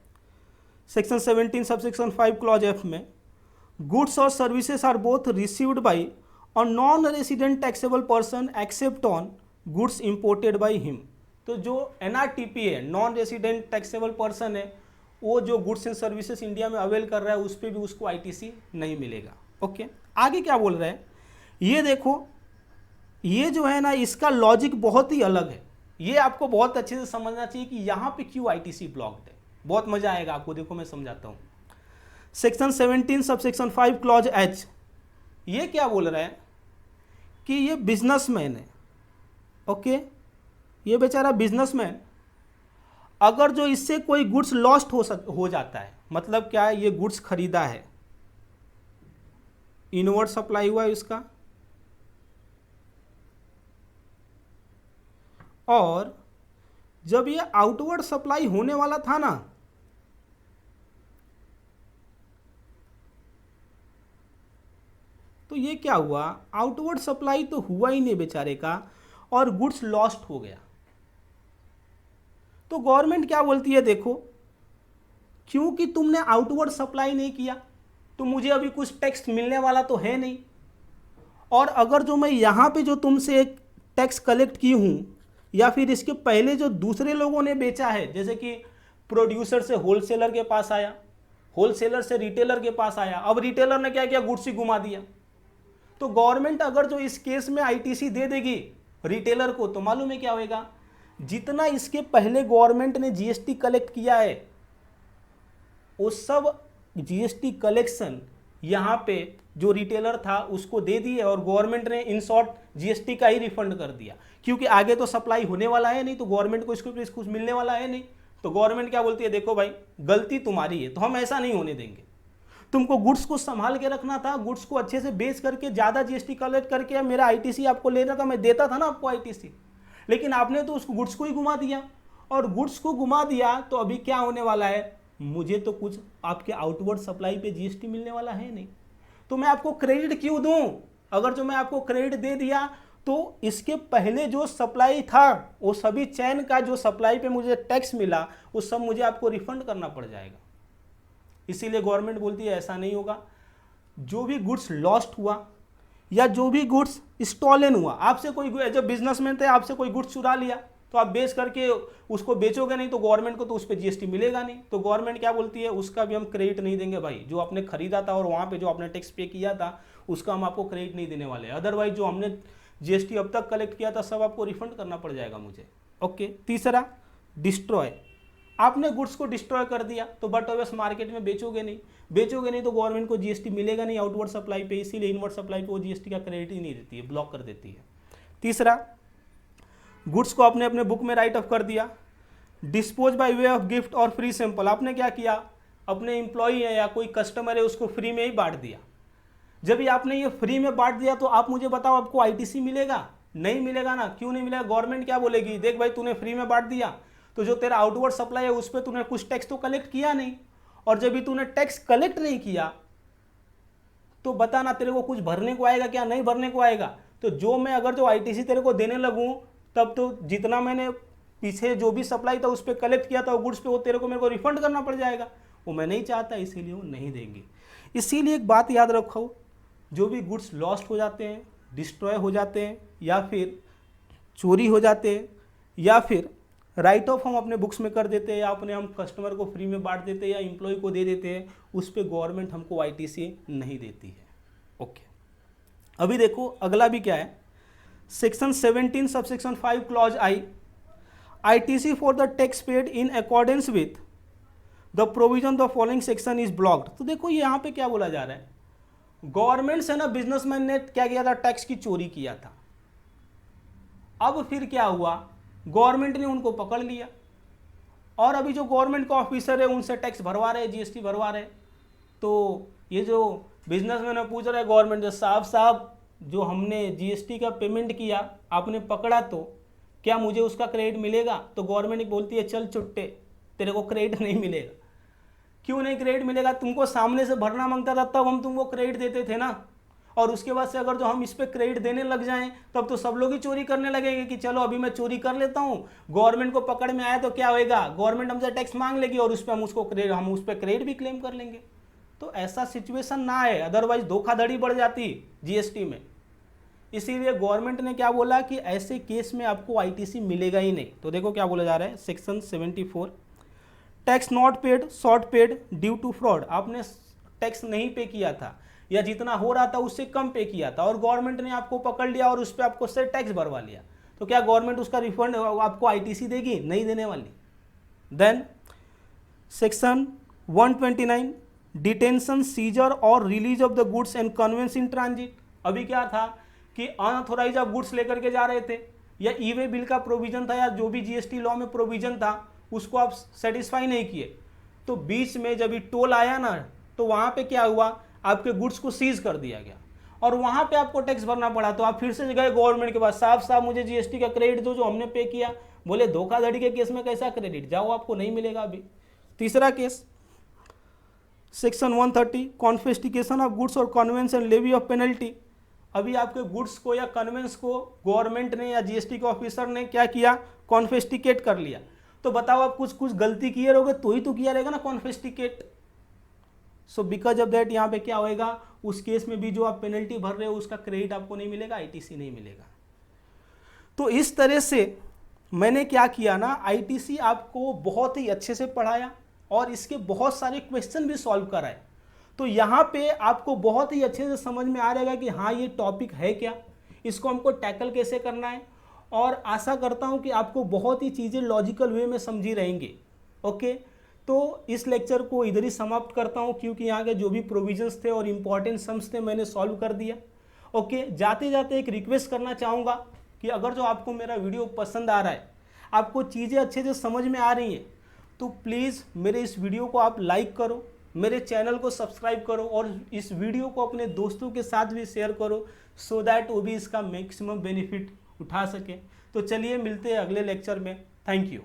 सेक्शन 17 सबसेक्शन 5 क्लॉज एफ में, गुड्स और services are both received by a non resident taxable person except on goods imported by him. तो जो एनआरटीपी है, नॉन रेसिडेंट टैक्सेबल पर्सन है, वो जो गुड्स एंड सर्विसेज इंडिया में अवेल कर रहा है उस पर भी उसको आईटीसी नहीं मिलेगा। ओके, आगे क्या बोल रहे हैं, ये देखो, ये जो है ना इसका लॉजिक बहुत ही अलग है। ये आपको बहुत अच्छे से समझना चाहिए कि यहाँ पे क्यों आईटीसी ब्लॉक्ड है। बहुत मजा आएगा आपको, देखो मैं समझाता हूँ। सेक्शन 17 सबसेक्शन 5 क्लॉज एच, ये क्या बोल रहा है कि ये बिजनेसमैन है। ओके, ये बेचारा बिजनेसमैन, अगर जो इससे कोई गुड्स लॉस्ट हो जाता है, मतलब क्या है, ये गुड्स खरीदा है, इनवर्ड सप्लाई हुआ है इसका, और जब ये आउटवर्ड सप्लाई होने वाला था ना, तो ये क्या हुआ, आउटवर्ड सप्लाई तो हुआ ही नहीं बेचारे का, और गुड्स लॉस्ट हो गया। तो गवर्नमेंट क्या बोलती है, देखो क्योंकि तुमने आउटवर्ड सप्लाई नहीं किया तो मुझे अभी कुछ टैक्स मिलने वाला तो है नहीं, और अगर जो मैं यहाँ पे जो तुमसे एक टैक्स कलेक्ट की हूँ, या फिर इसके पहले जो दूसरे लोगों ने बेचा है, जैसे कि प्रोड्यूसर से होलसेलर के पास आया, होलसेलर से रिटेलर के पास आया, अब रिटेलर ने क्या किया, गुड्स ही घुमा दिया। तो गवर्नमेंट अगर जो इस केस में आईटीसी दे देगी रिटेलर को, तो मालूम है क्या होगा, जितना इसके पहले गवर्नमेंट ने जीएसटी कलेक्ट किया है वो सब जीएसटी कलेक्शन यहाँ पे जो रिटेलर था उसको दे दिए, और गवर्नमेंट ने इन शॉर्ट जीएसटी का ही रिफंड कर दिया, क्योंकि आगे तो सप्लाई होने वाला है नहीं, तो गवर्नमेंट को इसको कुछ मिलने वाला है नहीं। तो गवर्नमेंट क्या बोलती है, देखो भाई गलती तुम्हारी है, तो हम ऐसा नहीं होने देंगे, तुमको गुड्स को संभाल के रखना था, गुड्स को अच्छे से बेच करके ज़्यादा जीएसटी कलेक्ट करके मेरा आईटीसी आपको लेना था, मैं देता था ना आपको आईटीसी, लेकिन आपने तो उसको गुड्स को ही घुमा दिया, और गुड्स को घुमा दिया तो अभी क्या होने वाला है, मुझे तो कुछ आपके आउटवर्ड सप्लाई पे जीएसटी मिलने वाला है नहीं, तो मैं आपको क्रेडिट क्यों दूं? अगर जो मैं आपको क्रेडिट दे दिया तो इसके पहले जो सप्लाई था वो सभी चैन का जो सप्लाई पे मुझे टैक्स मिला वो सब मुझे आपको रिफंड करना पड़ जाएगा। इसीलिए गवर्नमेंट बोलती है ऐसा नहीं होगा। जो भी गुड्स लॉस्ट हुआ या जो भी गुड्स स्टॉलन हुआ, आपसे कोई जो बिजनेसमैन थे आपसे कोई गुड्स चुरा लिया तो आप बेच करके उसको बेचोगे नहीं तो गवर्नमेंट को तो उस पर जीएसटी मिलेगा नहीं, तो गवर्नमेंट क्या बोलती है, उसका भी हम क्रेडिट नहीं देंगे भाई, जो आपने खरीदा था और वहाँ पे जो आपने टैक्स पे किया था उसका हम आपको क्रेडिट नहीं देने वाले, अदरवाइज जो हमने जीएसटी अब तक कलेक्ट किया था सब आपको रिफंड करना पड़ जाएगा मुझे। ओके, तीसरा डिस्ट्रॉय, आपने गुड्स को डिस्ट्रॉय कर दिया तो बट ऑब्वियस मार्केट में बेचोगे नहीं तो गवर्नमेंट को जीएसटी मिलेगा नहीं आउटवर्ड सप्लाई पे, इसीलिए इनवर्ड सप्लाई पे वो जीएसटी का क्रेडिट ही नहीं देती है, ब्लॉक कर देती है। तीसरा, गुड्स को आपने अपने बुक में राइट ऑफ कर दिया, dispose by way of gift और फ्री सैंपल, आपने क्या किया, अपने एम्प्लॉई है या कोई कस्टमर है उसको फ्री में ही बांट दिया। जब ये आपने ये फ्री में बांट दिया तो आप मुझे बताओ आपको आईटीसी मिलेगा? नहीं मिलेगा ना। क्यों नहीं मिलेगा? गवर्नमेंट क्या बोलेगी, देख भाई तूने फ्री में बांट दिया तो जो तेरा आउटवर्ड सप्लाई है उस पर तूने कुछ टैक्स तो कलेक्ट किया नहीं, और जब भी तूने टैक्स कलेक्ट नहीं किया तो बताना तेरे को कुछ भरने को आएगा क्या? नहीं भरने को आएगा। तो जो मैं अगर जो आईटीसी तेरे को देने लगूं तब तो जितना मैंने पीछे जो भी सप्लाई था उस पर कलेक्ट किया था गुड्स पे वो तेरे को मेरे को रिफंड करना पड़ जाएगा। वो मैं नहीं चाहता, इसीलिए वो नहीं देंगे। इसीलिए एक बात याद रखो, जो भी गुड्स लॉस्ट हो जाते हैं, डिस्ट्रॉय हो जाते हैं, या फिर चोरी हो जाते हैं, या फिर राइट ऑफ हम अपने बुक्स में कर देते हैं, या अपने हम कस्टमर को फ्री में बांट देते हैं, या एम्प्लॉय को दे देते हैं, उस पर गवर्नमेंट हमको ITC नहीं देती है। ओके, अभी देखो अगला भी क्या है, section 17 subsection 5 clause I, ITC for the tax paid in accordance with the provision the following section is blocked. तो देखो ये यहाँ पे क्या बोला जा रहा है, गवर्नमेंट से ना बिजनेसमैन ने क्या किया था, टैक्स की चोरी किया था। अब फिर क्या हुआ, गवर्नमेंट ने उनको पकड़ लिया, और अभी जो गवर्नमेंट का ऑफिसर है उनसे टैक्स भरवा रहे, GST भरवा रहे। तो ये जो बिजनेसमैन पूछ रहे गवर्नमेंट से, साहब जो हमने GST का पेमेंट किया आपने पकड़ा, तो क्या मुझे उसका क्रेडिट मिलेगा? तो गवर्नमेंट बोलती है चल चुट्टे, तेरे को क्रेडिट नहीं मिलेगा। क्यों नहीं क्रेडिट मिलेगा? तुमको सामने से भरना मांगता था तब हम तुमको क्रेडिट देते थे ना, और उसके बाद से अगर जो हम इस पर क्रेडिट देने लग जाएं तब तो सब लोग ही चोरी करने लगेंगे कि चलो अभी मैं चोरी कर लेता हूं, गवर्नमेंट को पकड़ में आया तो क्या होएगा, गवर्नमेंट हमसे टैक्स मांग लेगी और उस पर हम उस पर क्रेडिट भी क्लेम कर लेंगे। तो ऐसा सिचुएशन ना आए, अदरवाइज धोखाधड़ी बढ़ जाती GST में। इसीलिए गवर्नमेंट ने क्या बोला कि ऐसे केस में आपको ITC मिलेगा ही नहीं। तो देखो क्या बोला जा रहा है, section 74, tax not paid short paid due to fraud. आपने टैक्स नहीं पे किया था, या जितना हो रहा था उससे कम पे किया था, और गवर्नमेंट ने आपको पकड़ लिया और उस पर आपको से टैक्स भरवा लिया, तो क्या गवर्नमेंट उसका रिफंड आपको ITC देगी? नहीं देने वाली। देन सेक्शन 129, डिटेंशन सीजर और release of the goods and conveyance in transit. अभी क्या था कि अनऑथोराइज आप गुड्स लेकर के जा रहे थे, या ई-वे बिल का प्रोविजन था, या जो भी GST लॉ में प्रोविजन था उसको आप सेटिस्फाई नहीं किए, तो बीच में जब ये टोल आया ना, तो वहाँ पे क्या हुआ, आपके गुड्स को सीज कर दिया गया, और वहाँ पे आपको टैक्स भरना पड़ा। तो आप फिर से गए गवर्नमेंट के पास, साहब मुझे GST का क्रेडिट दो जो हमने पे किया। बोले धोखाधड़ी के केस में कैसा क्रेडिट, जाओ आपको नहीं मिलेगा। अभी तीसरा केस, सेक्शन 130, कॉन्फिस्केशन ऑफ गुड्स और conveyance and levy of penalty. अभी आपके गुड्स को या कन्वेंस को गवर्नमेंट ने या GST के ऑफिसर ने क्या किया, कॉन्फिस्टिकेट कर लिया। तो बताओ आप कुछ गलती किए रहोगे तो ही तो किया रहेगा ना कॉन्फिस्टिकेट। सो बिकॉज ऑफ दैट यहाँ पे क्या होएगा, उस केस में भी जो आप पेनल्टी भर रहे हो उसका क्रेडिट आपको नहीं मिलेगा, ITC नहीं मिलेगा। तो इस तरह से मैंने क्या किया ना, ITC आपको बहुत ही अच्छे से पढ़ाया और इसके बहुत सारे क्वेश्चन भी सॉल्व कराए। तो यहाँ पे आपको बहुत ही अच्छे से समझ में आ रहेगा कि हाँ ये टॉपिक है क्या, इसको हमको टैकल कैसे करना है, और आशा करता हूँ कि आपको बहुत ही चीज़ें लॉजिकल वे में समझी रहेंगे। ओके, तो इस लेक्चर को इधर ही समाप्त करता हूँ, क्योंकि यहाँ के जो भी प्रोविजंस थे और इम्पॉर्टेंट सम्स थे मैंने सॉल्व कर दिया। ओके, जाते जाते एक रिक्वेस्ट करना चाहूँगा कि अगर जो आपको मेरा वीडियो पसंद आ रहा है, आपको चीज़ें अच्छे से समझ में आ रही हैं, तो प्लीज़ मेरे इस वीडियो को आप लाइक करो, मेरे चैनल को सब्सक्राइब करो, और इस वीडियो को अपने दोस्तों के साथ भी शेयर करो, सो दैट वो भी इसका मैक्सिमम बेनिफिट उठा सके। तो चलिए मिलते हैं अगले लेक्चर में। Thank you.